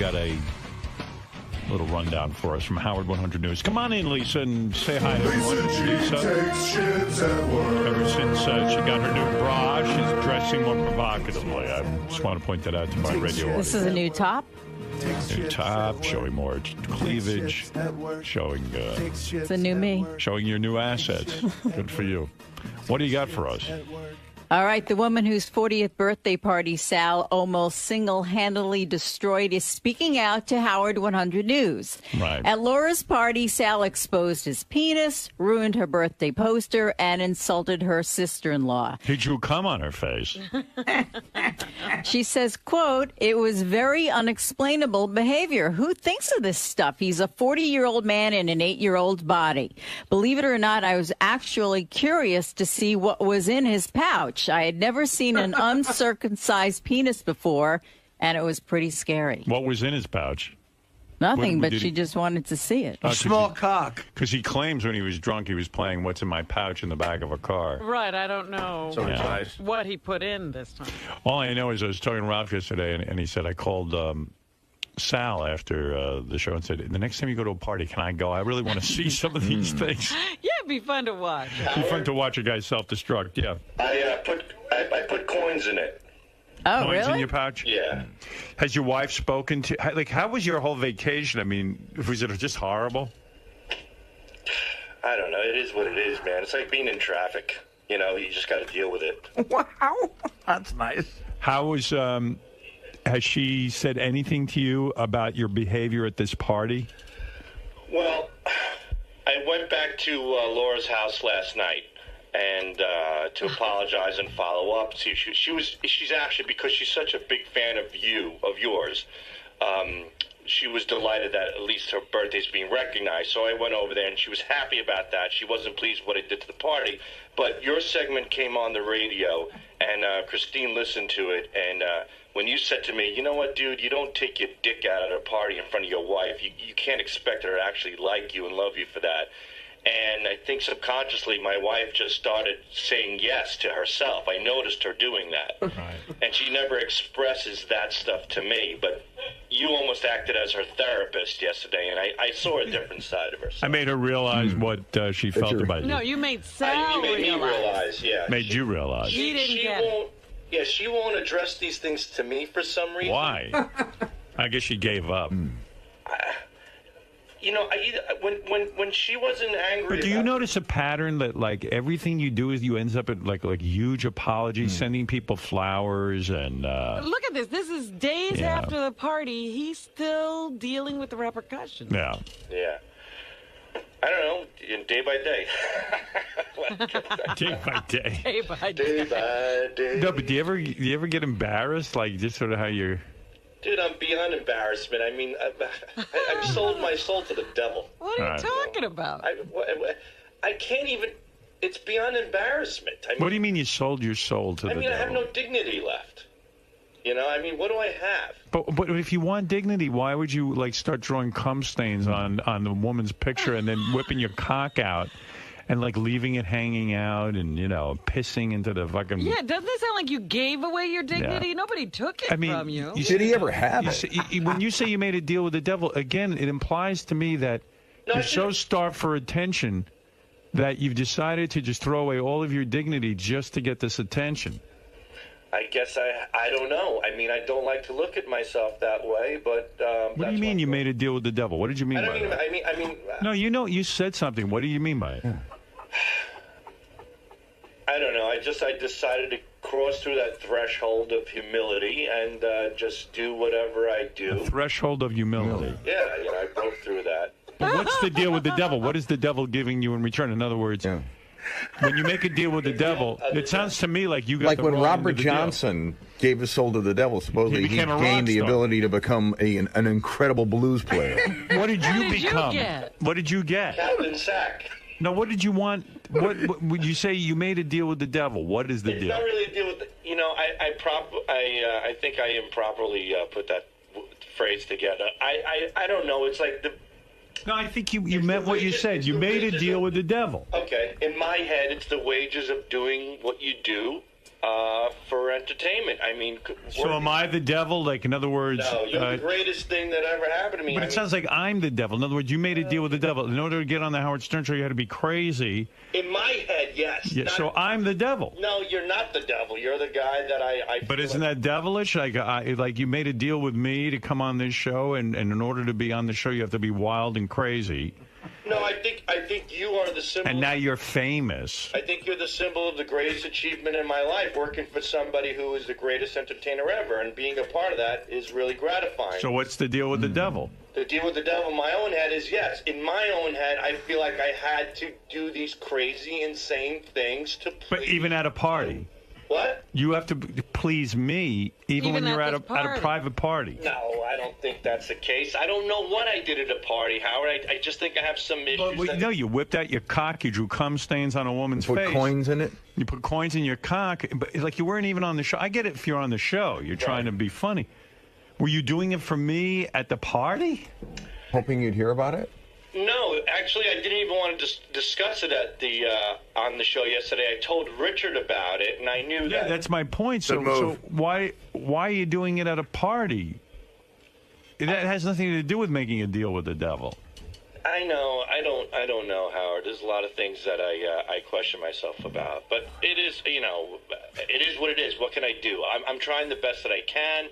got a little rundown for us from Howard 100 News. Come on in, Lisa, and say hi to everyone. Lisa. Ever since she got her new bra, she's dressing more provocatively. I just want to point that out to my radio audience. This is a new top? New top, showing more cleavage, showing... it's a new me. Showing your new assets. Good for you. What do you got for us? All right, the woman whose 40th birthday party Sal almost single-handedly destroyed is speaking out to Howard 100 News. Right. At Laura's party, Sal exposed his penis, ruined her birthday poster, and insulted her sister-in-law. He drew cum on her face. She says, quote, "It was very unexplainable behavior. Who thinks of this stuff? He's a 40-year-old man in an 8-year-old's body. Believe it or not, I was actually curious to see what was in his pouch. I had never seen an uncircumcised penis before, and it was pretty scary." What was in his pouch? Nothing, but she just wanted to see it. A small cock. Because he claims when he was drunk, he was playing What's in My Pouch in the back of a car. Right, I don't know what he put in this time. All I know is I was talking to Ralph yesterday, and he said, I called Sal after the show and said, the next time you go to a party, can I go? I really want to see some of these things. Yeah, it'd be fun to watch. It'd be fun to watch a guy self-destruct, yeah. I put coins in it. Oh, Coins really? in your pouch? Yeah. Has your wife spoken to... Like, how was your whole vacation? I mean, was it just horrible? I don't know. It is what it is, man. It's like being in traffic. You know, you just got to deal with it. Wow. That's nice. How was... has she said anything to you about your behavior at this party? Well, I went back to Laura's house last night and to apologize and follow up. See, she's actually, because she's such a big fan of yours, she was delighted that at least her birthday's being recognized. So I went over there, and she was happy about that. She wasn't pleased with what I did to the party. But your segment came on the radio, and Christine listened to it, and when you said to me, you know what, dude, you don't take your dick out at a party in front of your wife. You can't expect her to actually like you and love you for that. And I think subconsciously my wife just started saying yes to herself. I noticed her doing that. Right. And she never expresses that stuff to me. But you almost acted as her therapist yesterday, and I saw a different side of her. I made her realize what she felt about you. No, you made Sal you made me realize, yeah. Made you realize. She won't address these things to me for some reason. Why? I guess she gave up. You know, when she wasn't angry. But do you notice a pattern that, like, everything you do is you ends up at like huge apologies, sending people flowers and. Look at this. This is days after the party. He's still dealing with the repercussions. Yeah. Yeah. I don't know. Day by day. Day by day. Day by day. Day by day. No, but do you ever get embarrassed, like just sort of how you're? Dude, I'm beyond embarrassment. I mean, I've sold my soul to the devil. What are you talking about? I can't even. It's beyond embarrassment. I mean, What do you mean you sold your soul to the devil? I have no dignity left. You know, I mean, what do I have? But if you want dignity, why would you like start drawing cum stains on the woman's picture and then whipping your cock out? And, like, leaving it hanging out and, you know, pissing into the fucking... Yeah, doesn't it sound like you gave away your dignity? Yeah. Nobody took it from you. Did he ever have it? When you say you made a deal with the devil, again, it implies to me that you're so starved for attention that you've decided to just throw away all of your dignity just to get this attention. I guess I don't know. I mean, I don't like to look at myself that way, but... what do you mean you made a deal with the devil? What did you mean by that? I mean... No, you said something. What do you mean by it? I don't know. I decided to cross through that threshold of humility and just do whatever I do. The threshold of humility. Yeah, I broke through that. But what's the deal with the devil? What is the devil giving you in return? In other words, when you make a deal with the devil, it sounds to me like you got like when Robert Johnson gave his soul to the devil. Supposedly he gained the ability to become an incredible blues player. What did you become? What did you get? Captain Sack. No, what did you want? What would you say you made a deal with the devil? What is the deal? It's not really a deal with the, I think I improperly put that phrase together. I don't know. It's like the... No, I think you meant what you said. You made a deal with the devil. Okay. In my head, it's the wages of doing what you do for entertainment. I mean, so am I the devil? Like, in other words, no, you're the greatest thing that ever happened to me. But it sounds like I'm the devil. In other words, you made a deal with the devil. In order to get on the Howard Stern show, you had to be crazy. In my head, yes. Yeah, so I'm the devil. No, you're not the devil. You're the guy that I but isn't that devilish? Like you made a deal with me to come on this show, and in order to be on the show, you have to be wild and crazy. No, I think you are the symbol. And now you're famous. I think you're the symbol of the greatest achievement in my life, working for somebody who is the greatest entertainer ever, and being a part of that is really gratifying. So what's the deal with the devil? The deal with the devil in my own head is, yes, in my own head, I feel like I had to do these crazy, insane things to please. But even at a party. What? You have to please me even when you're at a private party. No, I don't think that's the case. I don't know what I did at a party, Howard. I just think I have some issues. Well, no, you whipped out your cock. You drew cum stains on a woman's face. Put coins in it? You put coins in your cock. But, like, you weren't even on the show. I get it if you're on the show. You're trying to be funny. Were you doing it for me at the party? Hoping you'd hear about it? No, actually, I didn't even want to discuss it at the on the show yesterday. I told Richard about it, and I knew that. Yeah, that's my point. So why are you doing it at a party? That has nothing to do with making a deal with the devil. I know. I don't know, Howard. There's a lot of things that I question myself about, but it is, it is what it is. What can I do? I'm trying the best that I can.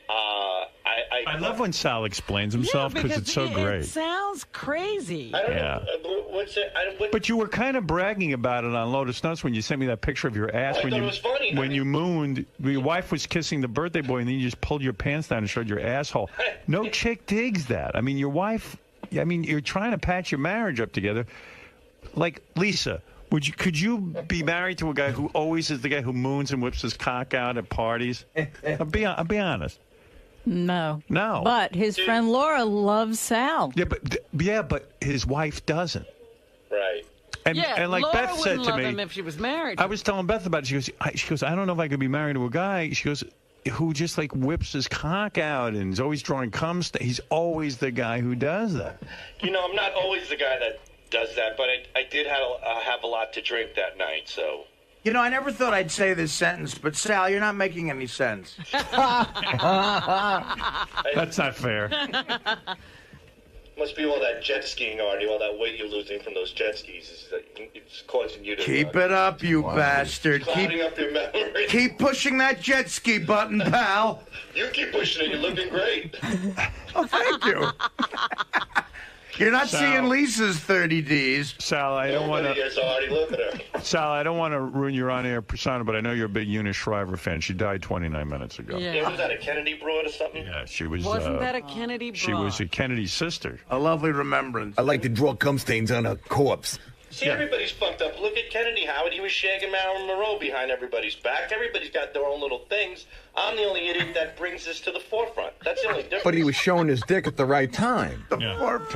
I love when Sal explains himself because it's so great. It sounds crazy. I don't know. What's it? But you were kind of bragging about it on Lotus Notes when you sent me that picture of your ass. I thought it was funny. When you mooned, your wife was kissing the birthday boy, and then you just pulled your pants down and showed your asshole. No chick digs that. I mean, your wife. I mean, you're trying to patch your marriage up together. Like, Lisa, could you be married to a guy who always is the guy who moons and whips his cock out at parties? I'll be honest. No. No. But his friend Laura loves Sal. Yeah, but his wife doesn't. Right. And like Laura Beth said to love me, him if she was married. I was telling Beth about it. She goes, I don't know if I could be married to a guy. She goes, who just like whips his cock out and is always drawing cum. He's always the guy who does that. I'm not always the guy that does that, but I did have a lot to drink that night, so. I never thought I'd say this sentence, but Sal, you're not making any sense. That's not fair. Must be all that jet skiing, Artie, all that weight you're losing from those jet skis. It's causing you to... Keep it up, you bastard. Clouding up your memory. Keep pushing that jet ski button, pal. You keep pushing it. You're looking great. Oh, thank you. You're not seeing Lisa's 30 Ds. Sal, I don't want to... Look at her. Sal, I don't want to ruin your on-air persona, but I know you're a big Eunice Shriver fan. She died 29 minutes ago. Yeah, was that a Kennedy broad or something? Yeah, she was... Wasn't that a Kennedy broad? She was a Kennedy sister. A lovely remembrance. I like to draw cum stains on a corpse. See, everybody's fucked up. Look at Kennedy, Howard. He was shagging Marilyn Monroe behind everybody's back. Everybody's got their own little things. I'm the only idiot that brings this to the forefront. That's the only difference. But he was showing his dick at the right time. To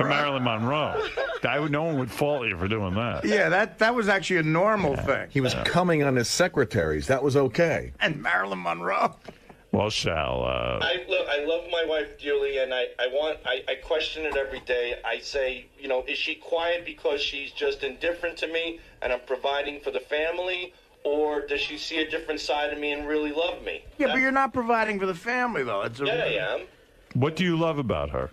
Marilyn Monroe. No one would fault you for doing that. Yeah, that was actually a normal thing. He was coming on his secretaries. That was okay. And Marilyn Monroe. Well, Sal, I love my wife dearly, and I question it every day. I say, is she quiet because she's just indifferent to me and I'm providing for the family, or does she see a different side of me and really love me? Yeah, but you're not providing for the family, though. I am. What do you love about her?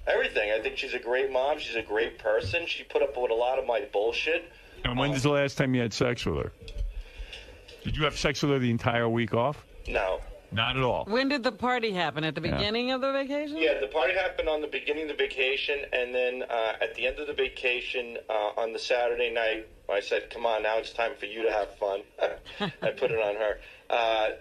Everything. I think she's a great mom. She's a great person. She put up with a lot of my bullshit. And when's the last time you had sex with her? Did you have sex with her the entire week off? No. Not at all. When did the party happen? At the beginning of the vacation? Yeah, the party happened on the beginning of the vacation, and then at the end of the vacation, on the Saturday night, I said, come on, now it's time for you to have fun. I put it on her.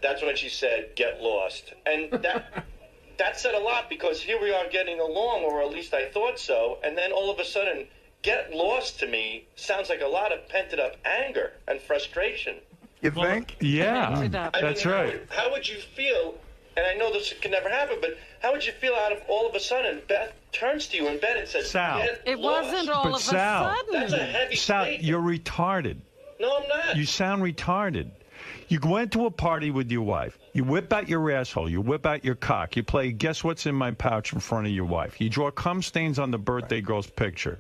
That's when she said, get lost. And that said a lot, because here we are getting along, or at least I thought so, and then all of a sudden, get lost to me sounds like a lot of pent up anger and frustration. You think? Yeah, that's right. How would you feel, and I know this can never happen, but how would you feel out of all of a sudden Beth turns to you in bed and says, Sal, it wasn't all of a sudden. That's a heavy statement. You're retarded. No, I'm not. You sound retarded. You went to a party with your wife. You whip out your asshole. You whip out your cock. You play Guess What's in My Pouch in front of your wife. You draw cum stains on the birthday girl's picture.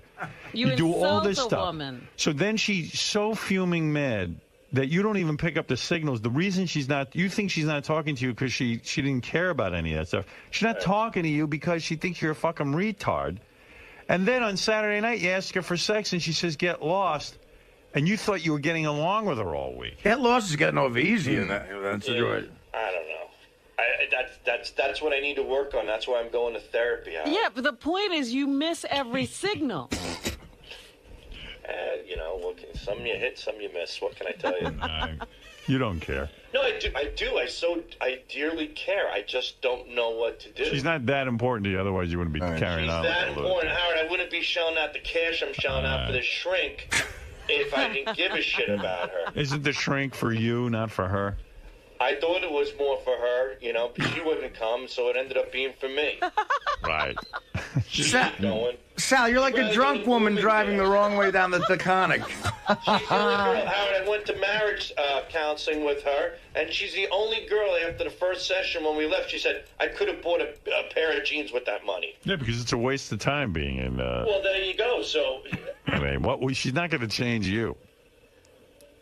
You do all this insult a stuff. woman. So then she's so fuming mad that you don't even pick up the signals. The reason you think she's not talking to you because she didn't care about any of that stuff. She's not talking to you because she thinks you're a fucking retard. And then on Saturday night, you ask her for sex, and she says, get lost. And you thought you were getting along with her all week. Get lost is getting off easy in that situation. I don't know. That's what I need to work on. That's why I'm going to therapy. Yeah, but the point is you miss every signal. You know, some you hit, some you miss. What can I tell you? You don't care. No, I do. I dearly care. I just don't know what to do. She's not that important to you, otherwise you wouldn't be carrying on. She's that important, Howard. I wouldn't be shelling out the cash I'm shelling out for the shrink if I didn't give a shit about her. Isn't the shrink for you, not for her? I thought it was more for her, you know, but she wouldn't come, so it ended up being for me. Right. Sal, you're like a drunk woman driving the wrong way down the Taconic. She's the only girl, Howard. I went to marriage counseling with her, and she's the only girl after the first session when we left. She said, I could have bought a pair of jeans with that money. Yeah, because it's a waste of time being in... Well, there you go. So... I mean, she's not going to change you.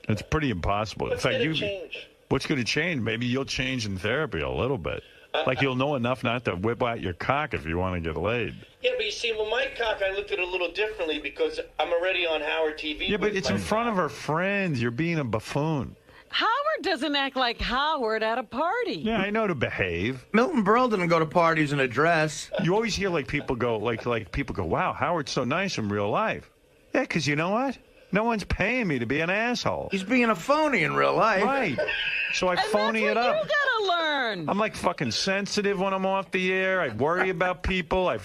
It's pretty impossible. What's going to change? What's going to change? Maybe you'll change in therapy a little bit. Like you'll know enough not to whip out your cock if you want to get laid. Yeah, but you see, with my cock, I looked at it a little differently because I'm already on Howard TV. Yeah, but it's in front of her friends. You're being a buffoon. Howard doesn't act like Howard at a party. Yeah, I know to behave. Milton Berle didn't go to parties in a dress. You always hear people go, wow, Howard's so nice in real life. Yeah, because you know what? No one's paying me to be an asshole. He's being a phony in real life. Right. So I phony it up. You gotta learn. I'm like fucking sensitive when I'm off the air. I worry about people. I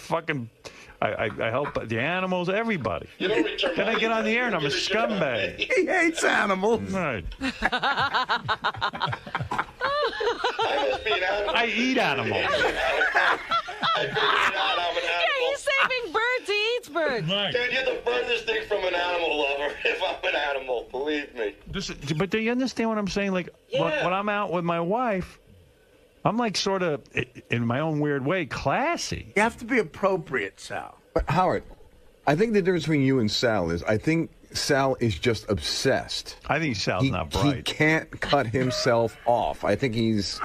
help the animals, everybody. Then I get on the air and I'm a scumbag. He hates animals. Right. I must be an animal. I eat animals. Yeah, he's saving birds. He eats birds. Right. Dude, you're the furthest thing from an animal lover if I'm an animal, believe me. But do you understand what I'm saying? Like, when I'm out with my wife, I'm like sort of, in my own weird way, classy. You have to be appropriate, Sal. But Howard, I think the difference between you and Sal is I think Sal is just obsessed. I think Sal's not bright. He can't cut himself off. I think he's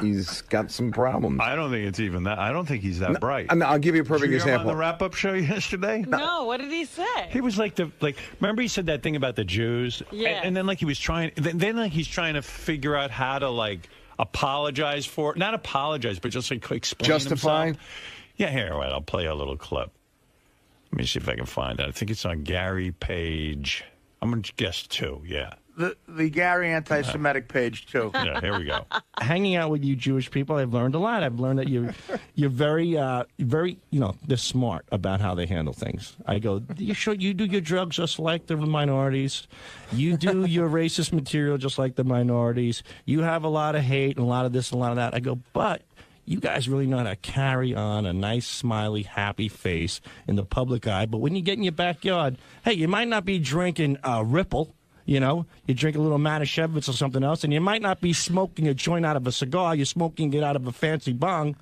got some problems. I don't think it's even that. I don't think he's that bright. I mean, I'll give you a perfect Did you hear him example. on the wrap-up show yesterday? No, what did he say? He was remember he said that thing about the Jews? Yeah. And then he was trying, he's trying to figure out how to apologize for it. Not apologize, but just explain Justify? himself. Yeah, here, wait, I'll play a little clip. Let me see if I can find it. I think it's on Gary Page. I'm going to guess 2, yeah. The Gary anti-Semitic page, too. Yeah, here we go. Hanging out with you Jewish people, I've learned a lot. I've learned that you're very, they're smart about how they handle things. I go, you do your drugs just like the minorities. You do your racist material just like the minorities. You have a lot of hate and a lot of this and a lot of that. I go, but you guys really know how to carry on a nice, smiley, happy face in the public eye. But when you get in your backyard, hey, you might not be drinking Ripple. You drink a little Manischewitz or something else, and you might not be smoking a joint out of a cigar. You're smoking it out of a fancy bong,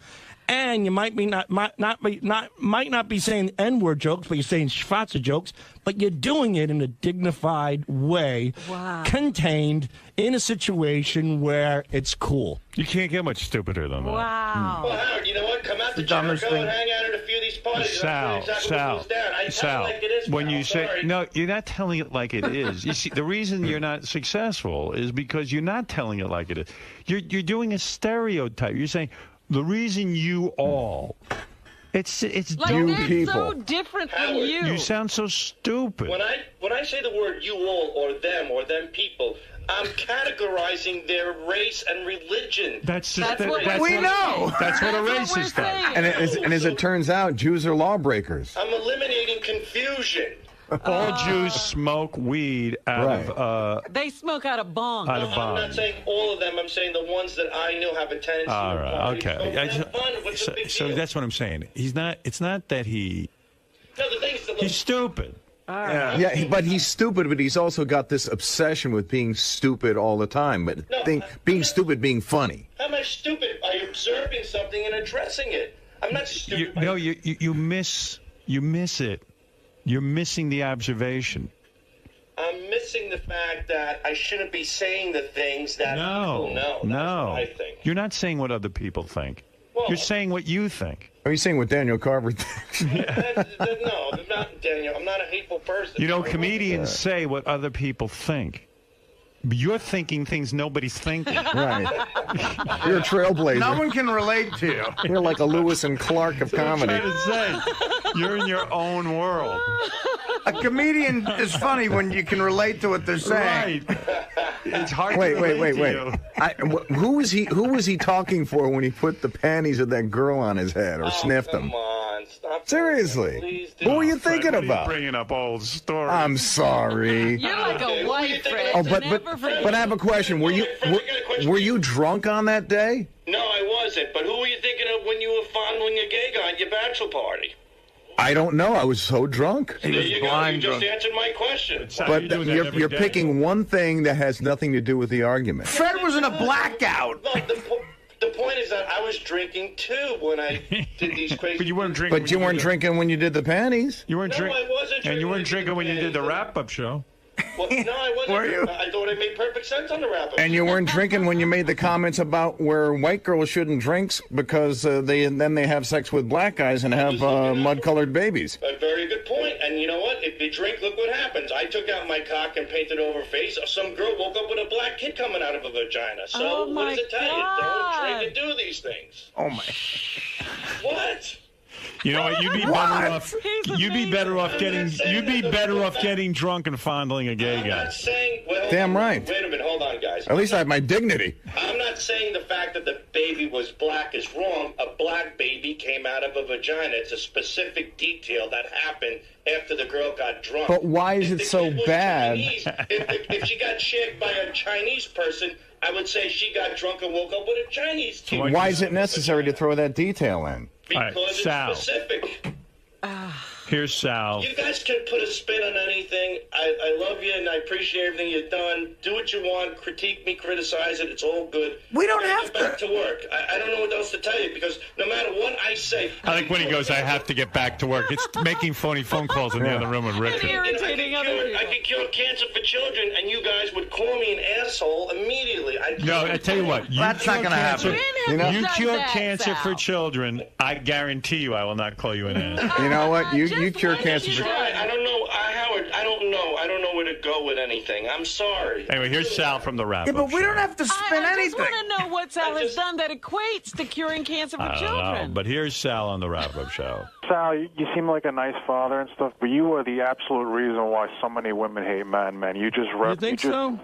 and you might not be saying N-word jokes, but you're saying schwarze jokes. But you're doing it in a dignified way, contained in a situation where it's cool. You can't get much stupider than that. Wow. Well, Howard, you know what? Come out to Jericho and hang out at a few of these parties. Sal, when you say, no, you're not telling it like it is. You see, the reason you're not successful is because you're not telling it like it is. You're doing a stereotype. You're saying, the reason you all... It's like you they're people. so different from you. You sound so stupid. When I say the word you all or them people, I'm categorizing their race and religion. That's what a racist does. And as it turns out, Jews are lawbreakers. I'm eliminating confusion. All Jews smoke weed out of... they smoke out of bong. Out of I'm bong. not saying all of them. I'm saying the ones that I know have a tendency all right, to okay. have fun. What's the big So deal? that's what I'm saying. It's not that No, the thing is he's stupid. Yeah, but he's stupid, but he's also got this obsession with being stupid all the time. But being stupid, being funny. How am I stupid? Are you observing something and addressing it? I'm not stupid. You miss it. You're missing the observation. I'm missing missing the fact that I shouldn't be saying the things that people know. That's what I think. You're not saying what other people think. Well, you're saying what you think. Are you saying what Daniel Carver thinks? No, not Daniel. I'm not a hateful person. You know, comedians say what other people think. You're thinking things nobody's thinking. Right. You're a trailblazer. No one can relate to you. You're like a Lewis and Clark of comedy. I'm trying to say, you're in your own world. A comedian is funny when you can relate to what they're saying. Right. It's hard. Wait. to Who was he talking for when he put the panties of that girl on his head or sniffed them? Come on, stop. Seriously. Please Who were you Fred, thinking what are you about? bringing up old stories. I'm sorry. You're like a white Fred. Oh, so but never forget. I have a question. Were you drunk on that day? No, I wasn't. But who were you thinking of when you were fondling a gay guy at your bachelor party? I don't know. I was so drunk. There you go. You just answered my question. But you're picking one thing that has nothing to do with the argument. Fred was in a blackout. No, the point is that I was drinking too when I did these crazy. But you weren't drinking. But you weren't drinking when you did the panties. You weren't No, drinking. I wasn't drinking. And you weren't drinking when you did the wrap-up show. Well, no, I wasn't. Were you? I thought it made perfect sense on the wrap-up. And you weren't drinking when you made the comments about where white girls shouldn't drink because they have sex with black guys and have mud-colored babies. A very good point. And you know what? If you drink, look what happens. I took out my cock and painted over her face. Some girl woke up with a black kid coming out of a vagina. So Oh, what does my it tell you? God. Don't drink and do these things. Oh, my. What? You know what? You'd be better off. You'd be better off getting. You'd be better off getting drunk and fondling a gay I'm guy. not saying. Well, Damn right. Wait a minute. Hold on, guys. At least I have my dignity. I'm not saying the fact that the baby was black is wrong. A black baby came out of a vagina. It's a specific detail that happened after the girl got drunk. But why is If it the so kid was bad? Chinese, if she got shagged by a Chinese person, I would say she got drunk and woke up with a Chinese kid. Why is it necessary to throw that detail in? Because All right, it's Sal. specific. Here's Sal. You guys can put a spin on anything. I love you and I appreciate everything you've done. Do what you want. Critique me, criticize it. It's all good. We don't Get have back to work. I don't know what else to tell you because no matter what I say. I like when he goes, I have to get back to work. It's making phony phone calls in the other room with Richard. Irritating other people. I could cure cancer for children, and you guys would call me an asshole immediately. No, I tell you what. You That's not cure gonna happen. cancer- You know- You Does cure that, cancer for Sal. children. I guarantee you I will not call you an ass. You know what? You Just cure like cancer. you Try. I don't know, Howard. I don't know. I don't know where to go with anything. I'm sorry. Anyway, here's Sal from the wrap-up Yeah, but we show. don't have to spin I anything. just want to know what Sal has done that equates to curing cancer for I don't know, children. but here's Sal on the wrap-up show. Sal, you seem like a nice father and stuff, but you are the absolute reason why so many women hate men, man. You just You think so?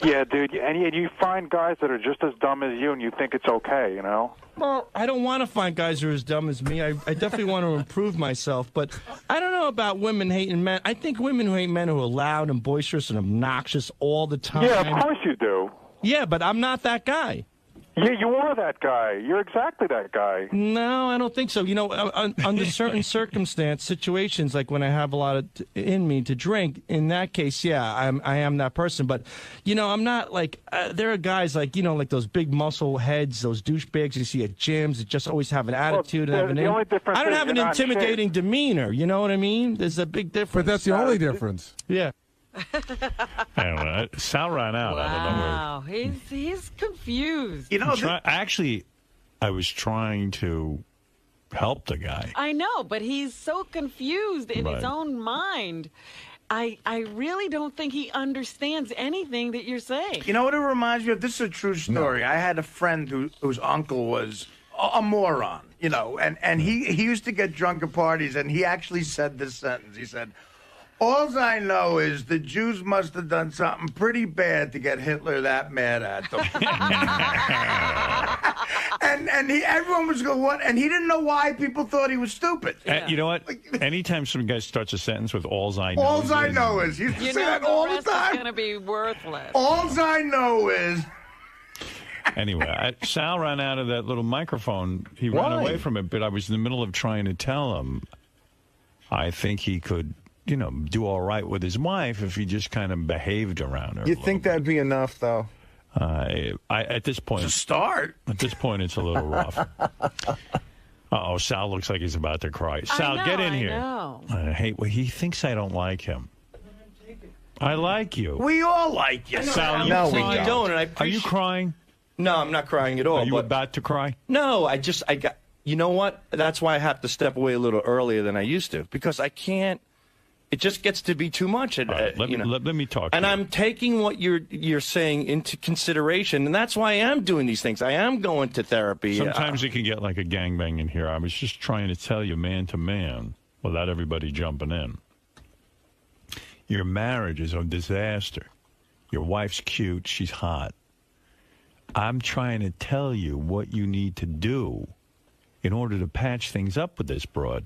Yeah, dude. And you find guys that are just as dumb as you, and you think it's okay, you know? Well, I don't want to find guys who are as dumb as me. I definitely want to improve myself, but I don't know about women hating men. I think women who hate men who are loud and boisterous and obnoxious all the time. Yeah, of course you do. Yeah, but I'm not that guy. Yeah, you are that guy. You're exactly that guy. No, I don't think so. You know, under certain situations, like when I have a lot of in me to drink, in that case, yeah, I am that person. But, you know, I'm not like, there are guys like, you know, like those big muscle heads, those douchebags you see at gyms that just always have an attitude and have an. the only difference I don't is have an you're not intimidating demeanor. You know what I mean? There's a big difference. But that's the only difference. Yeah. Anyway, Sal ran out. I don't know where. Wow, he's confused. You know, Actually, I was trying to help the guy. I know, but he's so confused in his Right. own mind. I really don't think he understands anything that you're saying. You know what it reminds me of? This is a true story. I had a friend whose uncle was a moron, you know, and he used to get drunk at parties, and he actually said this sentence. He said, "All I know is the Jews must have done something pretty bad to get Hitler that mad at them." and everyone was going, "What?" And he didn't know why people thought he was stupid. You know what? Anytime some guy starts a sentence with "All's I know," All I know is he used to You say know, that all the the rest is time. going to be worthless. All I know is. Anyway, Sal ran out of that little microphone. He ran Why? away from it, but I was in the middle of trying to tell him I think he could, you know, do all right with his wife if he just kind of behaved around her. You think that'd be enough, though? At this point, To start. At this point, it's a little rough. Uh-oh, Sal looks like he's about to cry. Sal, I know, get in I here. know. I hate. Well, he thinks I don't like him. I like you. We all like you. Sal, No, we crying? don't. And I Are you crying? No, I'm not crying at all. Are you but about to cry? no, I got. You know what? That's why I have to step away a little earlier than I used to, because I can't. It just gets to be too much. And, Right, let me talk. And to you. I'm taking what you're saying into consideration, and that's why I am doing these things. I am going to therapy. Sometimes it can get like a gangbang in here. I was just trying to tell you, man to man, without everybody jumping in. Your marriage is a disaster. Your wife's cute. She's hot. I'm trying to tell you what you need to do in order to patch things up with this broad.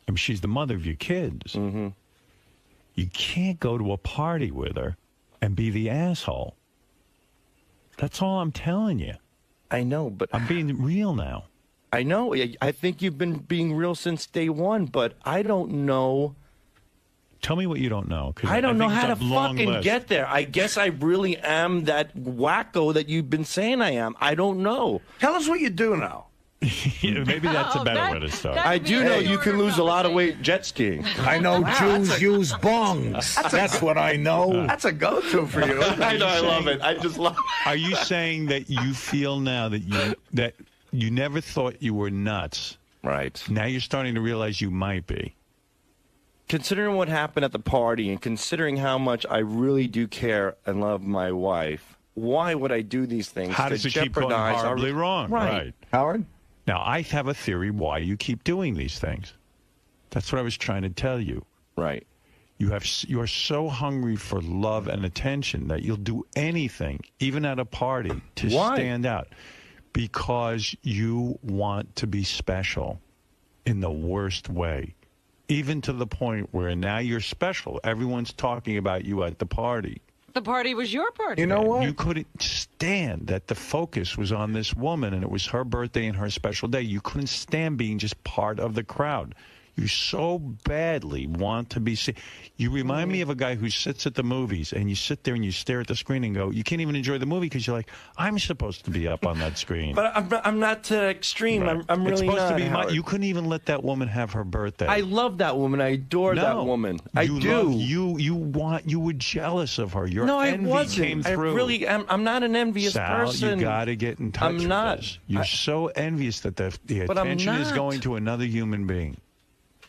I mean, she's the mother of your kids. Mm-hmm. You can't go to a party with her and be the asshole. That's all I'm telling you. I know, but I'm being real now. I know. I think you've been being real since day one, but I don't know. Tell me what you don't know. 'Cause I don't know think how to it's a long fucking list. get there. I guess I really am that wacko that you've been saying I am. I don't know. Tell us what you do now. Maybe that's a Oh, better way to start. I do know you can lose a lot of weight jet skiing. I know Jews use bongs. That's what I know. That's a go-to for you. I know. I love it. I just love it. Are you saying that you feel now that you never thought you were nuts? Right. Now you're starting to realize you might be. Considering what happened at the party and considering how much I really do care and love my wife, why would I do these things? How to does it keep going jeopardize our- horribly wrong? Right. Howard? Now, I have a theory why you keep doing these things. That's what I was trying to tell you. Right. You're so hungry for love and attention that you'll do anything, even at a party, to Why? stand out. Because you want to be special in the worst way. Even to the point where now you're special. Everyone's talking about you at the party. The party was your party. You know what? You couldn't stand that the focus was on this woman and it was her birthday and her special day. You couldn't stand being just part of the crowd. You so badly want to be seen. You remind me of a guy who sits at the movies and you sit there and you stare at the screen and go, you can't even enjoy the movie because you're like, I'm supposed to be up on that screen. But I'm not to extreme. Right. I'm really it's supposed not. to be Howard. you couldn't even let that woman have her birthday. I love that woman. I adore that woman. I do. You were jealous of her. Your No, I envy wasn't. came through. I really am. I'm not an envious Sal, person. you got to get in touch with not. this. You're so envious that the But I'm attention is not. going to another human being.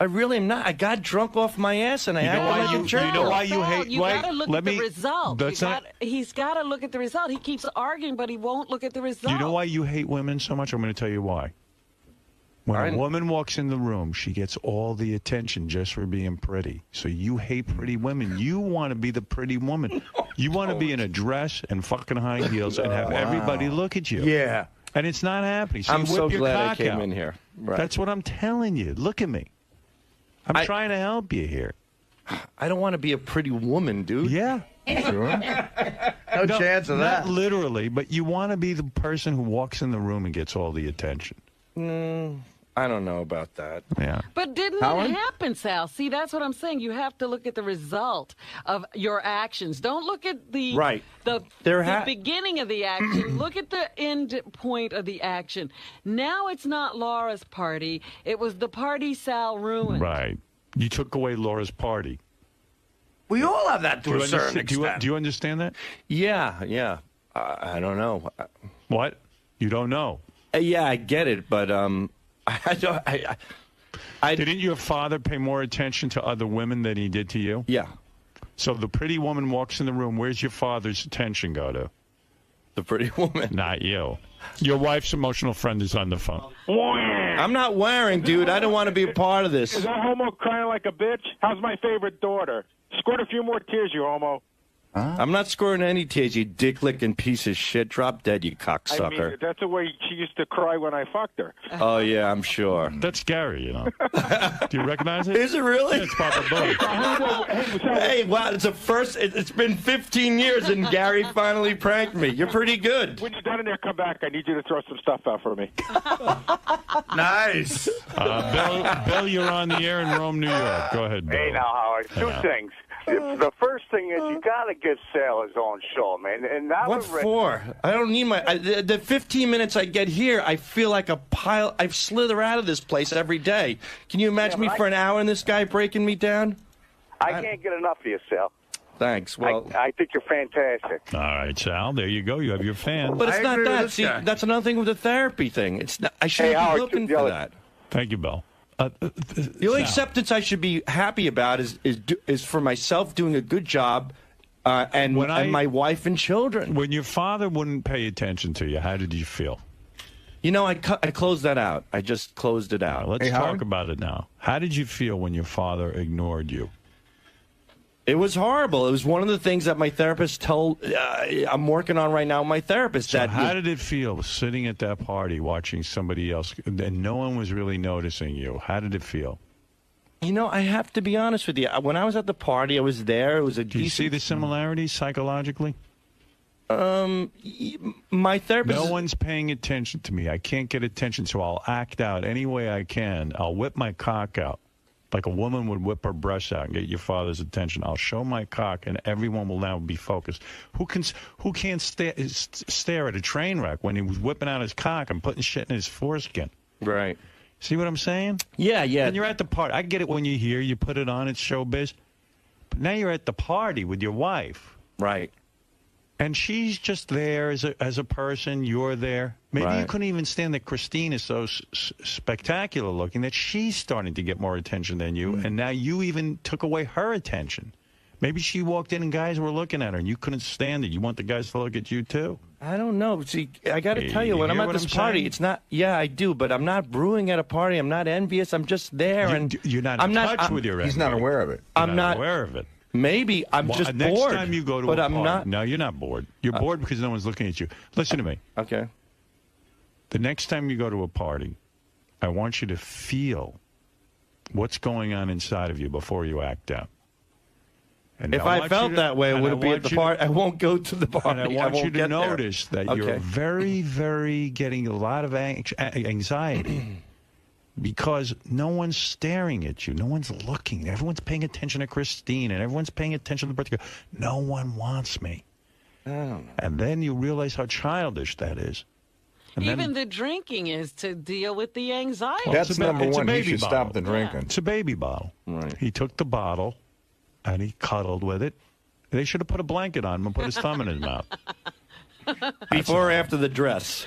I really am not. I got drunk off my ass and I You know acted why like you- a jerk. you know why you Sal, hate- You why- got to look let at the me- result. that's not- He's got to look at the result. He keeps arguing, but he won't look at the result. You know why you hate women so much? I'm going to tell you why. When a woman walks in the room, she gets all the attention just for being pretty. So you hate pretty women. You want to be the pretty woman. You want to be in a dress and fucking high heels and have everybody look at you. Yeah. And it's not happening. So I'm you whip so your glad I cock came out. in here. Right. That's what I'm telling you. Look at me. I'm trying to help you here. I don't want to be a pretty woman, dude. Yeah. Sure. No chance of that. Not literally, but you want to be the person who walks in the room and gets all the attention. I don't know about that. Yeah. But didn't Howard? it happen, Sal? See, that's what I'm saying. You have to look at the result of your actions. Don't look at the Right. the beginning of the action. Look at the end point of the action. Now it's not Laura's party. It was the party Sal ruined. Right. You took away Laura's party. We all have that to a certain extent. Do you understand that? Yeah. I don't know. What? You don't know. Yeah, I get it, but I don't. Didn't your father pay more attention to other women than he did to you? Yeah. So the pretty woman walks in the room. Where's your father's attention go to? The pretty woman. Not you. Your wife's emotional friend is on the phone. I'm not wearing, dude. I don't want to be a part of this. Is that homo crying like a bitch? How's my favorite daughter? Squirt a few more tears, you homo. I'm not scoring any tears, you dick-licking piece of shit. Drop dead, you cocksucker. I mean, that's the way she used to cry when I fucked her. Oh, yeah, I'm sure. That's Gary, you know. Do you recognize it? Is it really? Yeah, it's Papa Booey. Hey, wow, it's a first. It's been 15 years, and Gary finally pranked me. You're pretty good. When you're done in there, come back. I need you to throw some stuff out for me. Nice. Bill, you're on the air in Rome, New York. Go ahead, Bill. Hey, now, Howard, two things. The first thing is you got to give Sal his own show, man. And now What for? I don't need my... the 15 minutes I get here, I feel like a pile... I slither out of this place every day. Can you imagine me for an hour and this guy breaking me down? I can't get enough of you, Sal. Thanks. Well, I think you're fantastic. All right, Sal. There you go. You have your fan. but it's I not agree with that. this See, guy. that's another thing with the therapy thing. It's not. I shouldn't Howard, be looking for that. Thank you, Bill. The only acceptance I should be happy about is for myself doing a good job, and my wife and children. When your father wouldn't pay attention to you, how did you feel? You know, I closed that out. I just closed it out. Let's talk about it now. How did you feel when your father ignored you? It was horrible. It was one of the things that my therapist told. I'm working on right now with my therapist. So how did it feel sitting at that party watching somebody else and no one was really noticing you? How did it feel? You know, I have to be honest with you. When I was at the party, I was there. It was a Do you see the similarities psychologically? My therapist. No one's paying attention to me. I can't get attention, so I'll act out any way I can. I'll whip my cock out. Like a woman would whip her breasts out and get your father's attention. I'll show my cock, and everyone will now be focused. Who can't stare at a train wreck when he was whipping out his cock and putting shit in his foreskin? Right. See what I'm saying? Yeah. And you're at the party. I get it when you're here. You put it on. It's showbiz. But now you're at the party with your wife. Right. And she's just there as a person. You're there. Maybe you Right. couldn't even stand that Christine is so spectacular looking that she's starting to get more attention than you. And now you even took away her attention. Maybe she walked in and guys were looking at her and you couldn't stand it. You want the guys to look at you too. I don't know. See, I got to tell you, when You I'm hear at what this I'm party, saying? it's not. Yeah, I do, but I'm not brewing at a party. I'm not envious. I'm just there, and You're not I'm in not. touch with your He's not envy. aware of it. You're I'm not aware of it. Maybe I'm Well, just next bored. time you go to but a I'm party, not. no, you're not bored. You're bored because no one's looking at you. Listen to me. Okay. The next time you go to a party, I want you to feel what's going on inside of you before you act out. And If I felt that way, I wouldn't be at the party. I won't go to the party. And I want won't you to get there. notice that you're Okay. very, very getting a lot of anxiety because no one's staring at you. No one's looking. Everyone's paying attention to Christine, and everyone's paying attention to the birthday girl. No one wants me. And then you realize how childish that is. And Even then, the drinking is to deal with the anxiety. Well, it's That's a ba- number it's a one. He baby should bottle. stop the drinking. It's a baby bottle. Right. He took the bottle and he cuddled with it. They should have put a blanket on him and put his thumb in his mouth. Before or after the dress?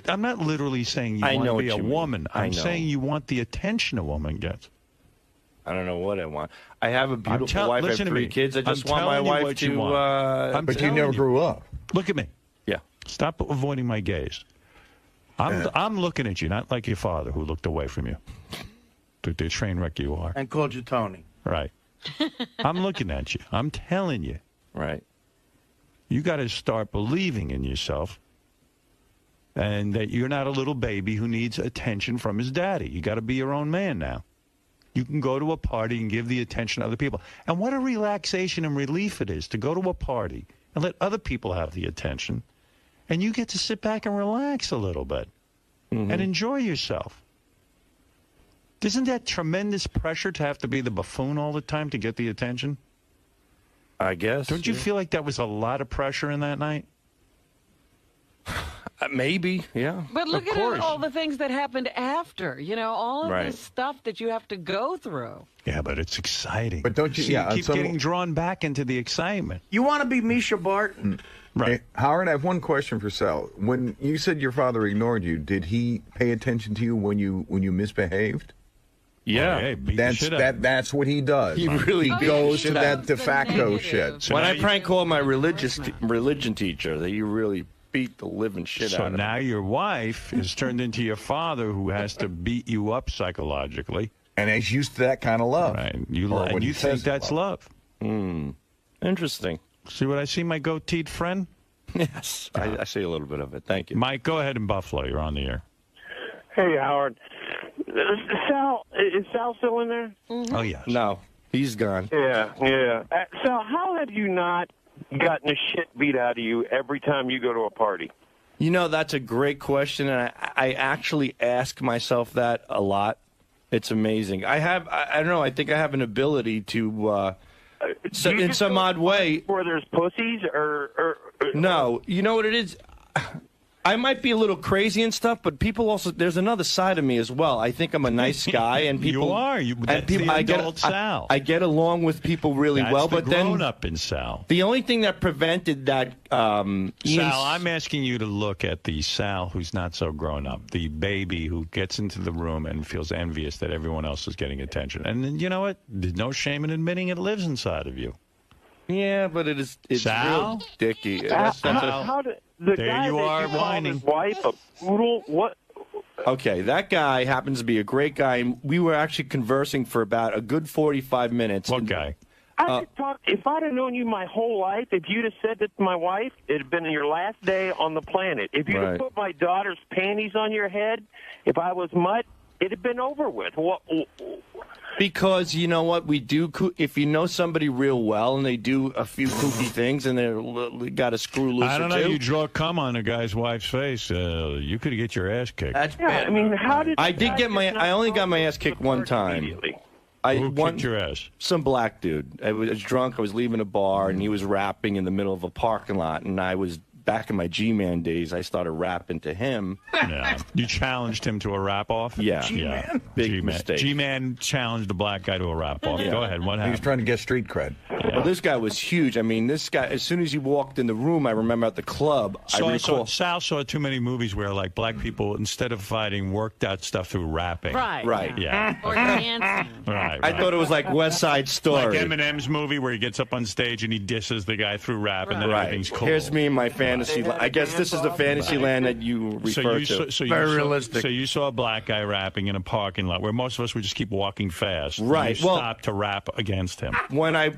I'm not literally saying you I want know to be what a you mean. woman. I I'm know. saying you want the attention a woman gets. I don't know what I want. I have a beautiful tell- wife. I have listen to 3 me. kids. I just I'm want my telling you wife what you to. want. I'm But you telling never grew up. Look at me. Yeah. Stop avoiding my gaze. I'm looking at you, not like your father who looked away from you. The train wreck you are. And called you Tony. Right. I'm looking at you. I'm telling you. Right. You got to start believing in yourself and that you're not a little baby who needs attention from his daddy. You got to be your own man now. You can go to a party and give the attention to other people. And what a relaxation and relief it is to go to a party and let other people have the attention. And you get to sit back and relax a little bit and enjoy yourself. Isn't that tremendous pressure to have to be the buffoon all the time to get the attention? I guess. Don't you feel like that was a lot of pressure in that night? Maybe, yeah. But look Of at course. all the things that happened after. You know, all of Right. this stuff that you have to go through. Yeah, but it's exciting. But don't you? See, Yeah, you keep some- getting drawn back into the excitement. You want to be Misha Barton? Right. Hey, Howard, I have one question for Sal. When you said your father ignored you, did he pay attention to you when you misbehaved? Yeah. Oh, hey, beat the That's shit out of him. that's what he does. He really he beat goes the to shit out that of de him. facto Negative. shit. So When now I you- prank called my religion teacher, that you really beat the living shit So out of now him. your wife is turned into your father who has to beat you up psychologically. And he's used to that kind of love. Right. Or And what you he think says that's love. Interesting. See what I see, my goateed friend? Yes. I see a little bit of it. Thank you. Mike, go ahead in Buffalo. You're on the air. Hey, Howard. Sal, is Sal still in there? Oh, yes. No, he's gone. Yeah. Sal, how have you not gotten the shit beat out of you every time you go to a party? You know, that's a great question, and I actually ask myself that a lot. It's amazing. I don't know, I think I have an ability to, in some odd way. Where there's pussies or No, you know what it is? I might be a little crazy and stuff, but people also, there's another side of me as well. I think I'm a nice guy, and people. You are. That's the adult Sal. I get along with people really well, but then grown up in Sal. The only thing that prevented that, Sal, I'm asking you to look at the Sal who's not so grown up, the baby who gets into the room and feels envious that everyone else is getting attention, and then you know what? There's no shame in admitting it lives inside of you. Yeah, but it's Sal? real dicky. How did the There guy you that are you called whining. his wife a poodle? What? Okay, that guy happens to be a great guy, and we were actually conversing for about a good 45 minutes. What guy? I could talk. If I'd have known you my whole life, if you'd have said that to my wife, it'd have been your last day on the planet. If you'd have put my daughter's panties on your head, if I was mutt, it'd have been over with. What? Because you know what we do, if you know somebody real well and they do a few kooky things and they got a screw loose. I don't know. You draw cum on a guy's wife's face, you could get your ass kicked. That's bad. I mean, how did I did get my? I only got my ass kicked one time. Who kicked your ass? Some black dude. I was drunk. I was leaving a bar, and he was rapping in the middle of a parking lot. And I was back in my G-Man days. I started rapping to him. Yeah. You challenged him to a rap-off? Yeah. G-Man? Big G-Man. mistake. G-Man challenged a black guy to a rap-off. Yeah. Go ahead. What He was happened? trying to get street cred. Well, this guy was huge. I mean, this guy, as soon as he walked in the room, I remember at the club, I recall. Sal saw too many movies where, like, black people, instead of fighting, worked out stuff through rapping. Right. Yeah. Or dancing. Right. I thought it was like West Side Story. Like Eminem's movie where he gets up on stage and he disses the guy through rap and then everything's cool. Here's me in my fantasy. I guess this is the fantasy land that you refer to. Very realistic. So you saw a black guy rapping in a parking lot where most of us would just keep walking fast. Right. You stopped to rap against him.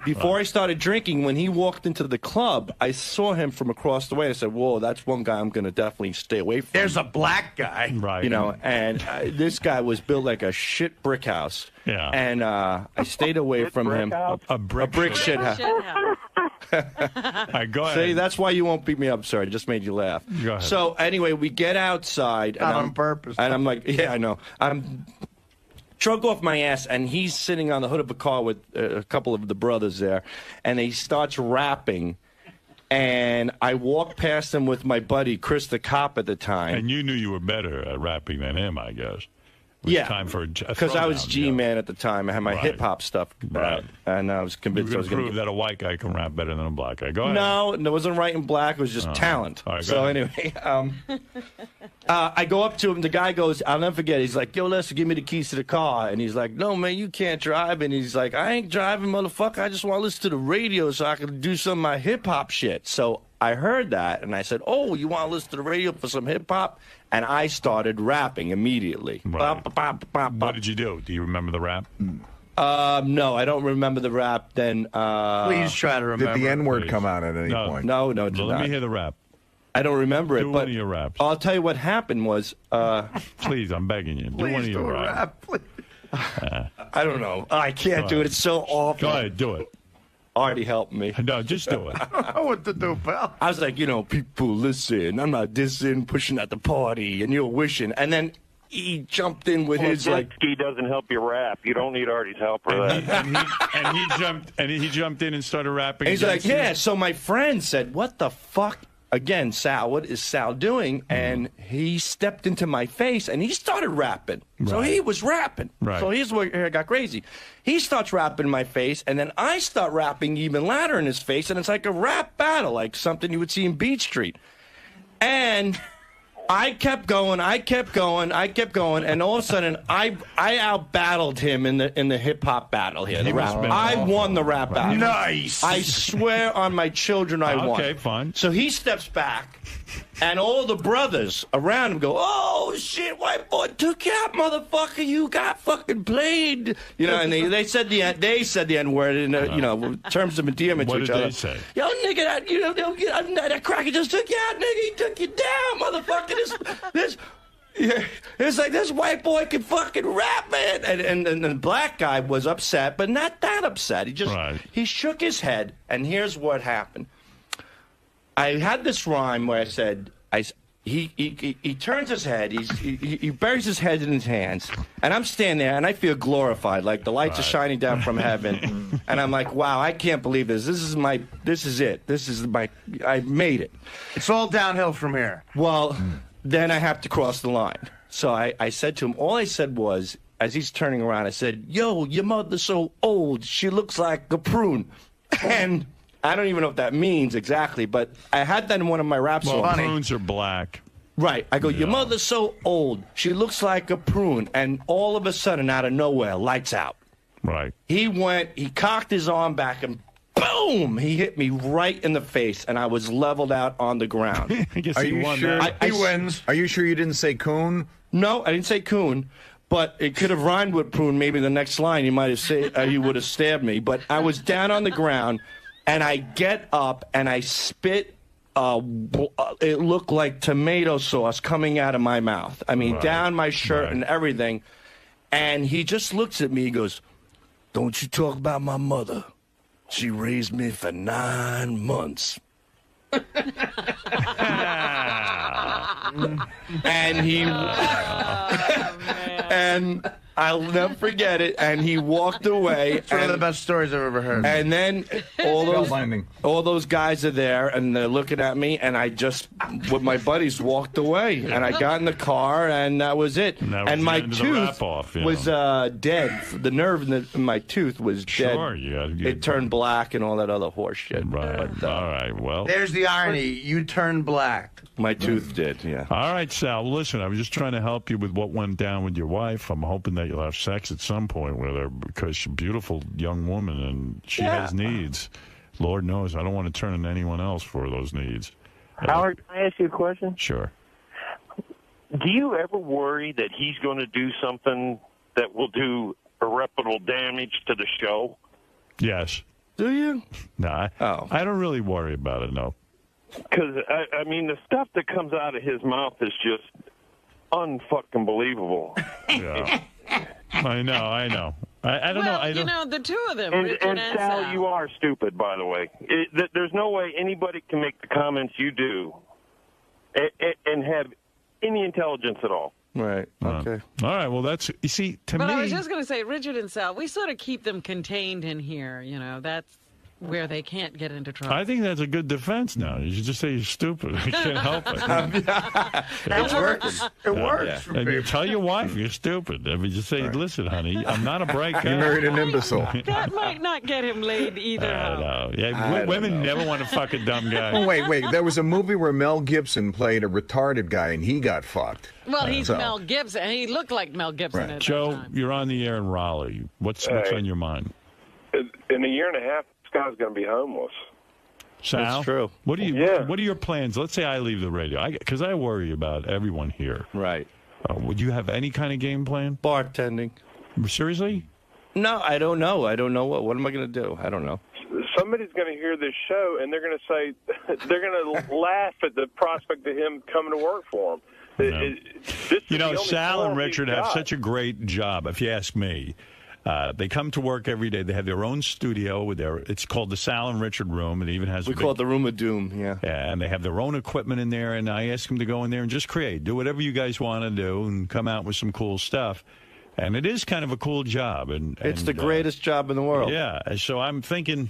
Before I started drinking, when he walked into the club, I saw him from across the way. I said, "Whoa, that's one guy I'm going to definitely stay away from." There's a black guy. Right. You know, and this guy was built like a shit brick house. Yeah. And I stayed away from him. A brick shit house. All right, go ahead. See, that's why you won't beat me up, sir. I just made you laugh. Go ahead. So anyway, we get outside. Not on purpose. And I'm like, yeah, I know. I'm drunk off my ass, and he's sitting on the hood of a car with a couple of the brothers there, and he starts rapping. And I walked past him with my buddy, Chris the cop at the time. And you knew you were better at rapping than him, I guess. It was time for a because I was throwdown, G-Man at the time. I had my hip-hop stuff. Right. And I was convinced You I was could going prove that a white guy can rap better than a black guy. Go ahead. No, it wasn't right and black. It was just talent. All right, go so ahead. anyway, I go up to him. The guy goes, I'll never forget. He's like, "Yo, Lester, give me the keys to the car." And he's like, "No, man, you can't drive." And he's like, "I ain't driving, motherfucker. I just want to listen to the radio so I can do some of my hip-hop shit." So I heard that, and I said, "Oh, you want to listen to the radio for some hip-hop?" And I started rapping immediately. Right. What did you do? Do you remember the rap? No, I don't remember the rap then. Please try to remember. Did the N-word come out at any point? No, it did Well, not. let me hear the rap. I don't remember it, Do but one of your raps. I'll tell you what happened was. Please, I'm begging you. Do one of your raps. I don't know. I can't do it. It's so awful. Go ahead, do it. Artie helped me. No, just do it. I don't know what to do, pal. I was like, people, listen. I'm not dissing, pushing at the party, and you're wishing. And then he jumped in with his like. Ski doesn't help you rap. You don't need Artie's help for that. And he jumped in and started rapping. And he's like, against you? yeah. So my friend said, "What the fuck?" Again, Sal, what is Sal doing? And he stepped into my face and he started rapping. So he was rapping. Right. So here's where it got crazy. He starts rapping in my face, and then I start rapping even louder in his face, and it's like a rap battle, like something you would see in Beach Street. And I kept going, and all of a sudden I out-battled him in the hip-hop battle here. The rap. I won the rap battle. Nice. I swear on my children I won. Okay, fine. So he steps back, and all the brothers around him go, "Oh, shit, white boy took you out, motherfucker. You got fucking played." And they said the N-word in, terms of endearment to each other. What did they say? Yo, nigga, that cracker just took you out, nigga. He took you down, motherfucker. It's like this white boy can fucking rap, man. And the black guy was upset, but not that upset. He shook his head, and here's what happened. I had this rhyme where I said, he turns his head. He buries his head in his hands, and I'm standing there, and I feel glorified, like the lights are shining down from heaven, and I'm like, wow, I can't believe this. This is it. I made it. It's all downhill from here. Well, then I have to cross the line. So I said to him, all I said was, as he's turning around, I said, yo, your mother's so old, she looks like a prune. And I don't even know what that means exactly, but I had that in one of my rap songs. Well, prunes are black. Right. I go, your mother's so old, she looks like a prune. And all of a sudden, out of nowhere, lights out. Right. He cocked his arm back and boom! He hit me right in the face, and I was leveled out on the ground. I guess Are you sure? He wins. Are you sure you didn't say coon? No, I didn't say coon. But it could have rhymed with prune. Maybe the next line he might have said he would have stabbed me. But I was down on the ground, and I get up and I spit. It looked like tomato sauce coming out of my mouth. I mean, down my shirt and everything. And he just looks at me. He goes, "Don't you talk about my mother? She raised me for 9 months." And he and I'll never forget it. And he walked away. It's one of the best stories I've ever heard. And then all those guys are there, and they're looking at me. And I just, with my buddies, walked away. And I got in the car, and that was it. And my tooth was dead. The nerve in my tooth was dead. Sure, it turned black and all that other horse shit. Right. But, all right. Well, there's the irony. You turned black. My tooth did. Yeah. All right, Sal. Listen, I was just trying to help you with what went down with your wife. I'm hoping that you'll have sex at some point with her because she's a beautiful young woman and she has needs. Lord knows, I don't want to turn into anyone else for those needs. Howard, can I ask you a question? Sure. Do you ever worry that he's going to do something that will do irreparable damage to the show? Yes. Do you? No, I don't really worry about it, no. Because, I mean, the stuff that comes out of his mouth is just unfucking believable. Yeah. I know. I don't know. You know, the two of them, and, Richard and Sal, you are stupid, by the way. There's no way anybody can make the comments you do and have any intelligence at all. Right. Okay. All right. Well, you see, to me. But I was just going to say, Richard and Sal, we sort of keep them contained in here. You know, that's where they can't get into trouble. I think that's a good defense now. You should just say you're stupid. I can't help it. It's working. It works. And you tell your wife you're stupid. I mean, just say, listen, honey, I'm not a bright guy. You married an imbecile. That might not get him laid either. I know. Yeah, women never want to fuck a dumb guy. Oh, wait. There was a movie where Mel Gibson played a retarded guy, and he got fucked. Well, he's Mel Gibson. He looked like Mel Gibson at Joe, that time. You're on the air in Raleigh. What's on your mind? In a year and a half, this guy's going to be homeless. Sal, that's true. What are your plans? Let's say I leave the radio, because I worry about everyone here. Right. Would you have any kind of game plan? Bartending. Seriously? No, I don't know. I don't know what am I going to do? I don't know. Somebody's going to hear this show, and they're going to say, they're going to laugh at the prospect of him coming to work for them. No. Sal and Richard have such a great job, if you ask me. They come to work every day. They have their own studio it's called the Sal and Richard Room. It even has call it the Room of Doom. Yeah, and they have their own equipment in there. And I ask them to go in there and just do whatever you guys want to do, and come out with some cool stuff. And it is kind of a cool job. And it's the greatest job in the world. Yeah. So I'm thinking,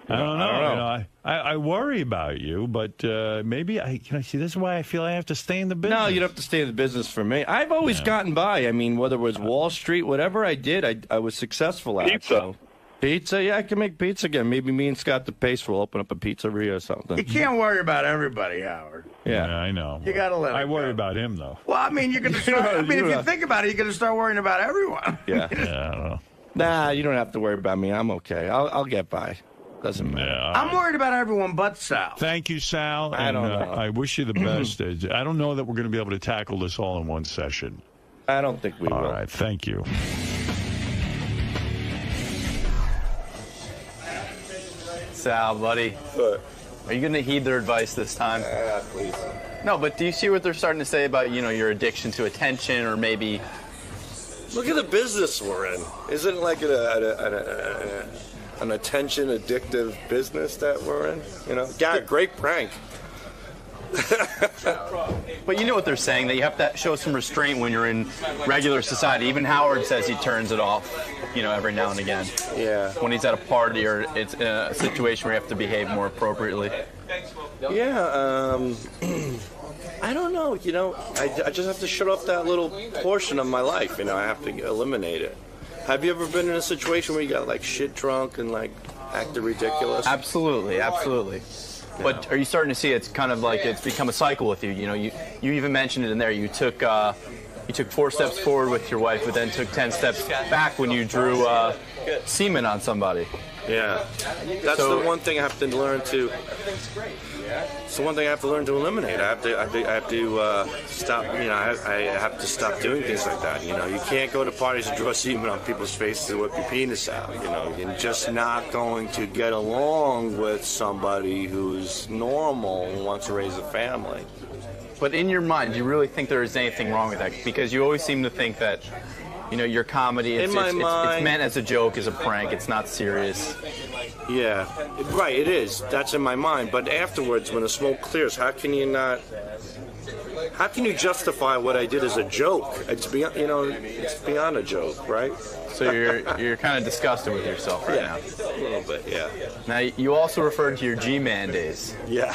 I don't know. I worry about you, but maybe see. This is why I feel I have to stay in the business. No, you don't have to stay in the business for me. I've always gotten by. I mean, whether it was Wall Street, whatever I did, I was successful at. Pizza, yeah, I can make pizza again. Maybe me and Scott the Pace will open up a pizzeria or something. You can't worry about everybody, Howard. Yeah, I know. You got to let it I worry about him, though. Well, I mean, you're going to start. I mean, if you think about it, you're going to start worrying about everyone. Yeah. I don't know. Nah, you don't have to worry about me. I'm okay. I'll get by. Doesn't matter. Yeah, I'm worried about everyone but Sal. Thank you, Sal. I don't know. I wish you the best. I don't know that we're going to be able to tackle this all in one session. I don't think we will. All right, thank you. Sal, buddy. What? Are you going to heed their advice this time? Please. No, but do you see what they're starting to say about, your addiction to attention, or maybe... Look at the business we're in. Isn't it like an attention addictive business that we're in? Great prank. But you know what they're saying, that you have to show some restraint when you're in regular society. Even Howard says he turns it off, every now and again. Yeah. When he's at a party or it's in a situation where you have to behave more appropriately. Yeah, I don't know, I just have to shut off that little portion of my life, I have to eliminate it. Have you ever been in a situation where you got, shit drunk and, acted ridiculous? Absolutely. But are you starting to see it's kind of like it's become a cycle with you? You even mentioned it in there. You took 4 steps forward with your wife, but then took 10 steps back when you drew semen on somebody. Yeah, that's the one thing I have to learn to. It's the one thing I have to learn to eliminate. I have to stop. I have to stop doing things like that. You can't go to parties and draw semen on people's faces and whip your penis out. You're just not going to get along with somebody who's normal and wants to raise a family. But in your mind, do you really think there is anything wrong with that? Because you always seem to think that, your comedy, it's meant as a joke, as a prank. It's not serious. Yeah, right, it is. That's in my mind. But afterwards, when the smoke clears, how can you justify what I did as a joke? It's beyond, it's beyond a joke, right? So you're kind of disgusted with yourself right now. A little bit, yeah. Now, you also referred to your G-Man days. Yeah.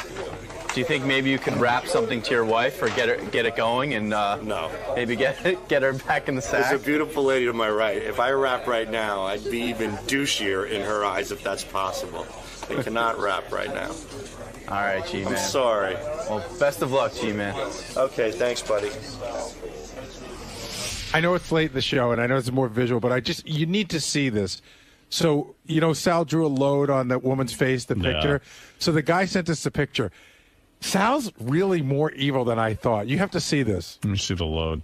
Do you think maybe you could rap something to your wife or get it going and no, maybe get her back in the sack? There's a beautiful lady to my right. If I rap right now, I'd be even douchier in her eyes if that's possible. I cannot rap right now. All right, G-Man. I'm sorry. Well, best of luck, G-Man. Okay, thanks, buddy. I know it's late in the show, and I know it's more visual, but you need to see this. So, Sal drew a load on that woman's face, the picture. So the guy sent us the picture. Sal's really more evil than I thought. You have to see this. Let me see the load.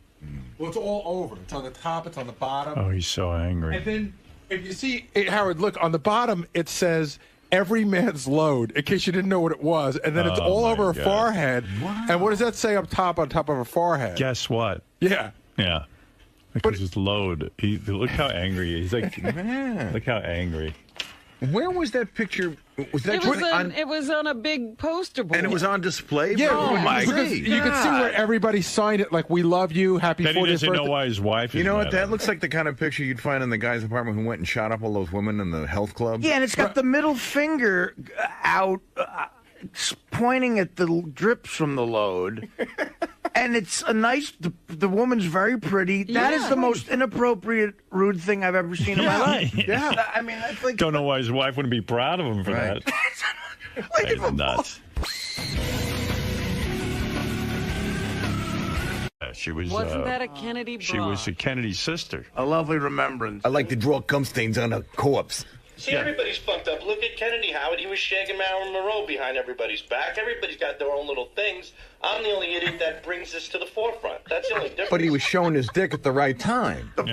Well, it's all over. It's on the top. It's on the bottom. Oh, he's so angry. And then, if you see, Howard, look, on the bottom, it says, every man's load, in case you didn't know what it was. And then it's all over her forehead. Wow. And what does that say up top, on top of her forehead? Guess what? Yeah. Yeah. Because his load. Look how angry he is. He's like, look how angry. Where was that picture? Was that it was on a big poster board. And it was on display? Yeah, oh my God. You can see where everybody signed it, like, we love you, happy 40th birthday. He doesn't know why his wife is You know what? mad That at looks like the kind of picture you'd find in the guy's apartment who went and shot up all those women in the health club. Yeah, and it's got the middle finger out, pointing at the drips from the load. And it's a nice, the woman's very pretty. That is the most inappropriate, rude thing I've ever seen in my life. Yeah. I mean, that's like. Don't know why his wife wouldn't be proud of him for that. That's nuts. She was. Wasn't that a Kennedy bra? She was a Kennedy sister. A lovely remembrance. I like to draw cum stains on a corpse. See, everybody's fucked up. Look at Kennedy, Howard. He was shagging Marilyn Monroe behind everybody's back. Everybody's got their own little things. I'm the only idiot that brings this to the forefront. That's the only difference. But he was showing his dick at the right time. To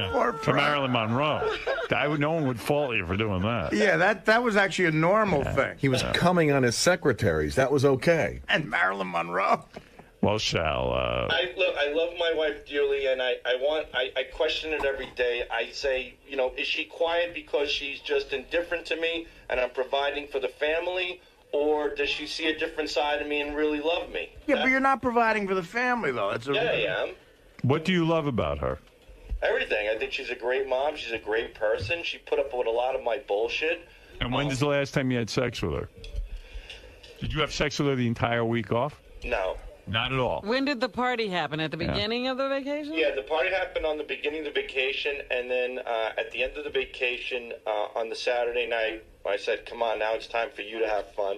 Marilyn Monroe. No one would fault you for doing that. Yeah, that was actually a normal thing. He was coming on his secretaries. That was okay. And Marilyn Monroe. Well, Sal. I love my wife dearly, and I question it every day. I say, is she quiet because she's just indifferent to me and I'm providing for the family, or does she see a different side of me and really love me? Yeah, but you're not providing for the family, though. Yeah, I am. What do you love about her? Everything. I think she's a great mom. She's a great person. She put up with a lot of my bullshit. And when was the last time you had sex with her? Did you have sex with her the entire week off? No. Not at all. When did the party happen? At the beginning of the vacation? Yeah, the party happened on the beginning of the vacation, and then at the end of the vacation, on the Saturday night, I said, come on, now it's time for you to have fun.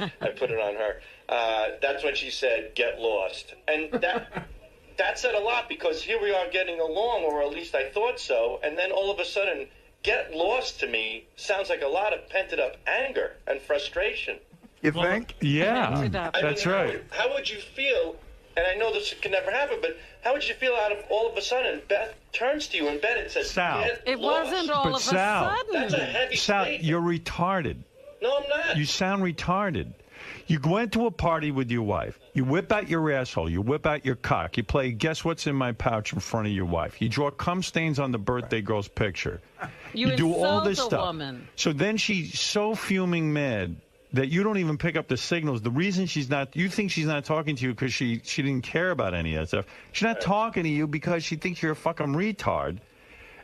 I put it on her. That's when she said, get lost. And that said a lot, because here we are getting along, or at least I thought so, and then all of a sudden, get lost to me sounds like a lot of pent-up anger and frustration. You think? Yeah, that's right. How would you feel, and I know this can never happen, but how would you feel out of all of a sudden Beth turns to you in bed and says, Sal. It wasn't all of a sudden. That's a heavy Sal, statement. you're retarded. No, I'm not. You sound retarded. You went to a party with your wife. You whip out your asshole. You whip out your cock. You play guess what's in my pouch in front of your wife. You draw cum stains on the birthday girl's picture. You do all this insult a stuff. woman. So then she's so fuming mad that you don't even pick up the signals. The reason she's not, you think she's not talking to you because she didn't care about any of that stuff. She's not talking to you because she thinks you're a fucking retard.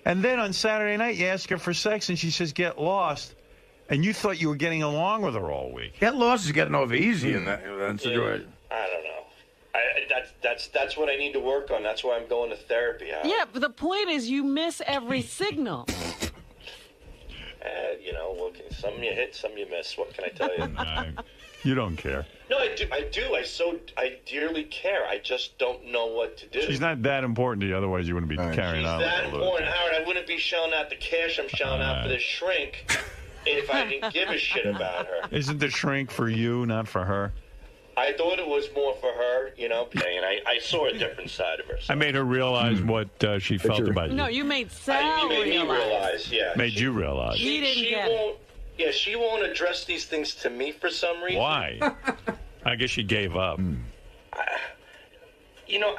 And then on Saturday night, you ask her for sex, and she says, get lost. And you thought you were getting along with her all week. Get lost is getting over easy in that situation. I don't know. That's what I need to work on. That's why I'm going to therapy. Yeah, but the point is you miss every signal. You know, some you hit, some you miss. What can I tell you? You don't care. No, I do. I dearly care. I just don't know what to do. She's not that important to you, otherwise you wouldn't be carrying on. She's that important, Howard. I wouldn't be shelling out the cash I'm shelling out for this shrink if I didn't give a shit about her. Isn't the shrink for you, not for her? I thought it was more for her, you know, and I saw a different side of her. So. I made her realize what she felt about you. No, you made Sal you made me realize, yeah. Made you realize. She didn't get it. Yeah, she won't address these things to me for some reason. Why? I guess she gave up. You know,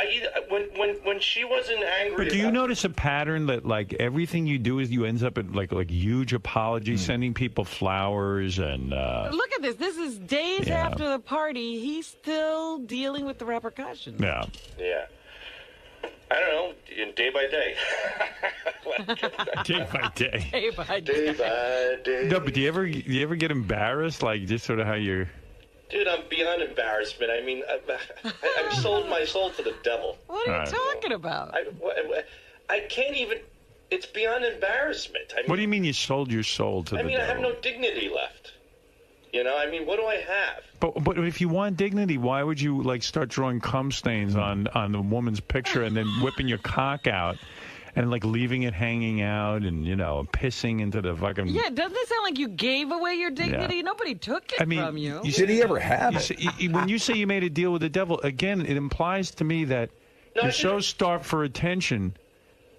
when she wasn't angry. But do you notice a pattern that like everything you do is you ends up at like huge apologies, sending people flowers and. Look at this. This is days after the party. He's still dealing with the repercussions. Yeah. Yeah. I don't know, day by day. Day by day. Day by day. Day by day. No, but do you ever get embarrassed, like just sort of how you're? Dude, I'm beyond embarrassment. I mean, I've sold my soul to the devil. What are you talking about? I can't even. It's beyond embarrassment. I mean, What do you mean you sold your soul to the devil? I have no dignity left. You know, I mean, what do I have? But if you want dignity, why would you like start drawing cum stains on the woman's picture and then whipping your cock out and like leaving it hanging out and pissing into the fucking? Yeah, doesn't it sound like you gave away your dignity? Yeah. Nobody took it from you. Did he ever have it? When you say you made a deal with the devil, again, it implies to me that you're so starved for attention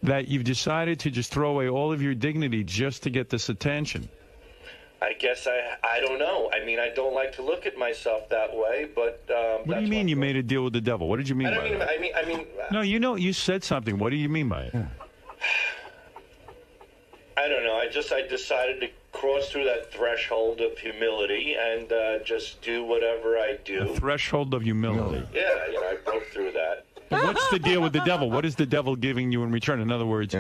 that you've decided to just throw away all of your dignity just to get this attention. I guess I don't know. I mean, I don't like to look at myself that way, but What do you mean you made a deal with the devil? What did you mean by that? I mean. No, you said something. What do you mean by it? I don't know. I decided to cross through that threshold of humility and just do whatever I do. The threshold of humility. Yeah, I broke through that. But what's the deal with the devil? What is the devil giving you in return? In other words,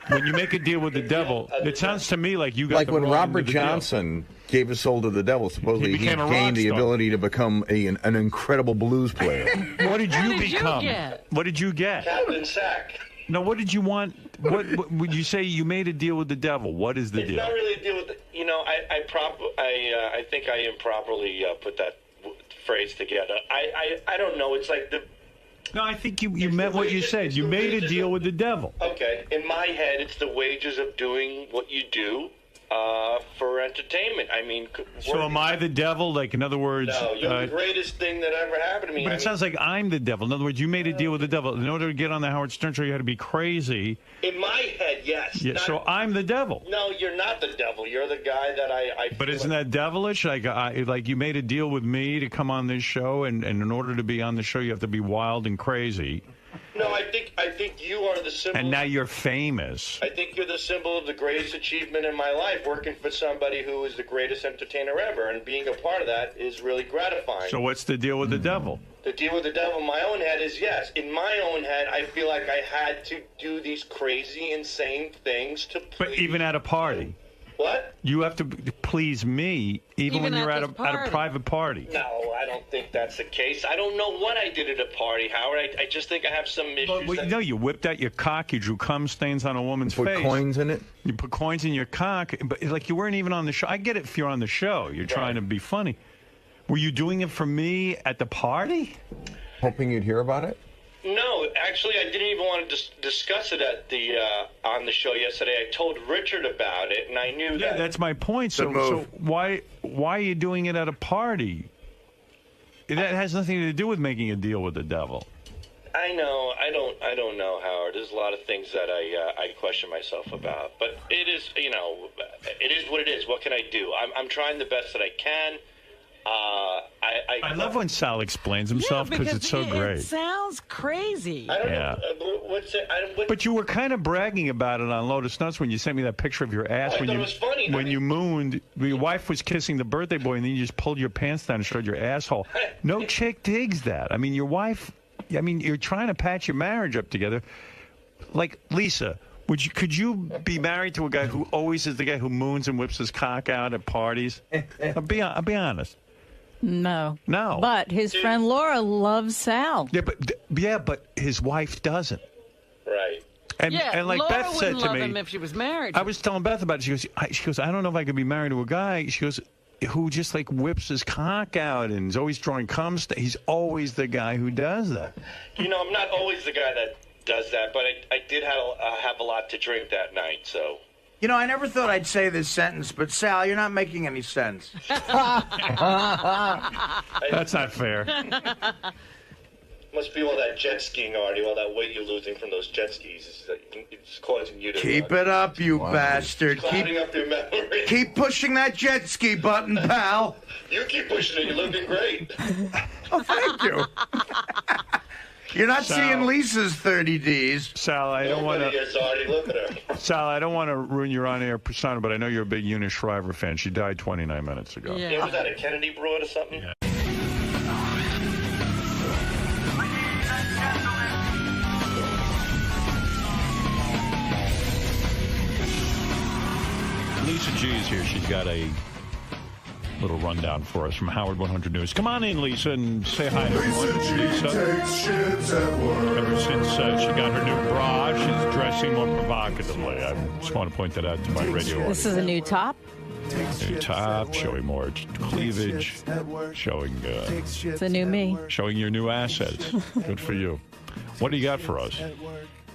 when you make a deal with the devil, it sounds to me like you got like the when wrong Robert end of the deal. Johnson gave his soul to the devil. Supposedly he became a rock gained the star. ability to become an incredible blues player. What did you did you become? get? What did you get? Captain Sack. No, what did you want? What would you say you made a deal with the devil? What is the It's deal? not really a deal with. I think I improperly put that phrase together. I don't know. It's like the. No, I think you meant what you said. You made a deal with the devil. Okay, in my head, it's the wages of doing what you do for entertainment. I mean, So am I the devil? Like, in other words... No, you're the greatest thing that ever happened to me. But it sounds like I'm the devil. In other words, you made a deal with the devil. In order to get on the Howard Stern show, you had to be crazy. In my head, yes. Yeah, so I'm the devil. No, you're not the devil. You're the guy that I But isn't that devilish? Like you made a deal with me to come on this show, and in order to be on the show, you have to be wild and crazy. No, I think you are the symbol. And now you're famous. I think you're the symbol of the greatest achievement in my life, working for somebody who is the greatest entertainer ever, and being a part of that is really gratifying. So what's the deal with the devil? The deal with the devil in my own head is yes. In my own head, I feel like I had to do these crazy, insane things to please. But even at a party. What? You have to please me even when you're at a private party. No, I don't think that's the case. I don't know what I did at a party, Howard. I just think I have some issues. Well, no, you whipped out your cock. You drew cum stains on a woman's face. Put coins in it? You put coins in your cock. But like you weren't even on the show. I get it if you're on the show. You're trying to be funny. Were you doing it for me at the party? Hoping you'd hear about it? No, actually, I didn't even want to discuss it at the on the show yesterday. I told Richard about it, and I knew that. Yeah, that's my point. So why are you doing it at a party? That has nothing to do with making a deal with the devil. I know. I don't know, Howard. There's a lot of things that I question myself about, but it is, it is what it is. What can I do? I'm trying the best that I can. I love when Sal explains himself because it's so great. It sounds crazy. I don't Yeah. know. But you were kind of bragging about it on Lotus Nuts when you sent me that picture of your ass when thought you it was funny. when you mooned. Your wife was kissing the birthday boy, and then you just pulled your pants down and showed your asshole. No chick digs that. I mean, your wife. I mean, you're trying to patch your marriage up together. Like Lisa, could you be married to a guy who always is the guy who moons and whips his cock out at parties? I'll be honest. No. No. But his friend Laura loves Sal. Yeah, but his wife doesn't. Right. And like Laura Beth said wouldn't to love me, him if she was married. I was telling Beth about it. She goes, I don't know if I could be married to a guy. She goes, who just like whips his cock out and is always drawing cum. He's always the guy who does that. You know, I'm not always the guy that does that, but I did have a lot to drink that night, so. You know, I never thought I'd say this sentence, but Sal, you're not making any sense. That's not fair. Must be all that jet skiing, Artie, all that weight you're losing from those jet skis. It's causing you to... Keep it up, you bastard. Clouding up your memory. Keep pushing that jet ski button, pal. You keep pushing it. You're looking great. Oh, thank you. You're not seeing Lisa's 30Ds. Sal, I don't want to... Look at her. Sal, I don't want to ruin your on-air persona, but I know you're a big Eunice Shriver fan. She died 29 minutes ago. Yeah, was that a Kennedy broad or something? Yeah. Lisa G is here. She's got a little rundown for us from Howard 100 News. Come on in, Lisa, and say hi to everyone. Lisa takes shits at work. Ever since she got her new bra, she's dressing more provocatively. I just want to point that out to my radio audience. This is a new top? New top, showing more cleavage, showing... It's a new me. Showing your new assets. Good for you. What do you got for us?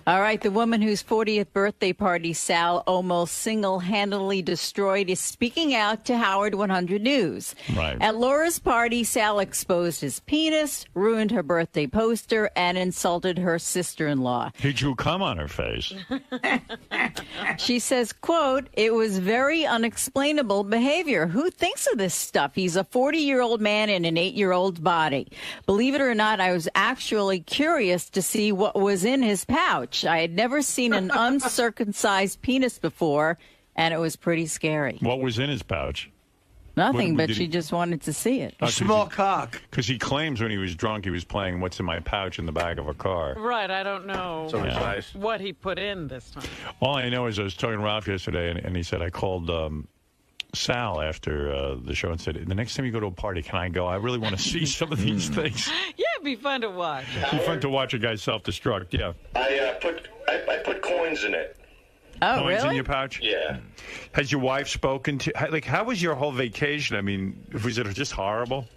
All right, the woman whose 40th birthday party Sal almost single-handedly destroyed is speaking out to Howard 100 News. Right. At Laura's party, Sal exposed his penis, ruined her birthday poster, and insulted her sister-in-law. He drew cum on her face. She says, quote, "It was very unexplainable behavior. Who thinks of this stuff? He's a 40-year-old man in an 8-year-old body. Believe it or not, I was actually curious to see what was in his pouch. I had never seen an uncircumcised penis before, and it was pretty scary." What was in his pouch? Nothing, but she just wanted to see it. A small cock. Because he claims when he was drunk he was playing What's in My Pouch in the back of a car. Right, I don't know what he put in this time. All I know is I was talking to Ralph yesterday, and he said, I called Sal after the show and said, the next time you go to a party, can I go? I really want to see some of these things. Yeah, it'd be fun to watch. It'd be fun to watch a guy self-destruct, yeah. I put coins in it. Oh, Coins really? in your pouch? Yeah. Has your wife spoken to... Like, how was your whole vacation? I mean, was it just horrible?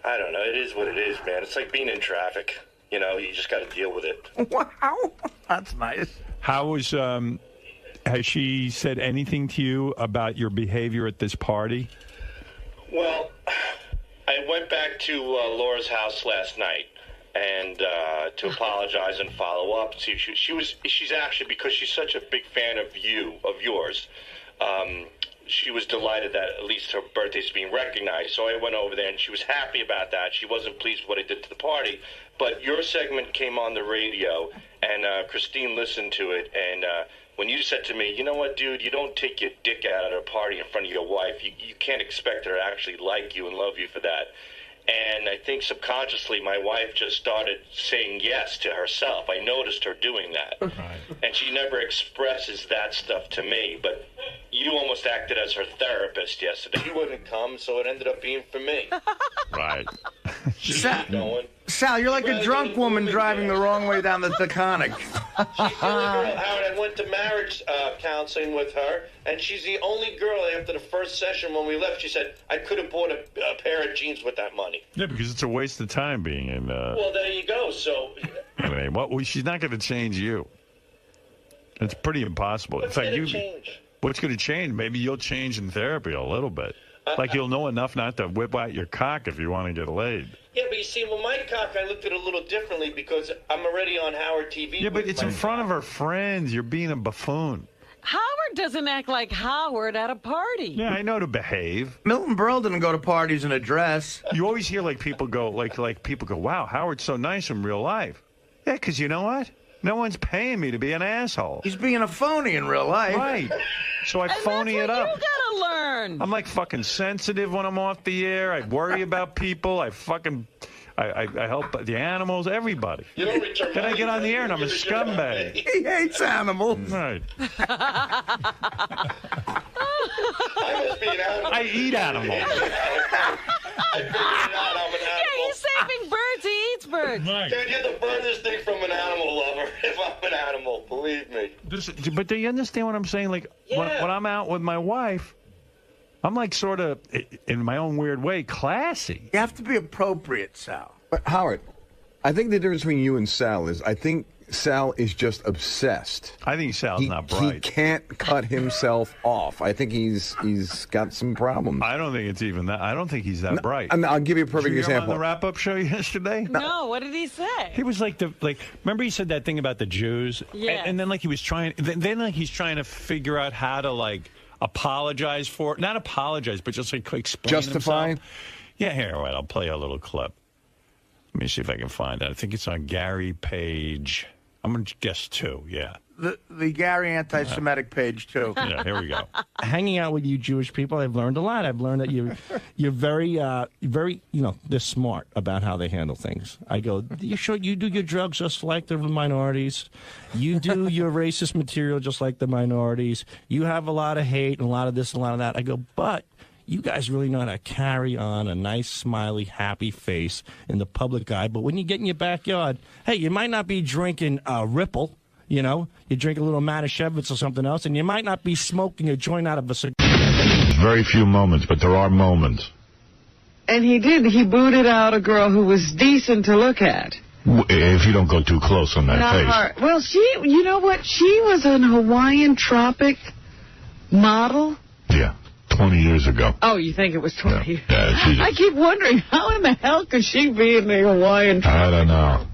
I don't know. It is what it is, man. It's like being in traffic. You know, you just got to deal with it. Wow. That's nice. How was... has she said anything to you about your behavior at this party? Well, I went back to Laura's house last night and to apologize and follow up. See, she's actually, because she's such a big fan of yours, she was delighted that at least her birthday's being recognized. So I went over there, and she was happy about that. She wasn't pleased with what I did to the party. But your segment came on the radio, and Christine listened to it, and when you said to me, you know what, dude, you don't take your dick out at a party in front of your wife. You can't expect her to actually like you and love you for that. And I think subconsciously my wife just started saying yes to herself. I noticed her doing that. Right. And she never expresses that stuff to me. But you almost acted as her therapist yesterday. She wouldn't come, so it ended up being for me. Right. Sal, you're like a drunk woman driving the wrong way down the Taconic. She's the only girl, Howard. I went to marriage counseling with her, and she's the only girl after the first session when we left. She said, I could have bought a pair of jeans with that money. Yeah, because it's a waste of time being in... Well, there you go. So... Anyway, she's not going to change you. It's pretty impossible. What's going to change? What's going to change? Maybe you'll change in therapy a little bit. Like you'll know enough not to whip out your cock if you want to get laid. Yeah, but you see, well, my cock, I looked at it a little differently because I'm already on Howard TV. Yeah, but it's in front of her friends. You're being a buffoon. Howard doesn't act like Howard at a party. Yeah, I know to behave. Milton Berle didn't go to parties in a dress. You always hear like people go, wow, Howard's so nice in real life. Yeah, because you know what? No one's paying me to be an asshole. He's being a phony in real life. Right. So I phony it up. You gotta learn. I'm like fucking sensitive when I'm off the air. I worry about people. I help the animals, everybody. You don't return Then I get on the air and I'm a scumbag. He hates animals. Right. I must be an animal. I eat animals. I figured it out. I'm an animal. Yeah, he's saving birds. He eats birds. Right. Can't get the furthest thing from an animal lover if I'm an animal. Believe me. But do you understand what I'm saying? Like, when I'm out with my wife, I'm like sort of, in my own weird way, classy. You have to be appropriate, Sal. But Howard, I think the difference between you and Sal is I think Sal is just obsessed. I think Sal's not bright. He can't cut himself off. I think he's got some problems. I don't think it's even that. I don't think he's that bright. I'll give you a perfect Did you hear him example. on the wrap-up show yesterday? No, what did he say? He was like remember he said that thing about the Jews? Yes. And then like he was trying, then like he's trying to figure out how to like apologize for it. Not apologize, but just like explain Justify? himself. Yeah, here, wait, I'll play a little clip. Let me see if I can find it. I think it's on Gary Page. I'm going to guess 2, yeah. The Gary anti-Semitic page, too. Yeah, here we go. Hanging out with you Jewish people, I've learned a lot. I've learned that you're very, they're smart about how they handle things. I go, you do your drugs just like the minorities. You do your racist material just like the minorities. You have a lot of hate and a lot of this and a lot of that. I go, but you guys really know how to carry on a nice, smiley, happy face in the public eye. But when you get in your backyard, hey, you might not be drinking Ripple. You know, you drink a little Manischewitz or something else, and you might not be smoking a joint out of a cigar. Very few moments, but there are moments. And he did. He booted out a girl who was decent to look at. If you don't go too close on that face. Well, you know what? She was an Hawaiian Tropic model. Yeah, 20 years ago. Oh, you think it was 20 years? Yeah, I keep wondering, how in the hell could she be in the Hawaiian Tropic? I don't know.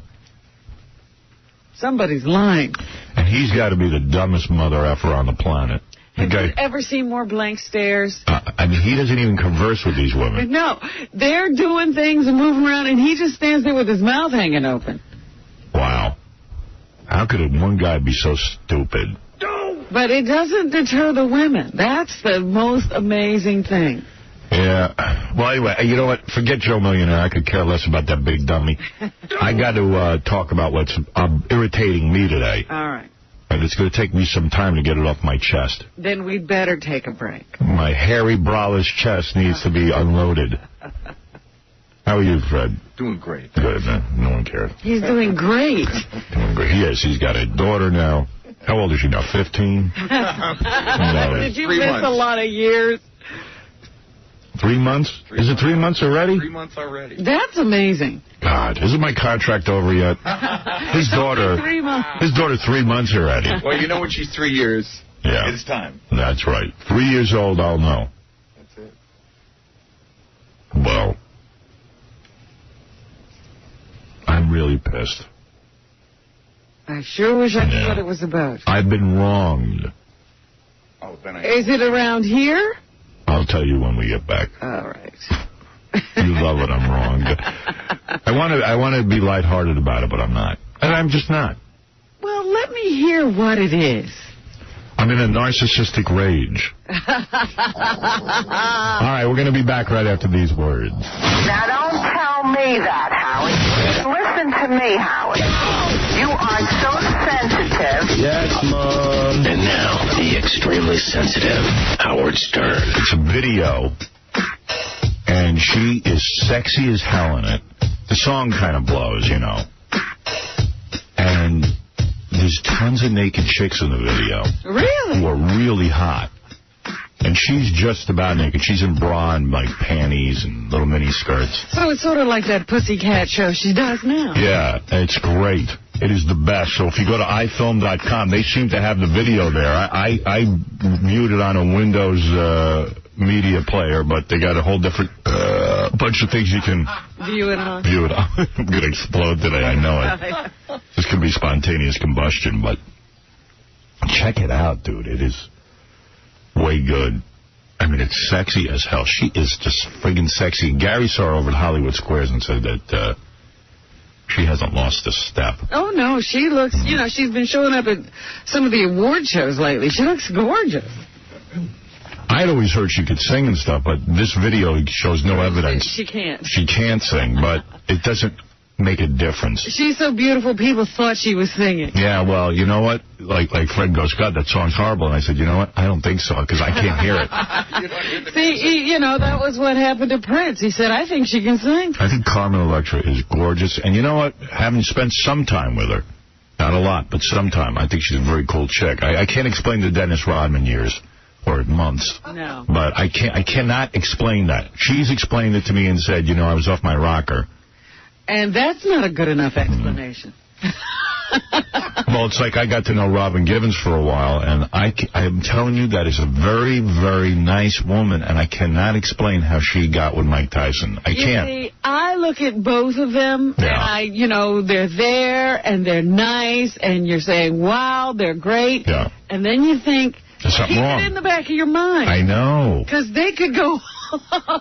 Somebody's lying. And he's got to be the dumbest mother effer on the planet. Have you ever seen more blank stares? I mean, he doesn't even converse with these women. No, they're doing things and moving around, and he just stands there with his mouth hanging open. Wow. How could one guy be so stupid? But it doesn't deter the women. That's the most amazing thing. Yeah. Well, anyway, you know what? Forget Joe Millionaire. I could care less about that big dummy. I got to talk about what's irritating me today. All right. And it's going to take me some time to get it off my chest. Then we'd better take a break. My hairy, braless chest needs to be unloaded. How are you, Fred? Doing great. Good, man. No one cares. He's doing great. Doing great. Yes, he's got a daughter now. How old is she now? 15? Did you miss a lot of years? 3 months? Is it 3 months already? 3 months already. That's amazing. God, isn't my contract over yet? His daughter, 3 months. His daughter 3 months already. Well, you know when she's 3 years, yeah, it's time. That's right. 3 years old, I'll know. That's it. Well, I'm really pissed. I sure wish I knew what it was about. I've been wronged. Oh, then Is it around here? I'll tell you when we get back. All right. You love it, I'm wronged. I want to be lighthearted about it, but I'm not. And I'm just not. Well, let me hear what it is. I'm in a narcissistic rage. All right, we're going to be back right after these words. Now, don't tell me that, Howie. Listen to me, Howie. You are so sensitive. Yes, Mom. And now, the extremely sensitive Howard Stern. It's a video, and she is sexy as hell in it. The song kind of blows, you know. And there's tons of naked chicks in the video. Really? Who are really hot. And she's just about naked. She's in bra and, like, panties and little mini skirts. So it's sort of like that pussycat show she does now. Yeah, it's great. It is the best. So if you go to ifilm.com, they seem to have the video there. I viewed it on a Windows media player, but they got a whole different bunch of things you can view it on. I'm going to explode today, I know it. This could be spontaneous combustion, but Check it out, dude. It is way good. I mean, it's sexy as hell. She is just friggin' sexy. Gary saw her over at Hollywood Squares and said that she hasn't lost a step. Oh, no, she looks, you know, she's been showing up at some of the award shows lately. She looks gorgeous. I'd always heard she could sing and stuff, but this video shows no evidence. She can't. She can't sing, but it doesn't make a difference. She's so beautiful, people thought she was singing. Yeah, well, you know what? Like Fred goes, God, that song's horrible. And I said, you know what? I don't think so, because I can't hear it. See, you know, that was what happened to Prince. He said, I think she can sing. I think Carmen Electra is gorgeous. And you know what? Having spent some time with her, not a lot, but some time, I think she's a very cool chick. I can't explain the Dennis Rodman years or months. No. But I cannot explain that. She's explained it to me and said, you know, I was off my rocker. And that's not a good enough explanation. Well, it's like I got to know Robin Givens for a while, and I am telling you, that is a very, very nice woman, and I cannot explain how she got with Mike Tyson. I can't. See, I look at both of them, and you know, they're there, and they're nice, and you're saying, wow, they're great. Yeah. And then you think, there's something keep wrong. it in the back of your mind. I know. Because they could go...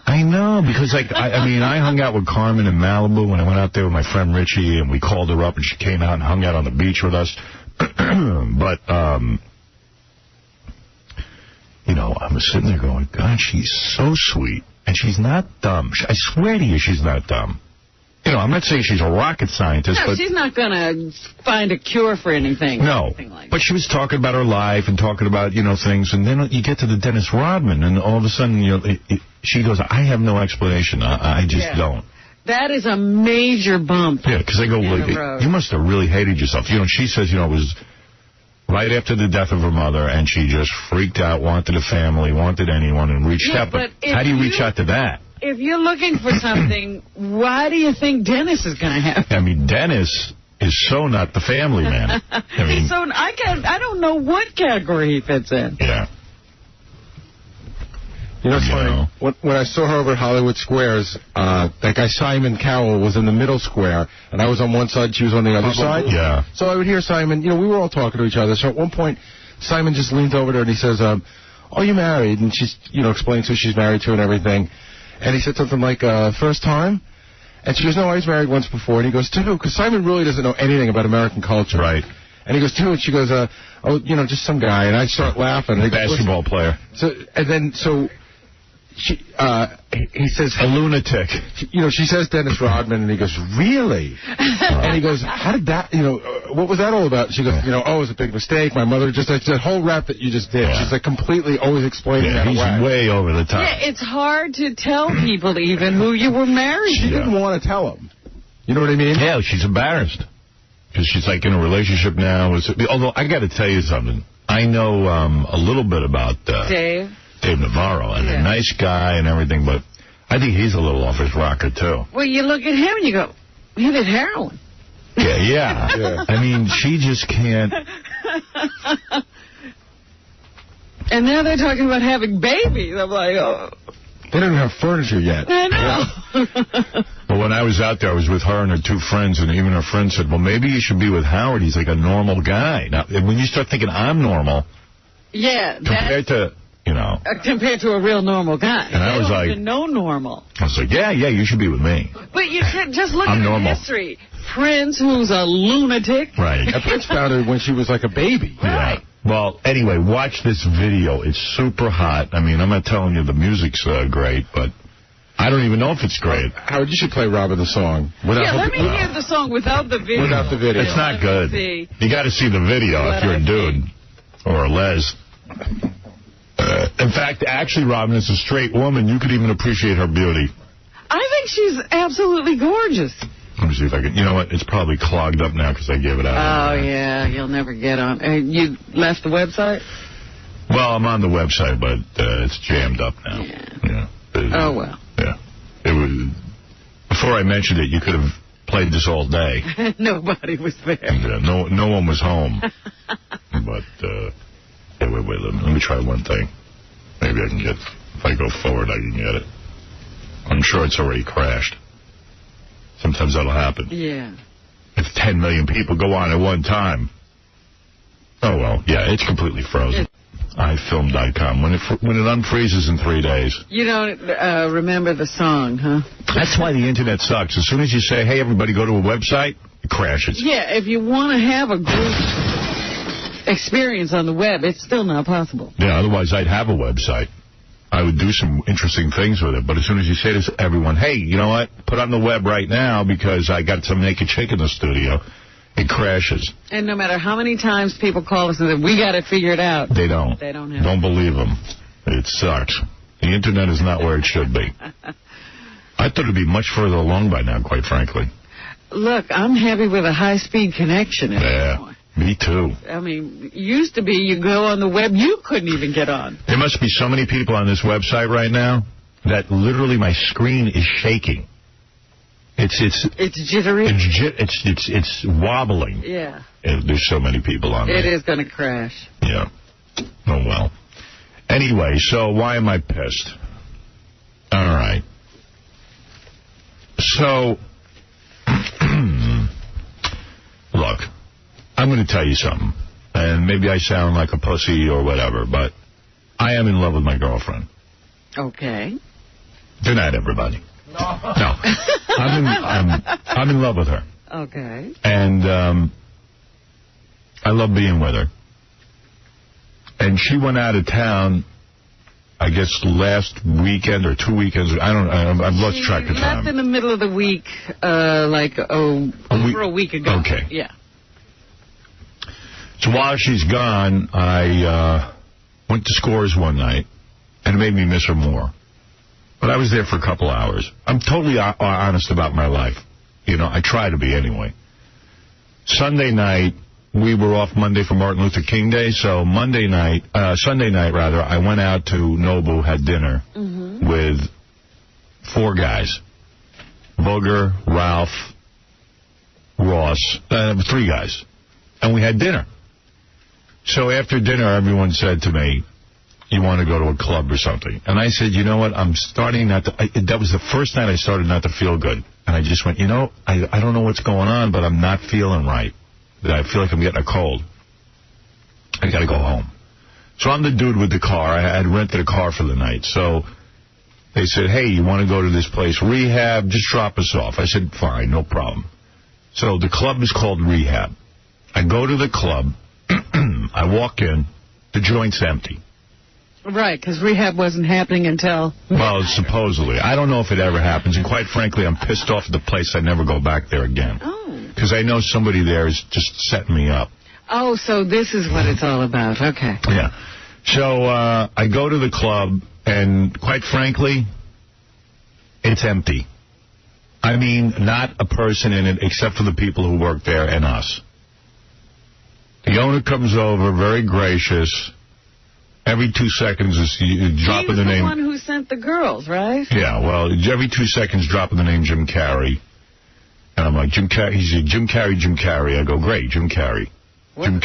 I know, because like I mean, I hung out with Carmen in Malibu when I went out there with my friend Richie, and we called her up, and she came out and hung out on the beach with us. But, you know, I was sitting there going, God, she's so sweet, and she's not dumb. I swear to you, she's not dumb. You know, I'm not saying she's a rocket scientist, No, but... she's not going to find a cure for anything. No, but she was talking about her life and talking about, you know, things, and then you get to the Dennis Rodman, and all of a sudden, you know, she goes, I have no explanation. I just don't. That is a major bump. Yeah, because they go, you must have really hated yourself. You know, she says, you know, it was right after the death of her mother, and she just freaked out, wanted a family, wanted anyone, and reached out. But how do you reach out to that? If you're looking for something, why do you think Dennis is going to have? I mean, Dennis is so not the family man. I mean, so I don't know what category he fits in. Yeah. You know, it's funny. When I saw her over at Hollywood Squares, that guy Simon Cowell was in the middle square, and I was on one side, she was on the other side. Yeah. So I would hear Simon, you know, we were all talking to each other. So at one point, Simon just leans over to her and he says, oh, you married? And she's, you know, explains who she's married to and everything. And he said something like, first time? And she goes, no, I was married once before. And he goes, to who? Because Simon really doesn't know anything about American culture. Right. And he goes, to who? And she goes, oh, you know, just some guy. And I start laughing. A basketball player. So, and then, so... he says... A lunatic. You know, she says Dennis Rodman, and he goes, really? And he goes, how did that, you know, what was that all about? She goes, you know, oh, it was a big mistake. My mother just, like, that whole rap that you just did. She's, like, completely always explaining that he's away. Way over the top. Yeah, it's hard to tell people even who you were married to. She didn't want to tell him. You know what I mean? Yeah, she's embarrassed. Because she's, like, in a relationship now. Although, I got to tell you something. I know a little bit about... Dave Navarro, and a nice guy and everything, but I think he's a little off his rocker, too. Well, you look at him and you go, he did heroin. Yeah. I mean, she just can't... And now they're talking about having babies. I'm like, oh. They don't have furniture yet. I know. Well, when I was out there, I was with her and her two friends, and even her friend said, well, maybe you should be with Howard. He's like a normal guy. Now, when you start thinking I'm normal... Yeah. Compared to... You know. Compared to a real normal guy. And I was like... even know normal. I was like, yeah, you should be with me. But you can't just look at normal. the history. Prince, who's a lunatic. Right. And Prince found her when she was like a baby. Right. Yeah. Well, anyway, watch this video. It's super hot. I mean, I'm not telling you the music's great, but I don't even know if it's great. Howard, you should play Robin the song. Let me hear the song without the video. Without the video. It's not good. You got to see the video if you're a dude or a les. In fact, actually, Robin, as a straight woman, you could even appreciate her beauty. I think she's absolutely gorgeous. Let me see if I can... You know what? It's probably clogged up now because I gave it out. Oh, yeah. You'll never get on. You left the website? Well, I'm on the website, but it's jammed up now. Yeah. Oh, well. Yeah. It was... Before I mentioned it, you could have played this all day. Nobody was there. Yeah, no one was home. But... Wait, let me try one thing. Maybe I can get, if I go forward, I can get it. I'm sure it's already crashed. Sometimes that'll happen. Yeah. If 10 million people go on at one time. Oh, well, yeah, it's completely frozen. iFilm.com. When it unfreezes in 3 days. You don't remember the song, huh? That's why the internet sucks. As soon as you say, hey, everybody, go to a website, it crashes. Yeah, if you want to have a group experience on the web, it's still not possible. Yeah, otherwise I'd have a website. I would do some interesting things with it. But as soon as you say to everyone, hey, you know what, put on the web right now because I got some naked chick in the studio, it crashes. And no matter how many times people call us and say, we got it figured out. They don't. They don't have Don't believe them. It sucks. The internet is not where it should be. I thought it would be much further along by now, quite frankly. Look, I'm happy with a high-speed connection. Yeah, me too. I mean, it used to be you go on the web, you couldn't even get on. There must be so many people on this website right now that literally my screen is shaking. It's jittery. It's wobbling. Yeah. There's so many people on there. It is going to crash. Yeah. Oh, well. Anyway, so why am I pissed? All right. So, look, I'm going to tell you something. And maybe I sound like a pussy or whatever, but I am in love with my girlfriend. Okay. Good night, everybody. No. I'm in love with her. Okay. And I love being with her. And she went out of town, I guess, last weekend or 2 weekends. I've lost track of time. Left in the middle of the week, over a week ago. Okay. Yeah. So while she's gone, I went to Scores one night, and it made me miss her more. But I was there for a couple hours. I'm totally honest about my life. You know, I try to be anyway. Sunday night, we were off Monday for Martin Luther King Day, so Sunday night, I went out to Nobu, had dinner with 4 guys. Booger, Ralph, Ross, 3 guys. And we had dinner. So after dinner, everyone said to me, you want to go to a club or something? And I said, you know what, I'm starting not to... that was the first night I started not to feel good. And I just went, you know, I don't know what's going on, but I'm not feeling right. I feel like I'm getting a cold. I got to go home. So I'm the dude with the car. I had rented a car for the night. So they said, hey, you want to go to this place, Rehab? Just drop us off. I said, fine, no problem. So the club is called Rehab. I go to the club. I walk in. The joint's empty. Right, because Rehab wasn't happening until... Well, supposedly. I don't know if it ever happens. And quite frankly, I'm pissed off at the place. I never go back there again. Oh. Because I know somebody there is just setting me up. Oh, so this is what it's all about. Okay. Yeah. So I go to the club, and quite frankly, it's empty. I mean, not a person in it except for the people who work there and us. The owner comes over, very gracious. Every 2 seconds is dropping the name. He was the one who sent the girls, right? Yeah, well, every 2 seconds dropping the name Jim Carrey. And I'm like, Jim Carrey. He said, Jim Carrey, Jim Carrey. I go, great, Jim Carrey. Jim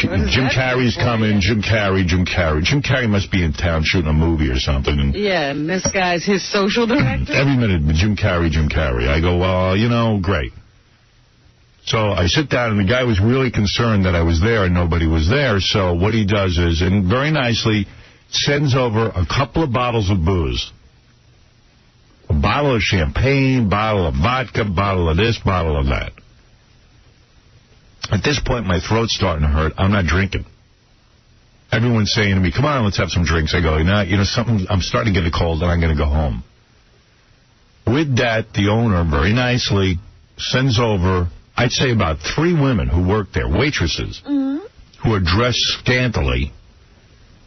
Carrey's coming, Jim Carrey, Jim Carrey. Jim Carrey must be in town shooting a movie or something. And yeah, and this guy's his social director? Every minute, Jim Carrey, Jim Carrey. I go, well, you know, great. So I sit down, and the guy was really concerned that I was there and nobody was there. So what he does is, and very nicely, sends over a couple of bottles of booze. A bottle of champagne, bottle of vodka, bottle of this, bottle of that. At this point, my throat's starting to hurt. I'm not drinking. Everyone's saying to me, come on, let's have some drinks. I go, you know something, I'm starting to get a cold, and I'm going to go home. With that, the owner, very nicely, sends over, I'd say about 3 women who work there, waitresses, who are dressed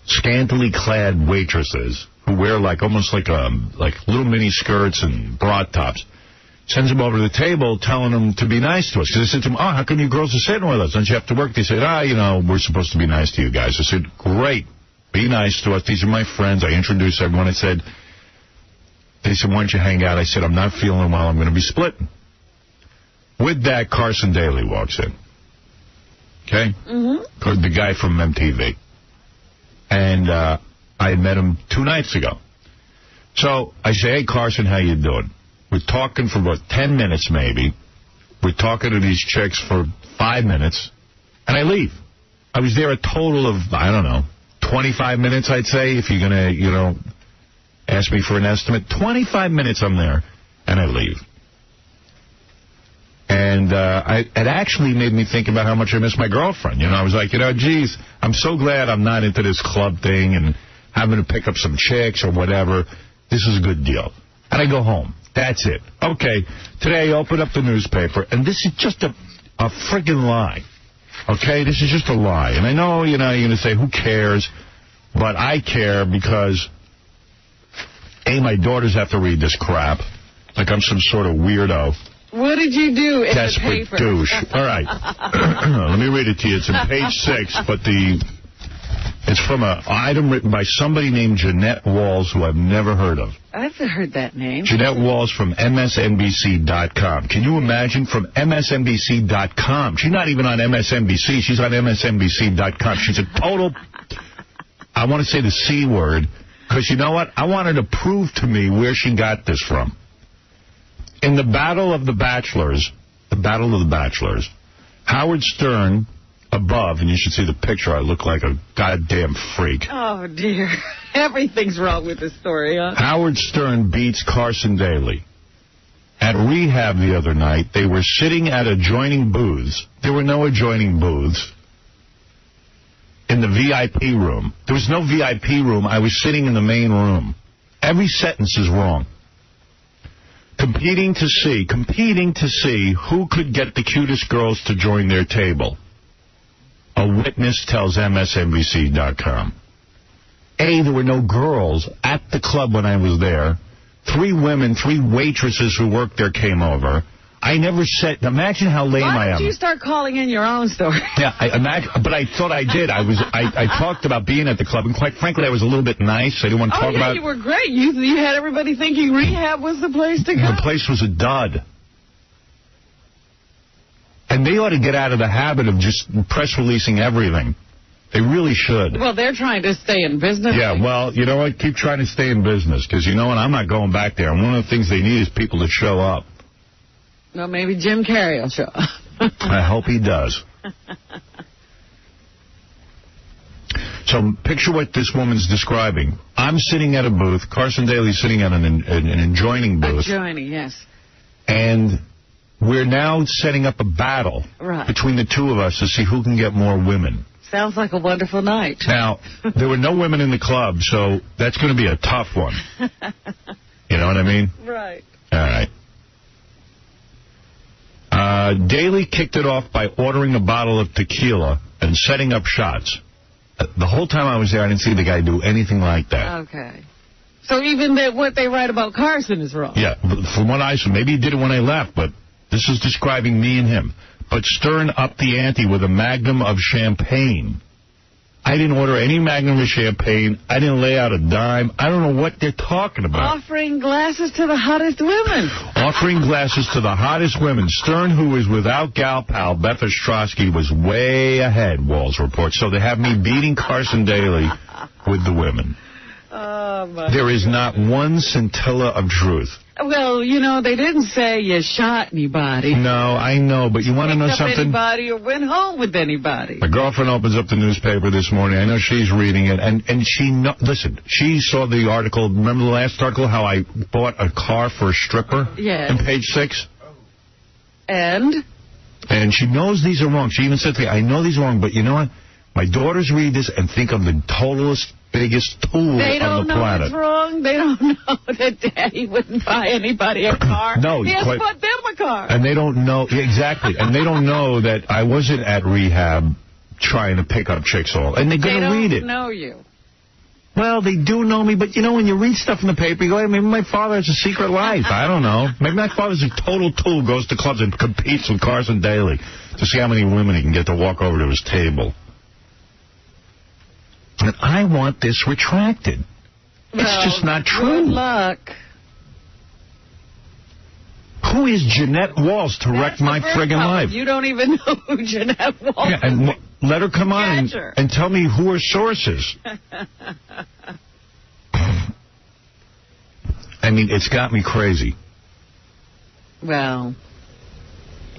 scantily clad waitresses who wear almost like little mini skirts and broad tops. Sends them over to the table telling them to be nice to us. Because I said to them, oh, how come you girls are sitting with us? Don't you have to work? They said, we're supposed to be nice to you guys. I said, great. Be nice to us. These are my friends. I introduced everyone. They said, why don't you hang out? I said, I'm not feeling well. I'm going to be splitting. With that, Carson Daly walks in. Okay? The guy from MTV. And I had met him 2 nights ago. So I say, hey, Carson, how you doing? We're talking for about 10 minutes, maybe. We're talking to these chicks for 5 minutes. And I leave. I was there a total of, I don't know, 25 minutes, I'd say, if you're going to, you know, ask me for an estimate. 25 minutes I'm there, and I leave. And it actually made me think about how much I miss my girlfriend. You know, I was like, you know, geez, I'm so glad I'm not into this club thing and having to pick up some chicks or whatever. This is a good deal. And I go home. That's it. Okay, today I open up the newspaper, and this is just a friggin' lie. Okay, this is just a lie. And I know, you know, you're going to say, who cares? But I care because, A, my daughters have to read this crap. Like I'm some sort of weirdo. What did you do in Desperate the paper? douche. All right. Let me read it to you. It's on page 6, but it's from an item written by somebody named Jeanette Walls, who I've never heard of. I've heard that name. Jeanette Walls from MSNBC.com. Can you imagine? From MSNBC.com. She's not even on MSNBC. She's on MSNBC.com. She's a total, I want to say the C word, because you know what? I want her to prove to me where she got this from. In the Battle of the Bachelors, Howard Stern, above, and you should see the picture, I look like a goddamn freak. Oh, dear. Everything's wrong with this story, huh? Howard Stern beats Carson Daly. At rehab the other night, they were sitting at adjoining booths. There were no adjoining booths. In the VIP room. There was no VIP room. I was sitting in the main room. Every sentence is wrong. Competing to see who could get the cutest girls to join their table. A witness tells MSNBC.com. A, there were no girls at the club when I was there. 3 women, 3 waitresses who worked there came over. I never said, imagine how lame I am. Why don't you start calling in your own story? Yeah, but I thought I did. I talked about being at the club, and quite frankly, I was a little bit nice. I didn't want to talk about it. You were great. You had everybody thinking rehab was the place to go. The place was a dud. And they ought to get out of the habit of just press releasing everything. They really should. Well, they're trying to stay in business. Yeah, well, you know what? Keep trying to stay in business, because you know what? I'm not going back there. And one of the things they need is people to show up. Well, maybe Jim Carrey will show up. I hope he does. So picture what this woman's describing. I'm sitting at a booth. Carson Daly's sitting at an adjoining booth. Adjoining, yes. And we're now setting up a battle between the two of us to see who can get more women. Sounds like a wonderful night. Now, there were no women in the club, so that's going to be a tough one. You know what I mean? Right. All right. Daly kicked it off by ordering a bottle of tequila and setting up shots. The whole time I was there, I didn't see the guy do anything like that. Okay. So even what they write about Carson is wrong. Yeah, from what I saw, maybe he did it when I left, but this is describing me and him. But Stern upped the ante with a magnum of champagne. I didn't order any magnum of champagne. I didn't lay out a dime. I don't know what they're talking about. Offering glasses to the hottest women. Offering glasses to the hottest women. Stern, who was without gal pal Beth Ostrowski, was way ahead, Walls reports. So they have me beating Carson Daly with the women. There is not one scintilla of truth. Well, you know, they didn't say you shot anybody. No, I know, but you want to know something? Anybody or went home with anybody. My girlfriend opens up the newspaper this morning. I know she's reading it, and listen, she saw the article. Remember the last article, how I bought a car for a stripper? Yes. On page 6? And she knows these are wrong. She even said to me, I know these are wrong, but you know what? My daughters read this and think I'm the totalist, biggest tool on the planet. They don't know it's wrong. They don't know that Daddy wouldn't buy anybody a car. No, he has bought them a car. And they don't know, exactly, and they don't know that I wasn't at rehab trying to pick up chicks all. And they're going to read it. They don't know you. Well, they do know me, but you know, when you read stuff in the paper, you go, hey, maybe my father has a secret life. I don't know. Maybe my father's a total tool, goes to clubs and competes with Carson Daly to see how many women he can get to walk over to his table. And I want this retracted. It's just not true. Good luck. Who is Jeanette Walls to wreck my friggin' life? You don't even know who Jeanette Walls is. Yeah, and let her come on and tell me who her source is. I mean, it's got me crazy. Well,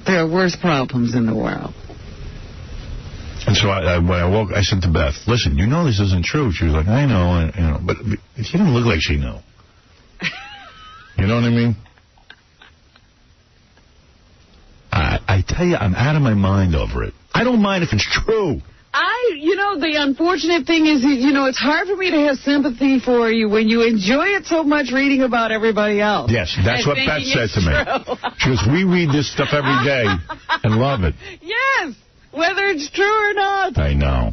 there are worse problems in the world. And So when I woke, I said to Beth, listen, you know this isn't true. She was like, I know, but she didn't look like she knew. You know what I mean? I tell you, I'm out of my mind over it. I don't mind if it's true. The unfortunate thing is, it's hard for me to have sympathy for you when you enjoy it so much reading about everybody else. Yes, that's what Beth said to me. She goes, we read this stuff every day and love it. Yes, whether it's true or not. I know.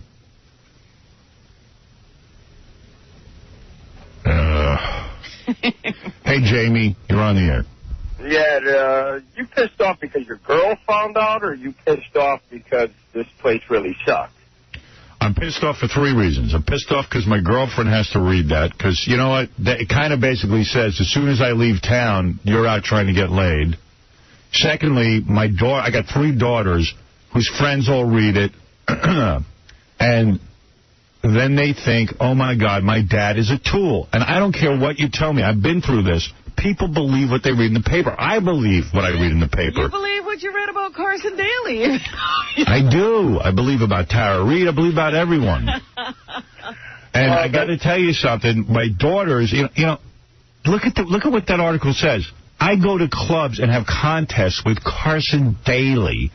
Hey, Jamie, you're on the air. Yeah, you pissed off because your girl found out, or you pissed off because this place really sucks? I'm pissed off for 3 reasons. I'm pissed off because my girlfriend has to read that, because, you know what, it kind of basically says, as soon as I leave town, you're out trying to get laid. Secondly, I got 3 daughters whose friends all read it, and then they think, oh, my God, my dad is a tool. And I don't care what you tell me. I've been through this. People believe what they read in the paper. I believe what I read in the paper. You believe what you read about Carson Daly. I do. I believe about Tara Reid. I believe about everyone. And I got to tell you something. My daughters, look at what that article says. I go to clubs and have contests with Carson Daly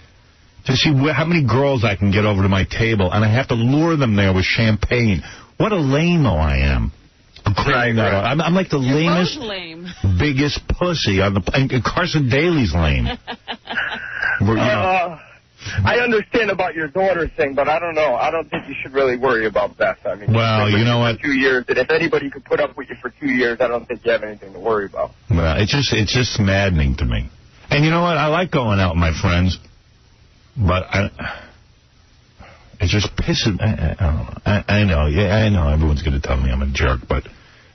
to see how many girls I can get over to my table, and I have to lure them there with champagne. What a lame-o I am. I'm like the lamest, biggest pussy on the planet. Carson Daly's lame. I understand about your daughter thing, but I don't know. I don't think you should really worry about Beth. I mean, well, you know what? 2 years, and if anybody could put up with you for 2 years, I don't think you have anything to worry about. Well, it's just maddening to me. And you know what? I like going out with my friends, but it's just pissing. I know. Yeah, I know. Everyone's going to tell me I'm a jerk, but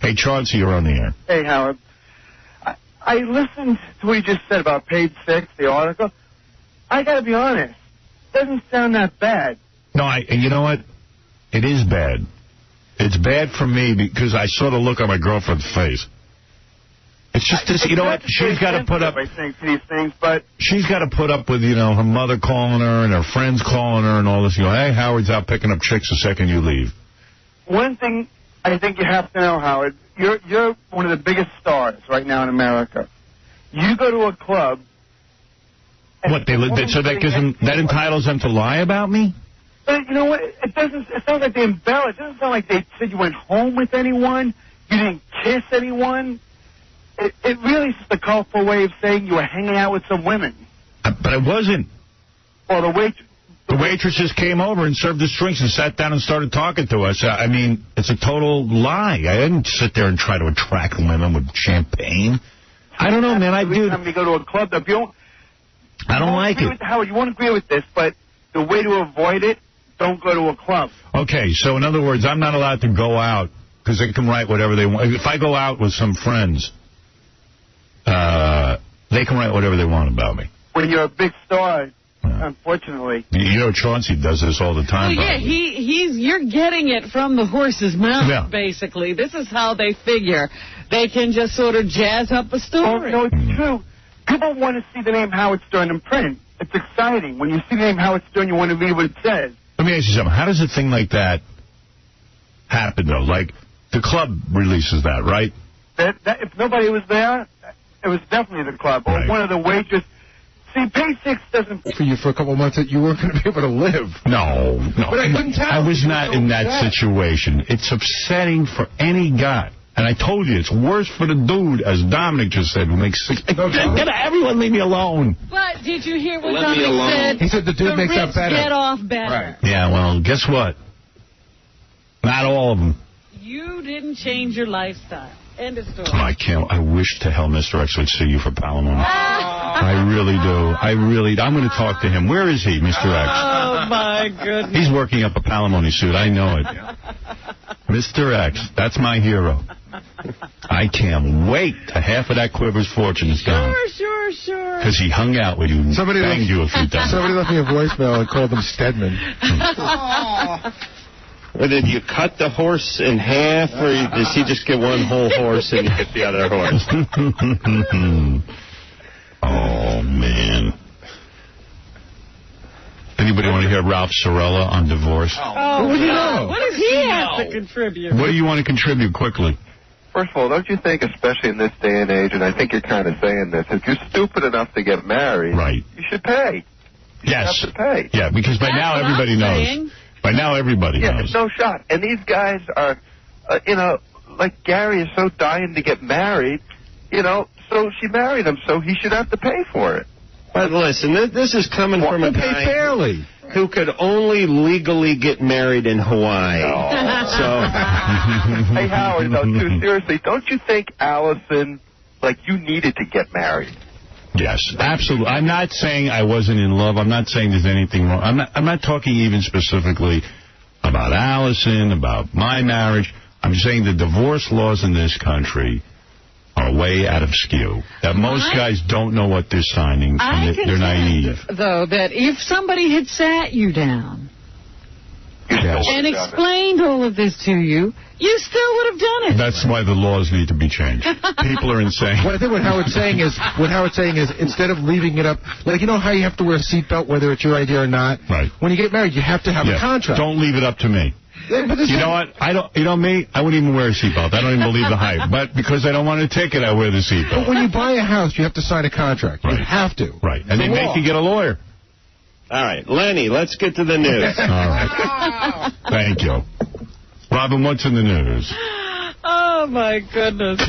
hey, Chauncey, you're on the air. Hey, Howard. I listened to what you just said about Page 6, the article. I got to be honest. It doesn't sound that bad. No, you know what? It is bad. It's bad for me because I saw the look on my girlfriend's face. It's just this, you know what? She's got to put up. These things, but she's got to put up with, her mother calling her and her friends calling her and all this. Hey, Howard's out picking up chicks the second you leave. One thing I think you have to know, Howard, you're one of the biggest stars right now in America. You go to a club. What, so that entitles them to lie about me? But you know what? It sounds like they embellish. It doesn't sound like they said you went home with anyone. You didn't kiss anyone. It really is just a colorful way of saying you were hanging out with some women. But I wasn't. Well, the waitresses came over and served us drinks and sat down and started talking to us. I mean, it's a total lie. I didn't sit there and try to attract women with champagne. I don't know, man. Every time you go to a club, I don't like it. Howard, you won't agree with this, but the way to avoid it, don't go to a club. Okay, so in other words, I'm not allowed to go out because they can write whatever they want. If I go out with some friends, they can write whatever they want about me. When you're a big star, unfortunately. Chauncey does this all the time. Well, yeah, you're getting it from the horse's mouth, basically. This is how they figure. They can just sort of jazz up a story. Oh, no, it's true. People want to see the name Howard Stern in print. It's exciting. When you see the name Howard Stern, you want to read what it says. Let me ask you something. How does a thing like that happen, though? Like, the club releases that, right? If nobody was there, it was definitely the club. Or one of the waitresses. See, Page 6 doesn't... For you for a couple of months that you weren't going to be able to live. No. But I couldn't tell. I was not in that situation. It's upsetting for any guy. And I told you, it's worse for the dude, as Dominic just said, who makes everyone leave me alone. But did you hear what Dominic said? He said the dude makes up better. Get off better. Right. Yeah, well, guess what? Not all of them. You didn't change your lifestyle. End of story. I wish to hell Mr. X would sue you for palimony. I really do. I'm going to talk to him. Where is he, Mr. X? Oh, my goodness. He's working up a palimony suit. I know it. Mr. X, that's my hero. I can't wait till half of that Quiver's fortune is gone. Sure. Because he hung out with you and banged you a few times. Somebody left me a voicemail and called him Stedman. Or did you cut the horse in half, or does he just get one whole horse and you get the other horse? Oh, man. The Anybody want to hear Ralph Cirella on divorce? Oh, no. What does he have to contribute? What do you want to contribute quickly? First of all, don't you think, especially in this day and age, and I think you're kind of saying this, if you're stupid enough to get married, you should pay. You Yes. have to pay. Yeah, because by now everybody knows. By now everybody knows. No shot. And these guys are, like Gary is so dying to get married, so she married him, so he should have to pay for it. But listen, this is coming from a guy who could only legally get married in Hawaii. Hey, Howard, no, too seriously, don't you think Allison, you needed to get married? Yes, absolutely. I'm not saying I wasn't in love. I'm not saying there's anything wrong. I'm not talking even specifically about Allison, about my marriage. I'm saying the divorce laws in this country are way out of skew. That most guys don't know what they're signing, and they're naive. Though, that if somebody had sat you down and explained all of this to you, you still would have done it. That's why the laws need to be changed. People are insane. Well, I think what Howard's saying is instead of leaving it up, you know how you have to wear a seatbelt whether it's your idea or not? Right. When you get married, you have to have a contract. Don't leave it up to me. You know what? Me, I wouldn't even wear a seatbelt. I don't even believe the hype. But because I don't want a ticket, I wear the seatbelt. But when you buy a house, you have to sign a contract. Right. You have to. Right. And they make you get a lawyer. All right, Lenny, let's get to the news. All right. Thank you. Robin, what's in the news? Oh, my goodness.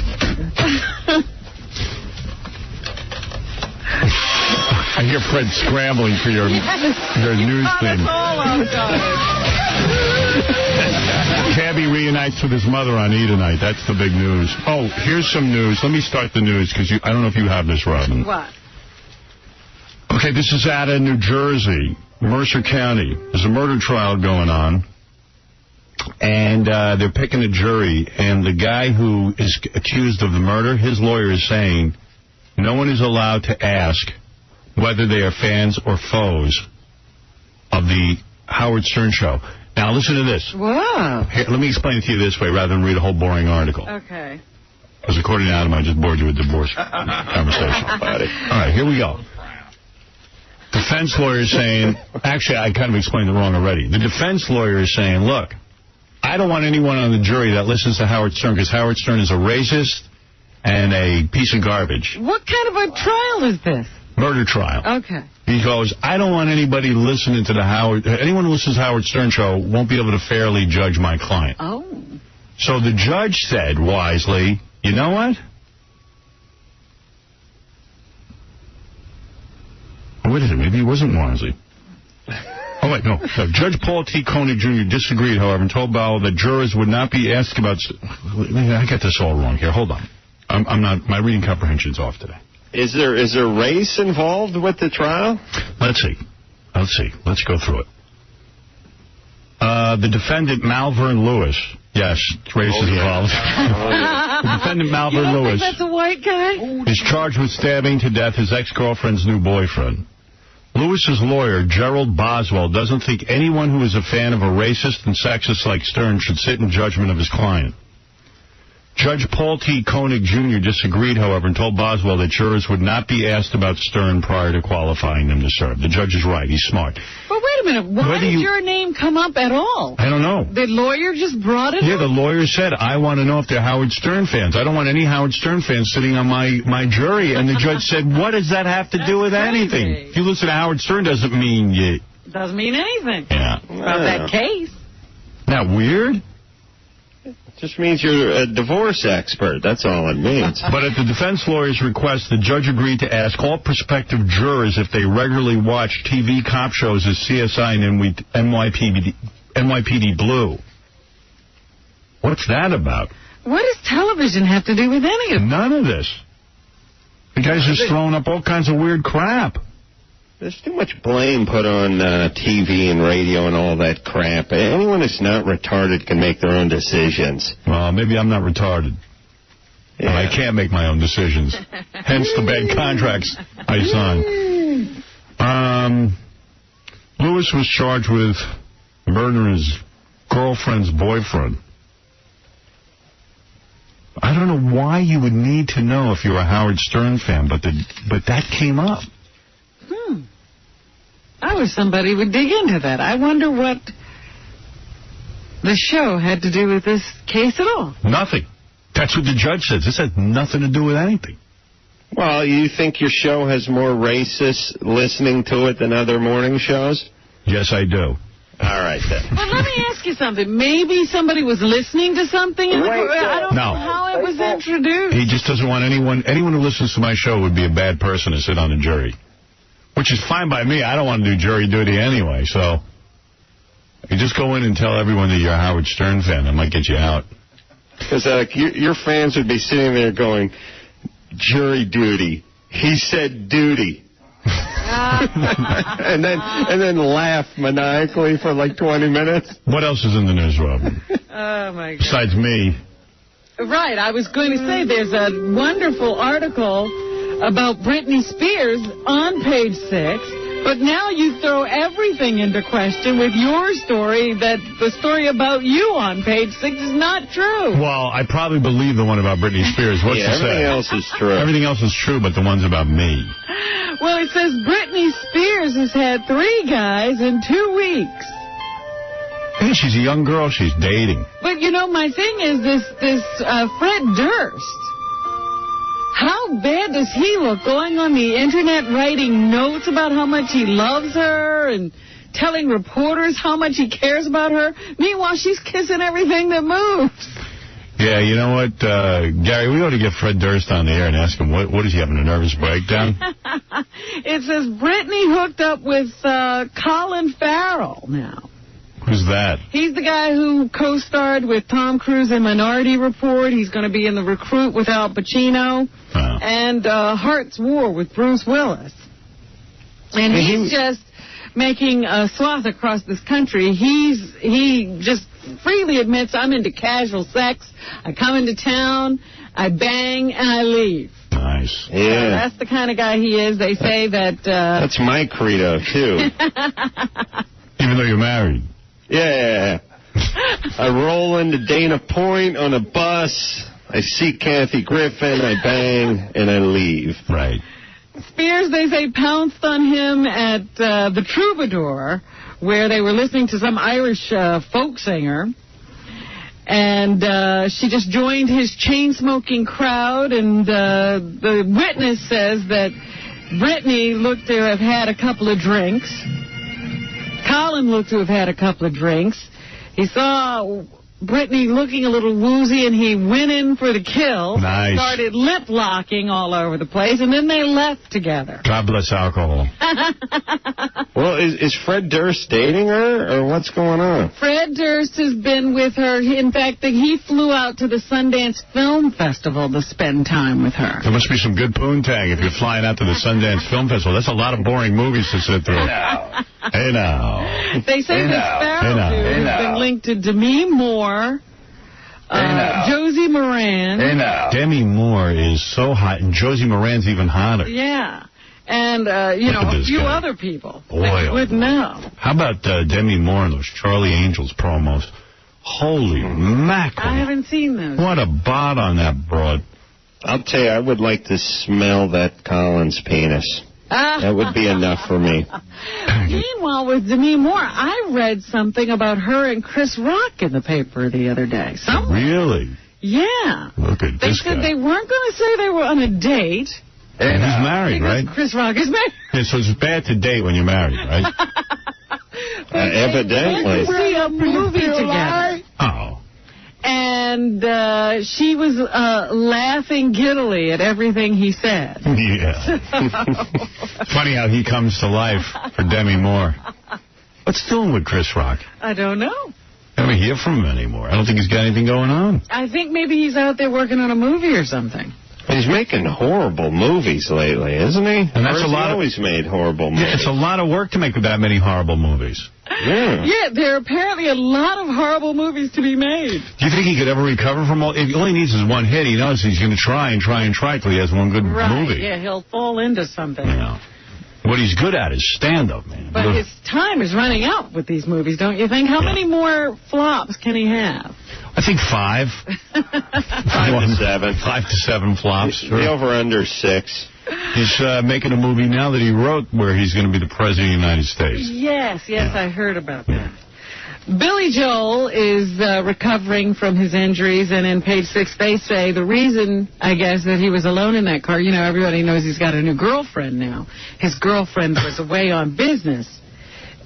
I hear Fred scrambling for your news thing. That's all I've got. Cabby reunites with his mother on E! tonight. That's the big news. Oh, here's some news. Let me start the news, because I don't know if you have this, Robin. What? Okay, this is out of New Jersey, Mercer County. There's a murder trial going on, and they're picking a jury, and the guy who is accused of the murder, his lawyer is saying no one is allowed to ask whether they are fans or foes of the Howard Stern show. Now, listen to this. Wow. Here, let me explain it to you this way rather than read a whole boring article. Okay. Because according to Adam, I just bored you with divorce conversation. All right, here we go. Defense lawyer is saying, actually, I kind of explained it wrong already. The defense lawyer is saying, look, I don't want anyone on the jury that listens to Howard Stern, because Howard Stern is a racist and a piece of garbage. What kind of a trial is this? Murder trial. Okay. He goes, I don't want anybody listening to anyone who listens to Howard Stern show won't be able to fairly judge my client. Oh. So the judge said wisely, you know what? Wait a minute, maybe he wasn't wisely. Oh, wait, no. Judge Paul T. Koenig Jr. disagreed, however, and told Bowell that jurors would not be asked about... I got this all wrong here. Hold on. I'm not... My reading comprehension's off today. Is there race involved with the trial? Let's see. Let's go through it. The defendant, Malvern Lewis. Yes, race is involved. The defendant, Malvern Lewis, that's a white guy? is charged with stabbing to death his ex-girlfriend's new boyfriend. Lewis's lawyer, Gerald Boswell, doesn't think anyone who is a fan of a racist and sexist like Stern should sit in judgment of his client. Judge Paul T. Koenig Jr. disagreed, however, and told Boswell that jurors would not be asked about Stern prior to qualifying them to serve. The judge is right. He's smart. But wait a minute. Why did your name come up at all? I don't know. The lawyer just brought it up? Yeah, the lawyer said, I want to know if they're Howard Stern fans. I don't want any Howard Stern fans sitting on my jury. And the judge said, what does that have to do with anything? If you listen to Howard Stern doesn't mean you... Doesn't mean anything. Yeah. About that case. Isn't that weird? Just means you're a divorce expert. That's all it means. But at the defense lawyer's request, the judge agreed to ask all prospective jurors if they regularly watch TV cop shows as CSI and NYPD Blue. What's that about? What does television have to do with any of it? None of this. The guy's just throwing up all kinds of weird crap. There's too much blame put on TV and radio and all that crap. Anyone that's not retarded can make their own decisions. Well, maybe I'm not retarded. Yeah. I can't make my own decisions. Hence the bad contracts I sign. Lewis was charged with murdering his girlfriend's boyfriend. I don't know why you would need to know if you're a Howard Stern fan, but that came up. I wish somebody would dig into that. I wonder what the show had to do with this case at all. Nothing. That's what the judge says. This has nothing to do with anything. Well, you think your show has more racists listening to it than other morning shows? Yes, I do. All right, then. Well, let me ask you something. Maybe somebody was listening to something. I don't know how it was introduced. He just doesn't want anyone who listens to my show would be a bad person to sit on the jury. Which is fine by me. I don't want to do jury duty anyway, so you just go in and tell everyone that you're a Howard Stern fan. I might get you out. Because your fans would be sitting there going, jury duty. He said duty. and then laugh maniacally for like 20 minutes. What else is in the news, Robin? Oh, my God. Besides me. Right. I was going to say there's a wonderful article about Britney Spears on Page 6. But now you throw everything into question with your story, that the story about you on Page 6 is not true. Well, I probably believe the one about Britney Spears. What's it say? Everything else is true. Everything else is true, but the one's about me. Well, it says Britney Spears has had 3 guys in 2 weeks. Hey, she's a young girl. She's dating. But, you know, my thing is this Fred Durst. How bad does he look going on the Internet writing notes about how much he loves her and telling reporters how much he cares about her? Meanwhile, she's kissing everything that moves. Yeah, you know what, Gary, we ought to get Fred Durst on the air and ask him, what is he having, a nervous breakdown? It says Britney hooked up with Colin Farrell now. Who's that? He's the guy who co-starred with Tom Cruise in Minority Report. He's going to be in The Recruit with Al Pacino. Oh. And Heart's War with Bruce Willis. And he's just making a swath across this country. He just freely admits, I'm into casual sex. I come into town, I bang, and I leave. Nice. Yeah. That's the kind of guy he is. They say that... That's my credo, too. Even though you're married. Yeah. I roll into Dana Point on a bus. I see Kathy Griffin. I bang, and I leave. Right. Spears, they say, pounced on him at the Troubadour, where they were listening to some Irish folk singer. And she just joined his chain-smoking crowd, and the witness says that Britney looked to have had a couple of drinks. Colin looked to have had a couple of drinks. He saw Britney looking a little woozy, and he went in for the kill. Nice. Started lip-locking all over the place, and then they left together. God bless alcohol. Well, is Fred Durst dating her, or what's going on? Fred Durst has been with her. In fact, he flew out to the Sundance Film Festival to spend time with her. There must be some good poontang if you're flying out to the Sundance Film Festival. That's a lot of boring movies to sit through. Hey, now. They say the Sparrow dude has been linked to Demi Moore, Josie Moran. Demi Moore is so hot, and Josie Moran's even hotter. Yeah. And, a few other people. Boy, that you wouldn't know. How about Demi Moore and those Charlie Angels promos? Holy mackerel. I haven't seen those. What a bod on that broad. I'll tell you, I would like to smell that Collins penis. That would be enough for me. Meanwhile, with Demi Moore, I read something about her and Chris Rock in the paper the other day. Really? Yeah. Look at They this said guy. they weren't going to say they were on a date. He's married, right? Chris Rock is married. Yeah, so it's bad to date when you're married, right? Evidently. They see a movie together. Oh. And she was laughing giddily at everything he said. Yeah. Funny how he comes to life for Demi Moore. What's doing with Chris Rock? I don't know. I don't hear from him anymore. I don't think he's got anything going on. I think maybe he's out there working on a movie or something. He's making horrible movies lately, isn't he? And that's or a lot. He always made horrible movies. Yeah, it's a lot of work to make that many horrible movies. Yeah. Yeah, there are apparently a lot of horrible movies to be made. Do you think he could ever recover from all? If all he needs is one hit, he knows he's going to try till he has one good movie. Yeah, he'll fall into something. Yeah. What he's good at is stand-up, man. But his time is running out with these movies, don't you think? How many more flops can he have? I think 5. 5 to 7. 5 to 7 flops. The over-under 6. He's making a movie now that he wrote where he's going to be the President of the United States. Yes, I heard about that. Billy Joel is recovering from his injuries, and in Page Six, they say the reason, I guess, that he was alone in that car, everybody knows he's got a new girlfriend now. His girlfriend was away on business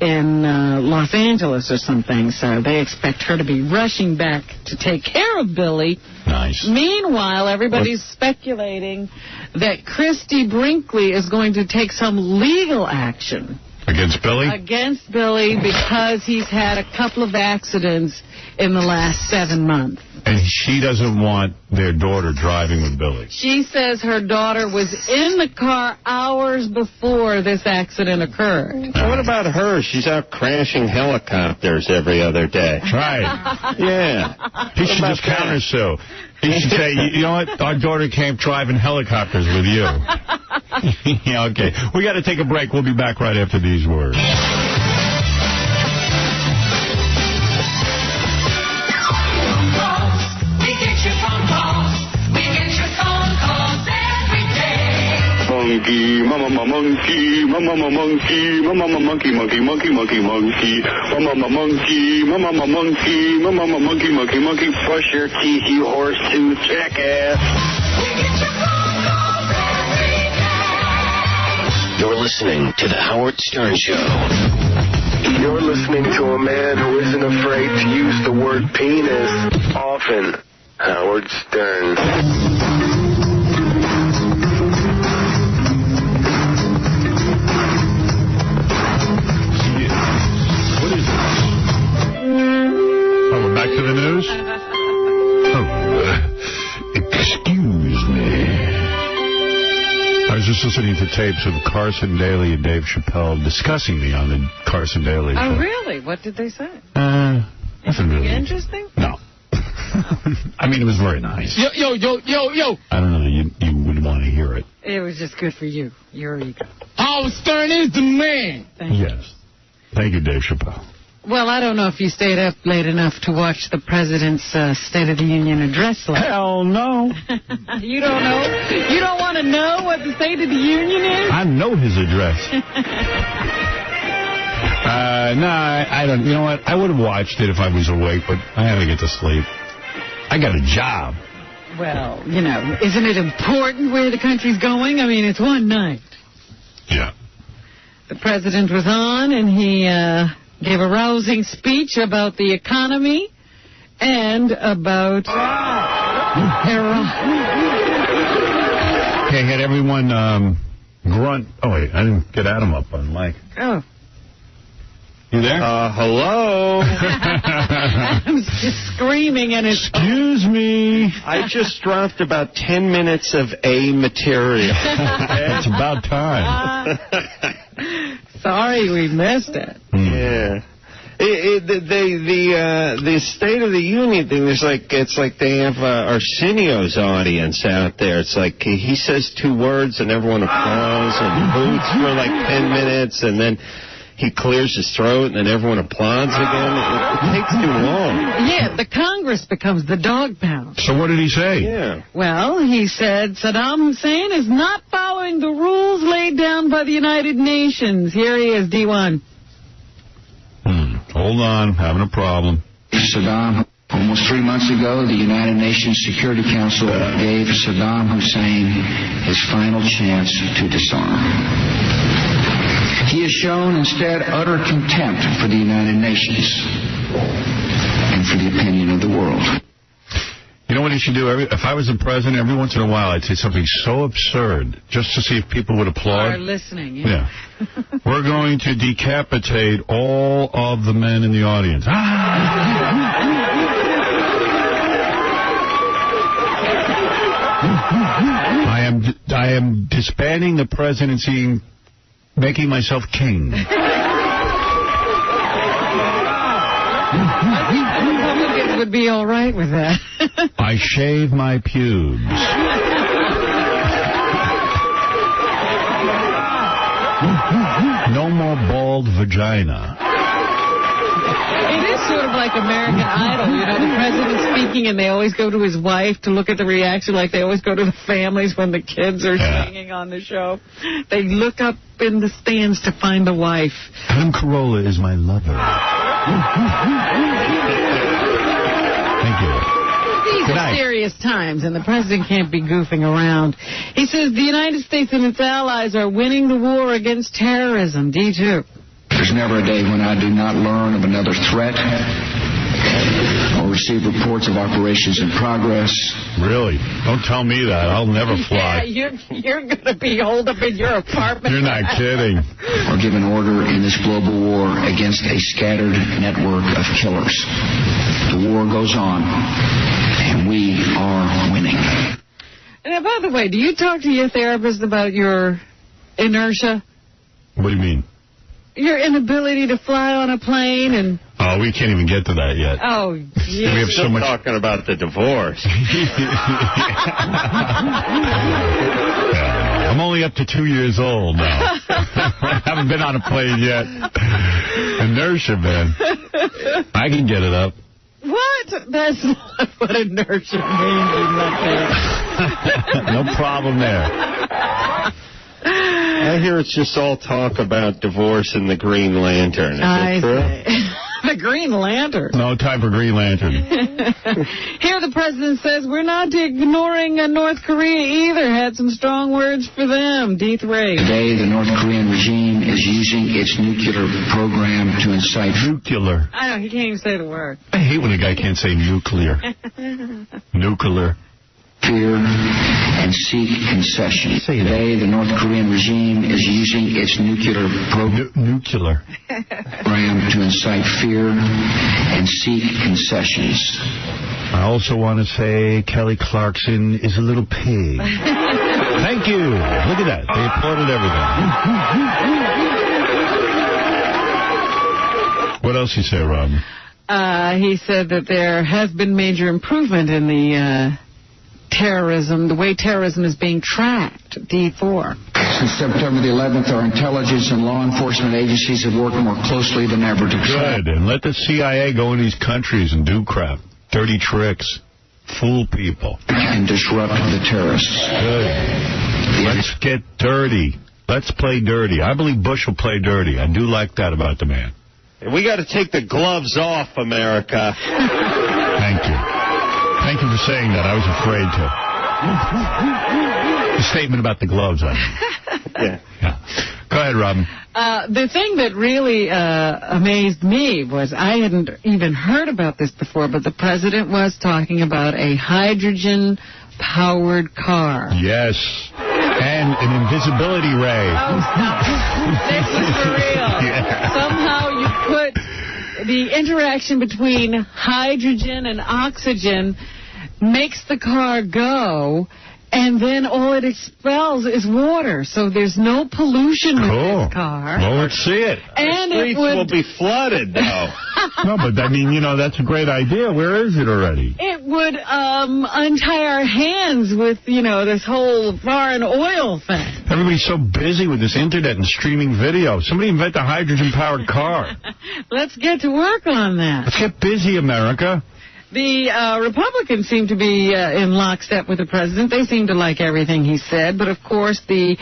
in Los Angeles or something, so they expect her to be rushing back to take care of Billy. Nice. Meanwhile, everybody's speculating that Christy Brinkley is going to take some legal action. Against Billy? Against Billy because he's had a couple of accidents in the last 7 months. And she doesn't want their daughter driving with Billy. She says her daughter was in the car hours before this accident occurred. What about her? She's out crashing helicopters every other day. Right. Yeah. He should just counter-sue. He should say, you know what, our daughter came driving helicopters with you. Yeah, okay. We got to take a break. We'll be back right after these words. Monkey, mama monkey, mama monkey, mama monkey, monkey, monkey, monkey, monkey, mama monkey, mama monkey, mama monkey, monkey, monkey, brush your teeth, you horseshoe jackass. You're listening to The Howard Stern Show. You're listening to a man who isn't afraid to use the word penis often. Howard Stern. Back to the news? Excuse me. I was just listening to tapes of Carson Daly and Dave Chappelle discussing me on the Carson Daly show. Oh, really? What did they say? Nothing really interesting? No. I mean, it was very nice. Yo. I don't know that you would want to hear it. It was just good for you. Your ego. Howard Stern is the man. Yes. Thank you, Dave Chappelle. Well, I don't know if you stayed up late enough to watch the President's State of the Union address last. Hell no. You don't know? You don't want to know what the State of the Union is? I know his address. No, I don't. You know what? I would have watched it if I was awake, but I had to get to sleep. I got a job. Well, isn't it important where the country's going? I mean, it's one night. Yeah. The President was on, and he gave a rousing speech about the economy and about Iran. Okay, had everyone grunt. Oh, wait, I didn't get Adam up on mic. Oh. You there? Hello? Adam's just screaming and Excuse me. I just dropped about 10 minutes of A material. It's about time. Sorry we missed it. Yeah. The State of the Union thing, it's like they have Arsenio's audience out there. It's like he says 2 words and everyone applauds and hoots for like 10 minutes, and then he clears his throat and then everyone applauds again. It takes too long. Yeah, the Congress becomes the dog pound. So what did he say? Yeah. Well, he said Saddam Hussein is not following the rules laid down by the United Nations. Here he is, D1. Hold on, having a problem. Saddam, almost 3 months ago, the United Nations Security Council gave Saddam Hussein his final chance to disarm. He has shown instead utter contempt for the United Nations and for the opinion of the world. You know what he should do? If I was the president, every once in a while, I'd say something so absurd just to see if people would applaud. Are listening, yeah. We're going to decapitate all of the men in the audience. I am disbanding the presidency, making myself king. Republicans would be all right with that. I shave my pubes. No more bald vagina. It is sort of like American Idol, you know, the president's speaking and they always go to his wife to look at the reaction like they always go to the families when the kids are singing on the show. They look up in the stands to find the wife. 𝗦𝗵cie𝗄𝗿𝗱 is my lover. Thank you. These are serious times, and the president can't be goofing around. He says the United States and its allies are winning the war against terrorism. D2. There's never a day when I do not learn of another threat or receive reports of operations in progress. Really? Don't tell me that. I'll never fly. Yeah, you're going to be holed up in your apartment. You're not kidding. Or given order in this global war against a scattered network of killers. The war goes on, and we are winning. And by the way, do you talk to your therapist about your inertia? What do you mean? Your inability to fly on a plane and... Oh, we can't even get to that yet. Oh, yeah. We have so much... talking about the divorce. I'm only up to 2 years old now. I haven't been on a plane yet. Inertia, man. I can get it up. What? That's not what inertia means in that No problem there. I hear it's just all talk about divorce and the Green Lantern. Is that true? The Green Lantern. No time for Green Lantern. Here the president says we're not ignoring North Korea either. Had some strong words for them. D3. Today, the North Korean regime is using its nuclear program to incite... Nuclear. I know, he can't even say the word. I hate when a guy can't say nuclear. Nuclear. Fear and seek concession. Today, the North Korean regime is using its nuclear program to incite fear and seek concessions. I also want to say Kelly Clarkson is a little pig. Thank you. Look at that. They applauded everything. What else you say, Rob? He said that there has been major improvement in the... terrorism, the way terrorism is being tracked, D4. Since September the 11th, our intelligence and law enforcement agencies have worked more closely than ever to track. Good, and let the CIA go in these countries and do crap. Dirty tricks. Fool people. And disrupt the terrorists. Good. Let's get dirty. Let's play dirty. I believe Bush will play dirty. I do like that about the man. We got to take the gloves off, America. Thank you. Thank you for saying that. I was afraid to. The statement about the gloves, I mean. Yeah. Go ahead, Robin. The thing that really amazed me was I hadn't even heard about this before, but the president was talking about a hydrogen-powered car. Yes. And an invisibility ray. Oh, stop. This is for real. Yeah. Somehow you put... the interaction between hydrogen and oxygen makes the car go, and then all it expels is water. So there's no pollution with this car. Well, let's see it. And the streets will be flooded, though. No, but I mean, you know, that's a great idea. Where is it already? It would untie our hands with, you know, this whole foreign oil thing. Everybody's so busy with this internet and streaming video. Somebody invent a hydrogen-powered car. Let's get to work on that. Let's get busy, America. The Republicans seem to be in lockstep with the president. They seem to like everything he said. But, of course, the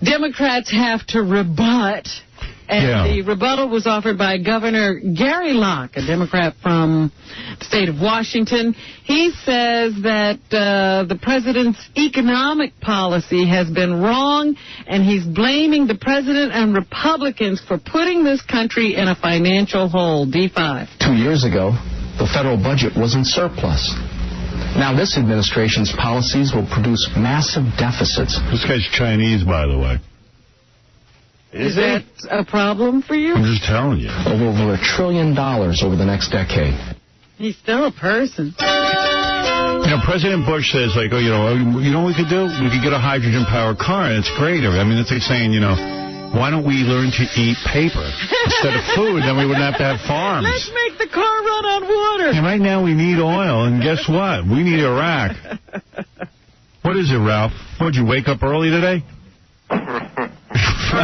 Democrats have to rebut. And the rebuttal was offered by Governor Gary Locke, a Democrat from the state of Washington. He says that the president's economic policy has been wrong, and he's blaming the president and Republicans for putting this country in a financial hole. D5. 2 years ago, the federal budget was in surplus. Now this administration's policies will produce massive deficits. This guy's Chinese, by the way. Is that a problem for you? I'm just telling you. Over $1 trillion over the next decade. He's still a person. You know, President Bush says, like, oh, you know what we could do? We could get a hydrogen-powered car, and it's great. I mean, it's like saying, you know, why don't we learn to eat paper instead of food? Then we wouldn't have to have farms. Let's make the car run on water. And right now we need oil, and guess what? We need Iraq. What is it, Ralph? What, did you wake up early today?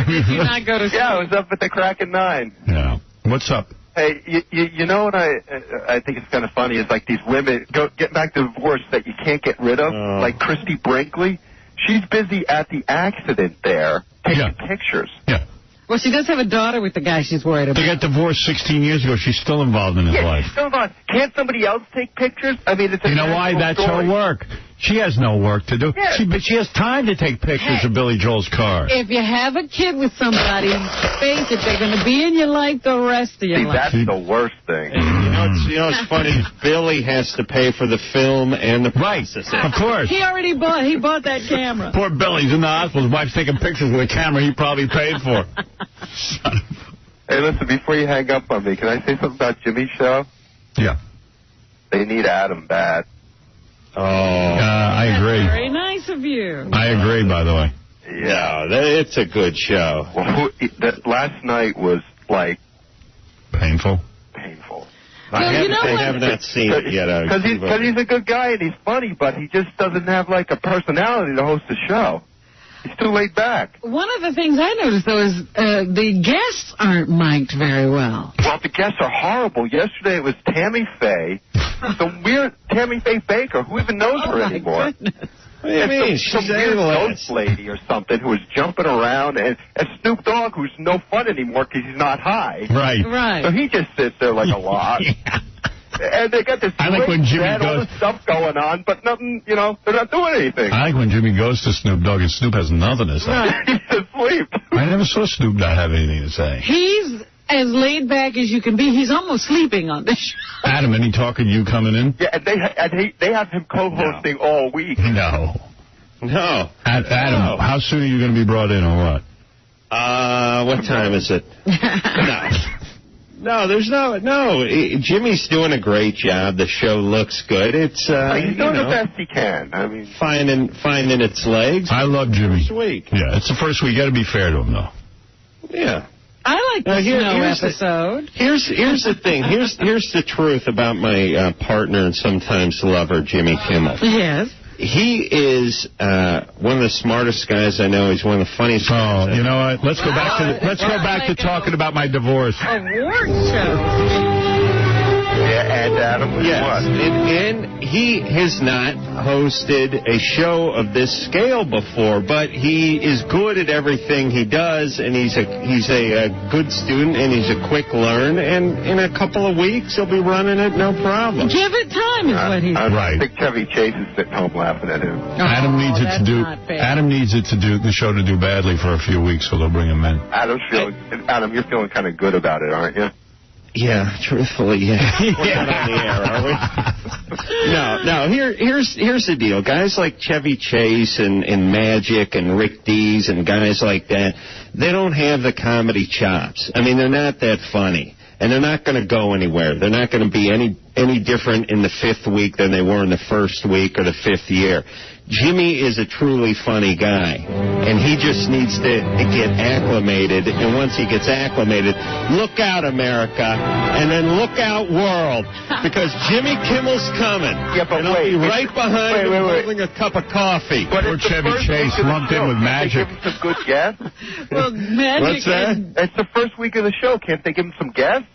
Did you not go to sleep? Yeah, I was up at the crack of 9. Yeah. What's up? Hey, you know what I think is kind of funny is like these women get back to divorce that you can't get rid of, like Christy Brinkley. She's busy at the accident there taking pictures. Yeah. Well, she does have a daughter with the guy she's worried about. They got divorced 16 years ago. She's still involved in his life. She's still involved. Can't somebody else take pictures? I mean, it's a You know why? That's story. her work. She has no work to do. Yeah. But she has time to take pictures of Billy Joel's car. If you have a kid with somebody, face it, they're going to be in your life the rest of your life. That's the worst thing. You know what's funny? Billy has to pay for the film and the processing. Of course. He already bought that camera. Poor Billy's in the hospital. His wife's taking pictures with a camera he probably paid for. Hey, listen, before you hang up on me, can I say something about Jimmy's show? Yeah. They need Adam bad. Oh. I agree. Very nice of you. I agree, by the way. Yeah, it's a good show. Well, last night was, like... Painful? Painful. Well, I have not seen it yet. Because he's a good guy and he's funny, but he just doesn't have, like, a personality to host a show. He's too laid back. One of the things I noticed, though, is the guests aren't mic'd very well. Well, the guests are horrible. Yesterday it was Tammy Faye, some weird Tammy Faye Baker. Who even knows her anymore? What do you mean? Some weird ghost lady or something who was jumping around, and Snoop Dogg, who's no fun anymore because he's not high. Right. So he just sits there like a lot. And they got this I like when Jimmy all goes. this stuff going on, but nothing, they're not doing anything. I like when Jimmy goes to Snoop Dogg and Snoop has nothing to say. He's asleep. I never saw Snoop not have anything to say. He's as laid back as you can be. He's almost sleeping on this show. Adam, any talk of you coming in? Yeah, and they have him co-hosting all week. No. Adam, how soon are you going to be brought in or what? What time is it? No, there's no. Jimmy's doing a great job. The show looks good. It's he's doing the best he can. I mean, finding its legs. I love Jimmy. First week. Yeah, it's the first week. You got to be fair to him, though. Yeah. I like the snow episode. Here's the thing. Here's the truth about my partner and sometimes lover, Jimmy Kimmel. Yes. He is one of the smartest guys I know. He's one of the funniest guys. You know what? Let's go back to talking about my divorce. Award show. Yeah, and Adam. Yes, and he has not hosted a show of this scale before, but he is good at everything he does, and he's a good student, and he's a quick learn, and in a couple of weeks he'll be running it no problem. Give it time is what he's I think Chevy Chase is sitting home laughing at him. Adam needs the show to do badly for a few weeks, so they'll bring him in. Adam, you're feeling kind of good about it, aren't you? Yeah, truthfully, yeah. We're not on the air, are we? No. Here's the deal. Guys like Chevy Chase and Magic and Rick Dees and guys like that, they don't have the comedy chops. I mean, they're not that funny. And they're not going to go anywhere. They're not going to be any different in the fifth week than they were in the first week or the fifth year. Jimmy is a truly funny guy, and he just needs to get acclimated. And once he gets acclimated, look out, America, and then look out, world, because Jimmy Kimmel's coming. Yeah, but and I'll be right behind him holding a cup of coffee. But Poor Chevy Chase lumped in with Magic. Give him some good guests. Well, Magic. What's that? It's the first week of the show. Can't they give him some guests?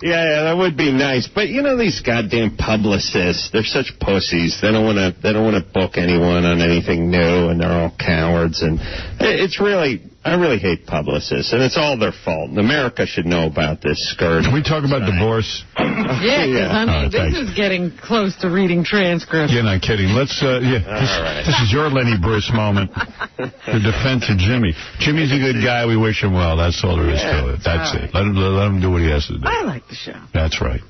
Yeah, that would be nice. But you know these goddamn publicists, they're such pussies. They don't want to book anyone on anything new, and they're all cowards. And I really hate publicists, and it's all their fault. And America should know about this skirt. Can we talk about divorce? Yeah, because this is getting close to reading transcripts. You're not kidding. Let's, this is your Lenny Bruce moment. The defense of Jimmy. Jimmy's a good guy. We wish him well. That's all there is to it. That's it. Let him do what he has to do. I like the show. That's right.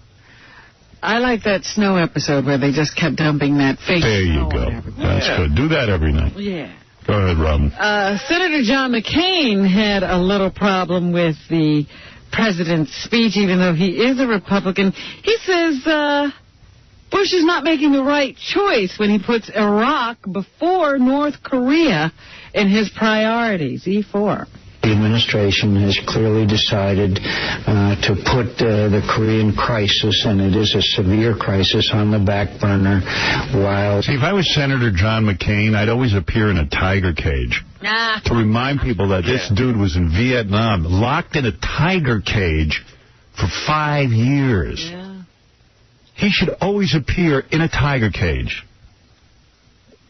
I like that snow episode where they just kept dumping that fake There you snow go. That's good. Do that every night. Yeah. Go ahead, Robin. Senator John McCain had a little problem with the president's speech, even though he is a Republican. He says Bush is not making the right choice when he puts Iraq before North Korea in his priorities, E4. The administration has clearly decided to put the Korean crisis, and it is a severe crisis, on the back burner while... See, if I was Senator John McCain, I'd always appear in a tiger cage to remind people that this dude was in Vietnam, locked in a tiger cage for 5 years. Yeah. He should always appear in a tiger cage.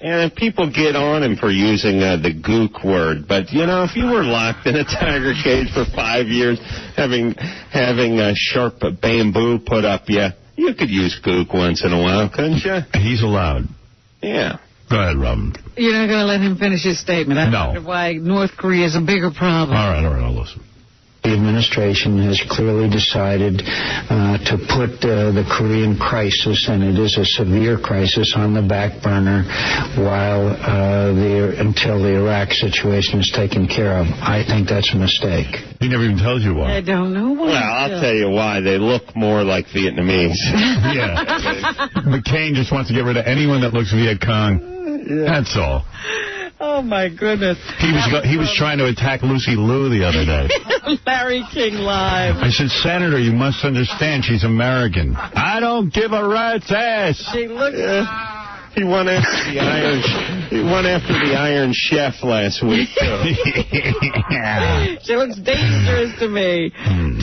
And people get on him for using the gook word, but you know, if you were locked in a tiger cage for 5 years, having a sharp bamboo put up you could use gook once in a while, couldn't you? He's allowed. Yeah. Go ahead, Robin. You're not going to let him finish his statement. I wonder why North Korea is a bigger problem. All right, I'll listen. The administration has clearly decided to put the Korean crisis, and it is a severe crisis, on the back burner until the Iraq situation is taken care of. I think that's a mistake. He never even tells you why. I don't know why. Well, I'll tell you why. They look more like Vietnamese. Yeah. McCain just wants to get rid of anyone that looks Viet Cong. Yeah. That's all. Oh, my goodness. He was trying to attack Lucy Liu the other day. Larry King Live. I said, Senator, you must understand she's American. I don't give a rat's ass. She looks... He went after the Iron Chef last week. She looks dangerous to me.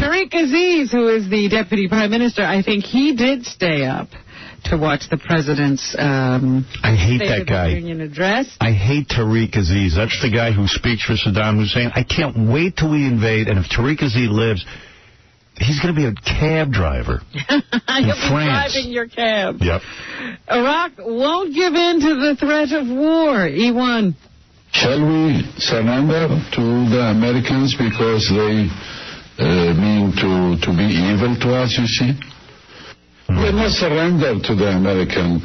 Tariq Aziz, who is the Deputy Prime Minister, I think he did stay up to watch the president's I hate State that of guy. the Union address. I hate Tariq Aziz. That's the guy who speaks for Saddam Hussein. I can't wait till we invade, and if Tariq Aziz lives, he's going to be a cab driver in You'll be France. driving your cab. Yep. Iraq won't give in to the threat of war. E1. Shall we surrender to the Americans because they mean to be evil to us, you see? We must surrender to the American.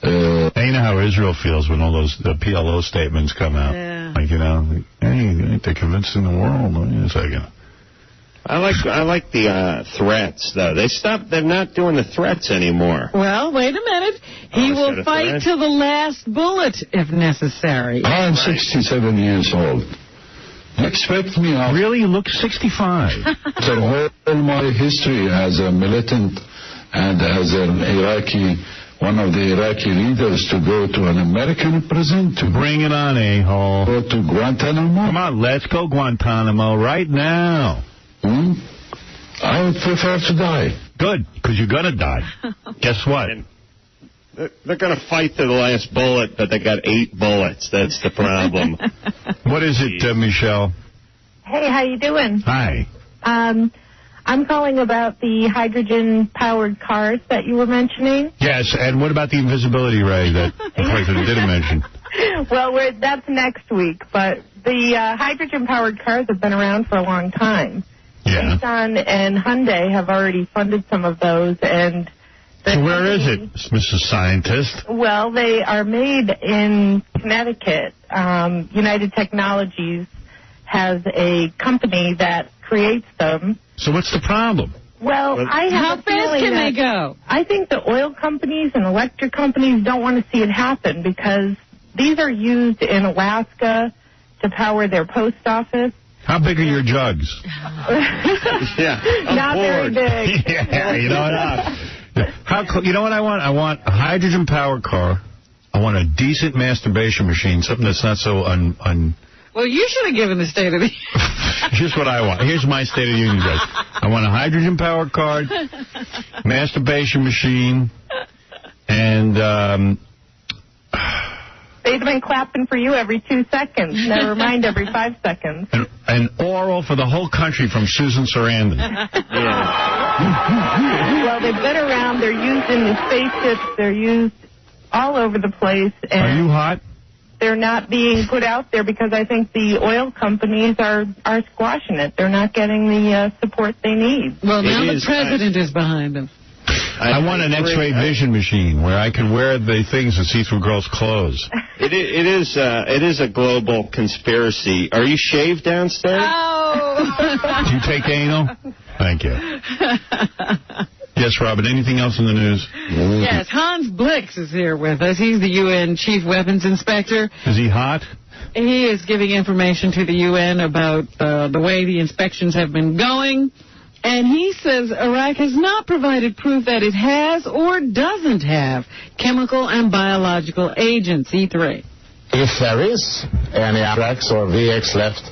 And you know how Israel feels when all those PLO statements come out. Yeah. Like, you know, hey, they're convincing the world. Wait a second. I like the threats, though. They're not doing the threats anymore. Well, wait a minute. He will fight to the last bullet if necessary. I'm 67 years old. Expect me out. Really? You look 65. The whole my history as a militant and as an one of the Iraqi leaders to go to an American prison. To bring it on, a-hole. Go to Guantanamo. Come on, let's go Guantanamo right now. I would prefer to die. Good, because you're going to die. Guess what? They're going to fight to the last bullet, but they got 8 bullets. That's the problem. What is it, Michelle? Hey, how you doing? Hi. I'm calling about the hydrogen-powered cars that you were mentioning. Yes, and what about the invisibility ray that the president didn't mention? Well, that's next week, but the hydrogen-powered cars have been around for a long time. Yeah. Nissan and Hyundai have already funded some of those, and... So where is it, Mrs. Scientist? Well, they are made in Connecticut. United Technologies has a company that creates them. So what's the problem? Well, I have How a fast feeling can that they go? I think the oil companies and electric companies don't want to see it happen because these are used in Alaska to power their post office. How big are your jugs? Not very big. Yeah, you know what? You know what I want? I want a hydrogen-powered car. I want a decent masturbation machine, something that's not so Well, you should have given the State of the Here's what I want. Here's my State of the Union address. I want a hydrogen-powered car, masturbation machine, and... They've been clapping for you every 2 seconds. Never mind every 5 seconds. An oral for the whole country from Susan Sarandon. Well, they've been around. They're used in the spaceships. They're used all over the place. And are you hot? They're not being put out there because I think the oil companies are squashing it. They're not getting the support they need. Well, now the president is behind them. I want an X-ray vision machine where I can wear the things and see through girls' clothes. It is a global conspiracy. Are you shaved downstairs? Oh! Do you take anal? Thank you. Yes, Robin, anything else in the news? Yes, Hans Blix is here with us. He's the UN Chief Weapons Inspector. Is he hot? He is giving information to the UN about the way the inspections have been going. And he says Iraq has not provided proof that it has or doesn't have chemical and biological agents, E3. If there is any Iraqs or VX left,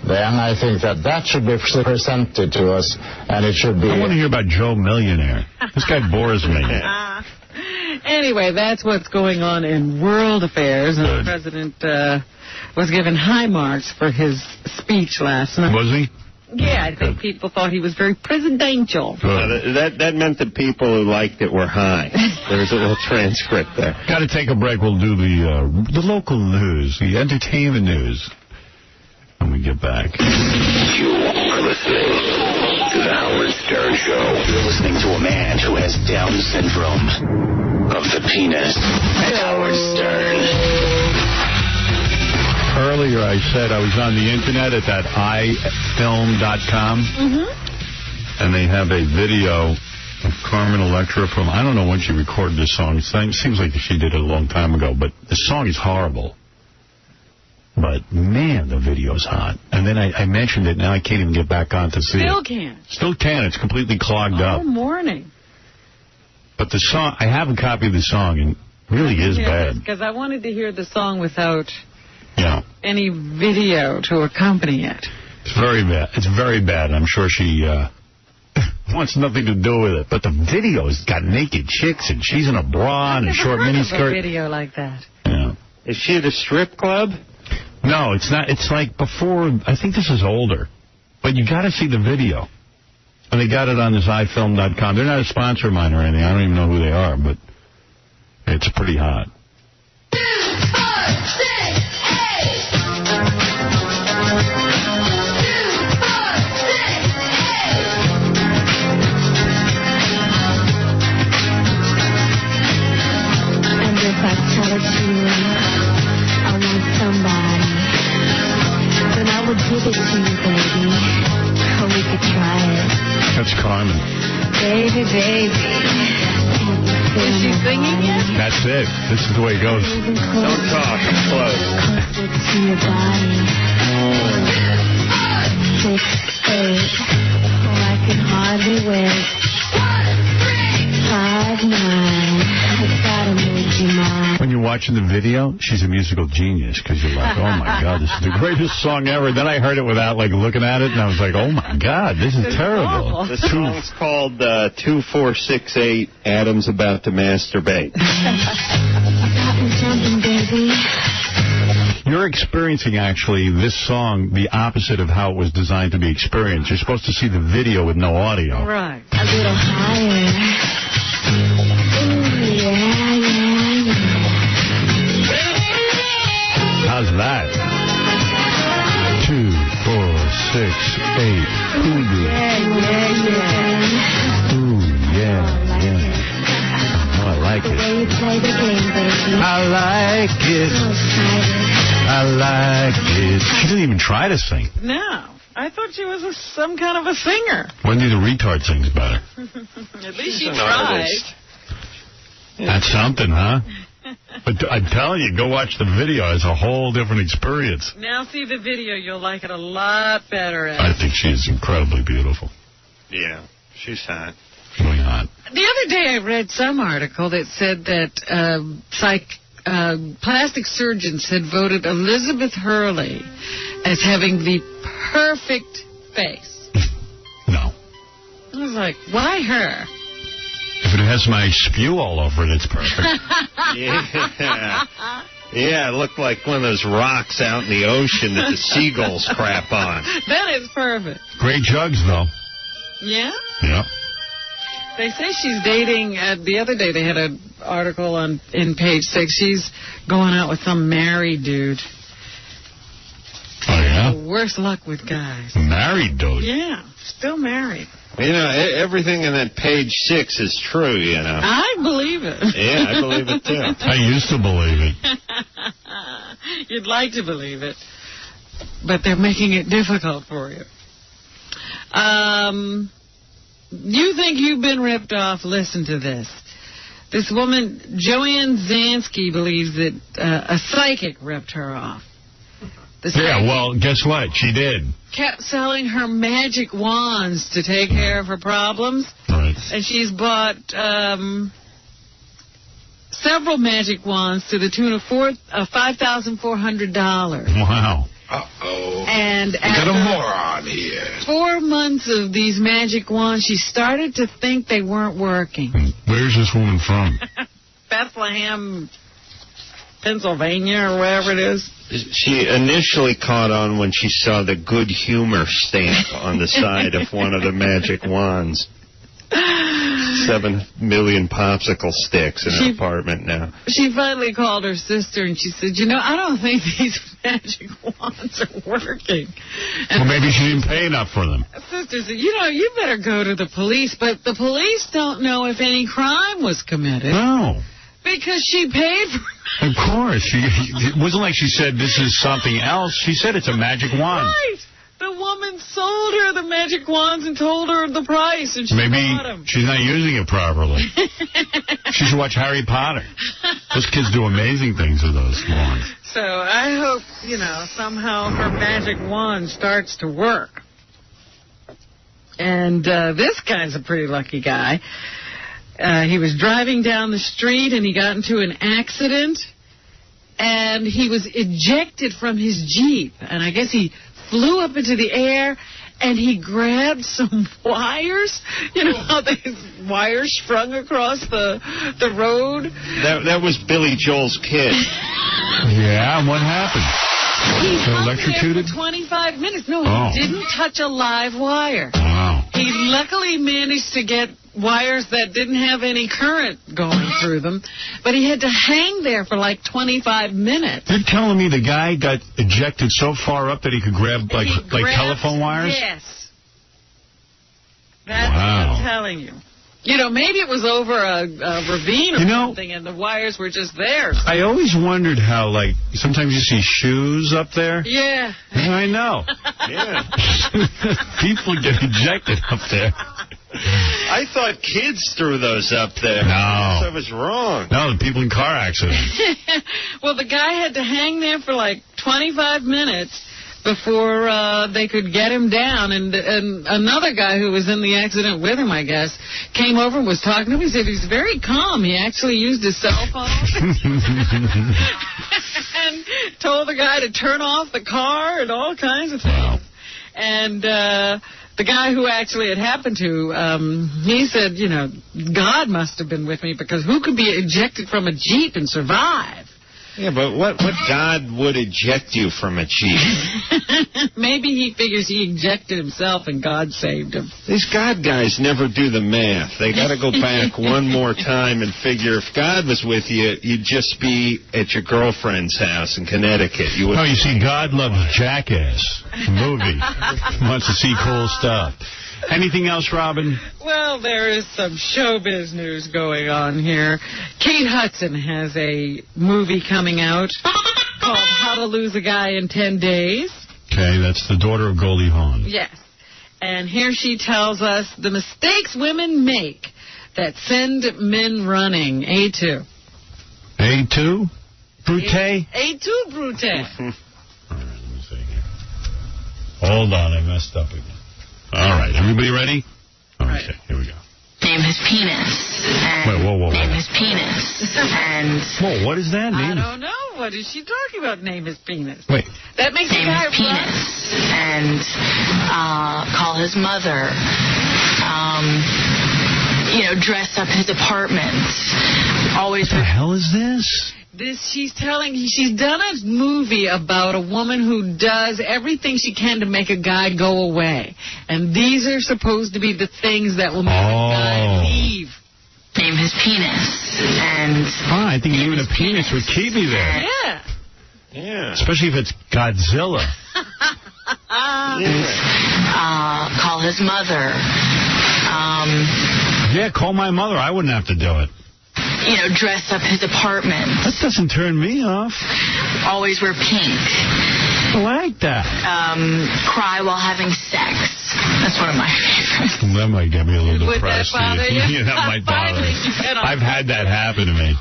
then I think that should be presented to us, and it should be... I want to hear about Joe Millionaire. This guy bores me. Anyway, that's what's going on in world affairs. And the president was given high marks for his speech last night. Was he? Yeah, I think people thought he was very presidential. That meant the people who liked it were high. There was a little transcript there. Got to take a break. We'll do the local news, the entertainment news, when we get back. You are listening to The Howard Stern Show. You're listening to a man who has Down syndrome of the penis. Howard Stern. Earlier I said I was on the internet at that ifilm.com, and they have a video of Carmen Electra from, I don't know when she recorded this song. It seems like she did it a long time ago, but the song is horrible. But, man, the video's hot. And then I mentioned it, now I can't even get back on to see it. Still can. It's completely clogged up. All morning. But the song, I have a copy of the song, and it really is bad. Because I wanted to hear the song without... Yeah. any video to accompany it. It's very bad. It's very bad. I'm sure she wants nothing to do with it. But the video's got naked chicks, and she's in a bra and a short miniskirt. A video like that. Yeah. Is she at a strip club? No, it's not. It's like before. I think this is older. But you got to see the video. And they got it on this ifilm.com. They're not a sponsor of mine or anything. I don't even know who they are, but it's pretty hot. Give it to you, baby. Oh, we could try it. That's Carmen. Baby, baby. Is she singing yet? That's it. This is the way it goes. Don't talk. I'm close. Closer to your body. 6, 8. Oh, I can hardly wait. 5, 9. I gotta make you mine. When you're watching the video, she's a musical genius, because you're like, oh, my God, this is the greatest song ever. Then I heard it without, like, looking at it, and I was like, oh, my God, this is terrible. The song's called 2468, Adam's About to Masturbate. You're experiencing, actually, this song the opposite of how it was designed to be experienced. You're supposed to see the video with no audio. Right. A little higher. How's that? 2, 4, 6, 8. Ooh, yeah. Oh, I like it. I like it. I like it. She didn't even try to sing. No. I thought she was some kind of a singer. Wendy the retard sings better. At least she tried. That's something, huh? But I'm telling you, go watch the video. It's a whole different experience. Now see the video. You'll like it a lot better. I think she is incredibly beautiful. Yeah, she's hot. Really hot. The other day I read some article that said that plastic surgeons had voted Elizabeth Hurley as having the perfect face. No. I was like, why her? If it has my spew all over it, it's perfect. Yeah, it looked like one of those rocks out in the ocean that the seagulls crap on. That is perfect. Great jugs, though. Yeah? Yeah. They say she's dating, the other day they had an article in Page Six. She's going out with some married dude. Oh, yeah? Worse luck with guys. Married dude? Yeah, still married. You know, everything in that Page 6 is true, you know. I believe it. Yeah, I believe it, too. I used to believe it. You'd like to believe it, but they're making it difficult for you. You think you've been ripped off? Listen to this. This woman, Joanne Zansky, believes that a psychic ripped her off. Yeah, well, guess what? She did. Kept selling her magic wands to take care of her problems. Right. And she's bought several magic wands to the tune of $5,400. Wow. Uh-oh. And We got a moron here. 4 months of these magic wands, she started to think they weren't working. Where's this woman from? Bethlehem, Pennsylvania, or wherever it is. She initially caught on when she saw the good humor stamp on the side of one of the magic wands. 7 million popsicle sticks in her apartment now. She finally called her sister and she said, you know, I don't think these magic wands are working. And Well, maybe she didn't pay enough for them. her sister said, you know, you better go to the police. But the police don't know if any crime was committed. No. Because she paid for Of course. It wasn't like she said this is something else. She said it's a magic wand. Right. The woman sold her the magic wands and told her the price, and she Maybe bought them. she's not using it properly. She should watch Harry Potter. Those kids do amazing things with those wands. So I hope, you know, somehow her magic wand starts to work. And this guy's a pretty lucky guy. He was driving down the street and he got into an accident. And he was ejected from his Jeep. And I guess he flew up into the air and he grabbed some wires. You know how these wires strung across the road? That was Billy Joel's kid. Yeah, and what happened? He So hung electrocuted? there for 25 minutes. No, Oh. he didn't touch a live wire. Wow. He luckily managed to get wires that didn't have any current going through them, but he had to hang there for like 25 minutes. You're telling me the guy got ejected so far up that he could grab like telephone wires? Yes. That's what I'm telling you. You know, maybe it was over a ravine or something, and the wires were just there. I always wondered how, like, sometimes you see shoes up there. Yeah. I know. Yeah. People get ejected up there. I thought kids threw those up there. No. I was wrong. No, the people in car accidents. Well, the guy had to hang there for like 25 minutes before they could get him down. And another guy who was in the accident with him, I guess, came over and was talking to him. He said he was very calm. He actually used his cell phone and told the guy to turn off the car and all kinds of things. Wow. And the guy who actually it happened to, he said, you know, God must have been with me, because who could be ejected from a Jeep and survive? Yeah, but what God would eject you from a Jeep? Maybe he figures he ejected himself and God saved him. These God guys never do the math. They got to go back one more time and figure if God was with you, you'd just be at your girlfriend's house in Connecticut. You would. Oh, you see, God loves Jackass, the movie. He wants to see cool stuff. Anything else, Robin? Well, there is some showbiz news going on here. Kate Hudson has a movie coming out called How to Lose a Guy in 10 Days. Okay, that's the daughter of Goldie Hawn. Yes. And here she tells us the mistakes women make that send men running. A2. A2? Brute? A2 Brute. All right, let me see here. Hold on, I messed up again. All right, everybody ready? Okay, here we go. Name his penis. And Wait, whoa. Name his penis. And Whoa, what is that? I don't know. What is she talking about? Name his penis. Wait. That makes name the guy his penis. And call his mother. Dress up his apartment. Always. What the hell is this? She's done a movie about a woman who does everything she can to make a guy go away. And these are supposed to be the things that will make a guy leave. Name his penis. And I think even a penis would keep me there. Yeah. Yeah. Especially if it's Godzilla. Call his mother. Yeah, call my mother. I wouldn't have to do it. dress up his apartment. That doesn't turn me off. Always wear pink. I like that. Cry while having sex. That's one of my favorites. Well, that might get me a little depressed. Would that bother you? Yeah, that might bother me. I've had that happen to me.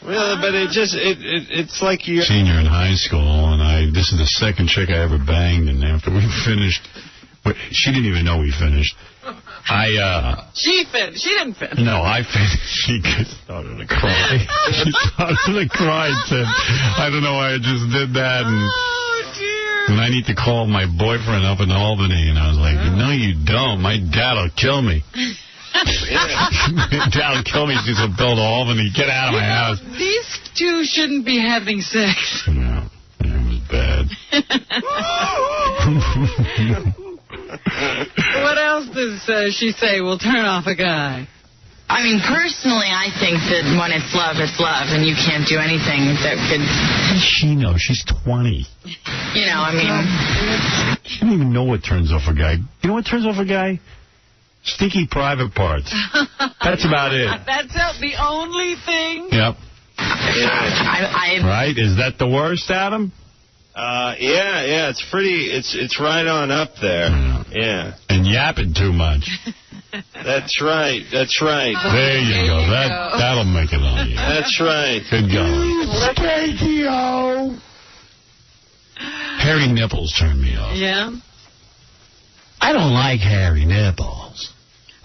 Really, but it's like you. Senior in high school, and this is the second chick I ever banged, and after we finished, she didn't even know we finished. She finished. She didn't finish. No, I finished. She started to cry. She started to cry and said, I don't know why I just did that. And I need to call my boyfriend up in Albany. And I was like, no, you don't. My dad will kill me. Dad will kill me. She's going to build Albany. Get out of my house. These two shouldn't be having sex. No, it was bad. What else does she say will turn off a guy? I mean, personally, I think that when it's love, and you can't do anything that could... She knows. She's 20. I mean... She don't even know what turns off a guy. You know what turns off a guy? Stinky private parts. That's about it. That's the only thing? Yep. I right? Is that the worst, Adam? Yeah, it's right on up there. Yeah. And yapping too much. That's right. There you go. That'll make it on you. That's right. Good going. Hairy nipples turn me off. Yeah? I don't like hairy nipples.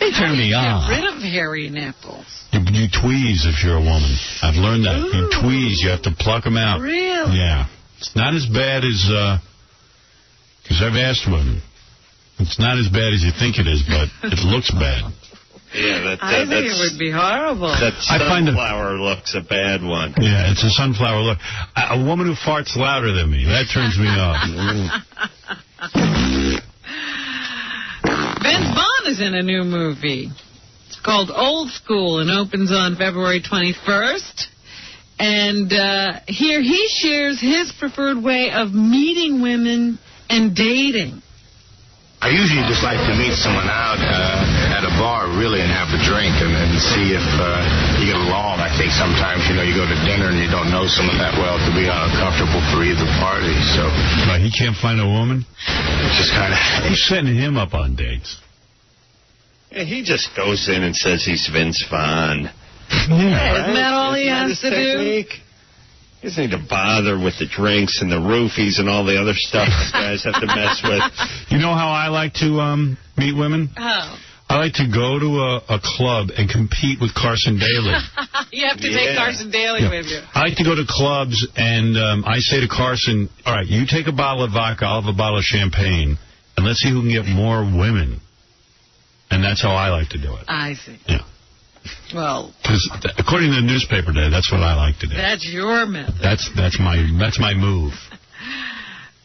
They turn me on. Get rid of hairy nipples. You tweeze if you're a woman. I've learned that. You tweeze. You have to pluck them out. Really? Yeah. It's not as bad as, because I've asked women. It's not as bad as you think it is, but it looks bad. Yeah, I think it would be horrible. That sunflower look's a bad one. Yeah, it's a sunflower look. A woman who farts louder than me, that turns me off. Vince Vaughn is in a new movie. It's called Old School and opens on February 21st. And here he shares his preferred way of meeting women and dating. I usually just like to meet someone out at a bar, really, and have a drink and see if you get along. I think sometimes, you go to dinner and you don't know someone that well to be uncomfortable for either party. So he can't find a woman? It's just kind of... Who's setting him up on dates? Yeah, he just goes in and says he's Vince Vaughn. Yeah, isn't that all he has to do? He doesn't need to bother with the drinks and the roofies and all the other stuff these guys have to mess with. You know how I like to meet women? How? I like to go to a club and compete with Carson Daly. You have to take Carson Daly with you. I like to go to clubs, and I say to Carson, all right, you take a bottle of vodka, I'll have a bottle of champagne, and let's see who can get more women. And that's how I like to do it. I see. Yeah. Well, because according to the newspaper today, that's what I like to do. That's your method. That's my move.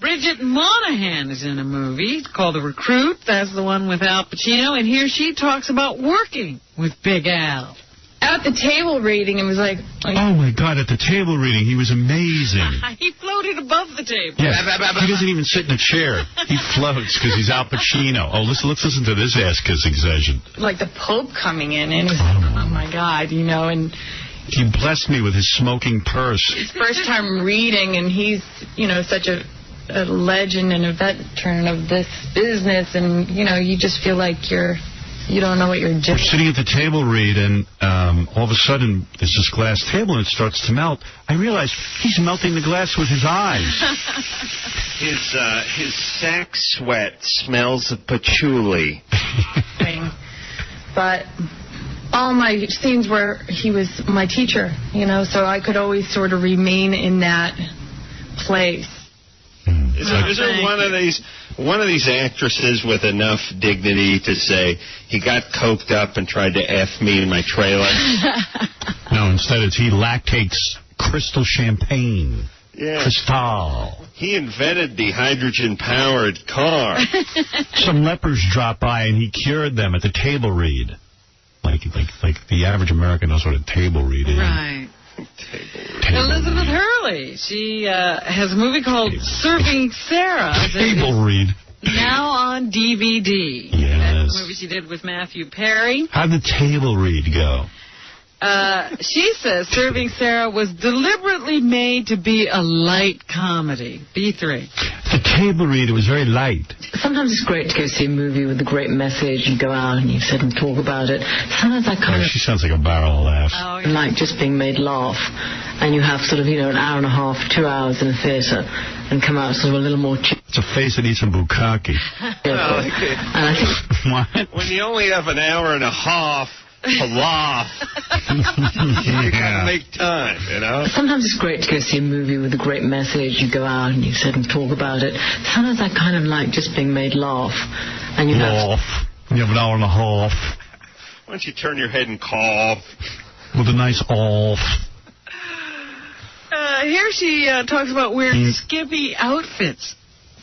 Bridget Monahan is in a movie called The Recruit. That's the one with Al Pacino. And here she talks about working with Big Al. At the table reading, it was like... Oh, my God, at the table reading, he was amazing. He floated above the table. Yeah, he doesn't even sit in a chair. He floats because he's Al Pacino. Oh, let's listen to this ass-kissing session. Like the Pope coming in, and he's oh, my God, and... He blessed me with his smoking purse. His first time reading, and he's, such a legend and a veteran of this business, and, you just feel like you don't know what you're doing. We're sitting at the table read, and all of a sudden, there's this glass table, and it starts to melt. I realize he's melting the glass with his eyes. His sack sweat smells of patchouli. But all my scenes where he was my teacher, so I could always sort of remain in that place. Is there one of these actresses with enough dignity to say he got coked up and tried to F me in my trailer? No, instead he lactates crystal champagne. Yeah. Cristal. He invented the hydrogen-powered car. Some lepers dropped by and he cured them at the table read. Like the average American knows what a table read is. Right. Elizabeth Hurley. She has a movie called Serving Sarah. Table read. Now on DVD. Yes. That's the movie she did with Matthew Perry. How'd the table read go? She says Serving Sarah was deliberately made to be a light comedy. B3. The table read, it was very light. Sometimes it's great to go see a movie with a great message and go out and you sit and talk about it. Sometimes I kind of... She sounds like a barrel of laughs. Oh, yeah. Like just being made laugh. And you have sort of, an hour and a half, 2 hours in a theatre and come out sort of a little more... It's a face that eats some bukkake. And I think... What? When you only have an hour and a half to laugh, you gotta make time, Sometimes it's great to go see a movie with a great message. You go out and you sit and talk about it. Sometimes I kind of like just being made laugh. And you You have an hour and a half. Why don't you turn your head and cough? With a nice off. Here she talks about wearing skimpy outfits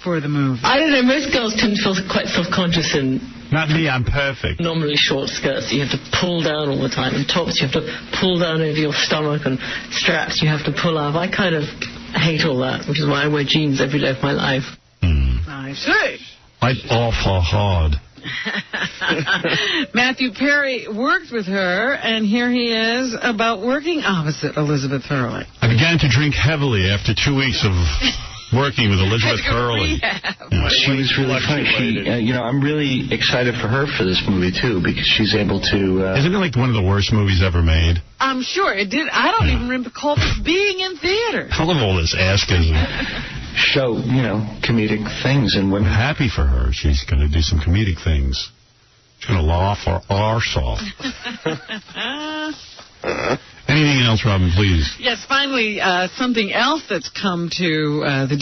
for the movie. I don't know, most girls tend to feel quite self-conscious in... Not me, I'm perfect. Normally short skirts you have to pull down all the time, and tops you have to pull down over your stomach, and straps you have to pull up. I kind of hate all that, which is why I wear jeans every day of my life. I see. Light off or hard. Matthew Perry worked with her, and here he is about working opposite Elizabeth Hurley. I began to drink heavily after 2 weeks of working with Elizabeth Hurley. She was really funny. I'm really excited for her for this movie, too, because she's able to... Isn't it like one of the worst movies ever made? I'm sure it did. I don't even recall this being in theaters. I love all this ass-kissing. Show, comedic things in women. I'm happy for her. She's going to do some comedic things. She's going to laugh her arse off. Anything else, Robin, please? Yes, finally, something else that's come to the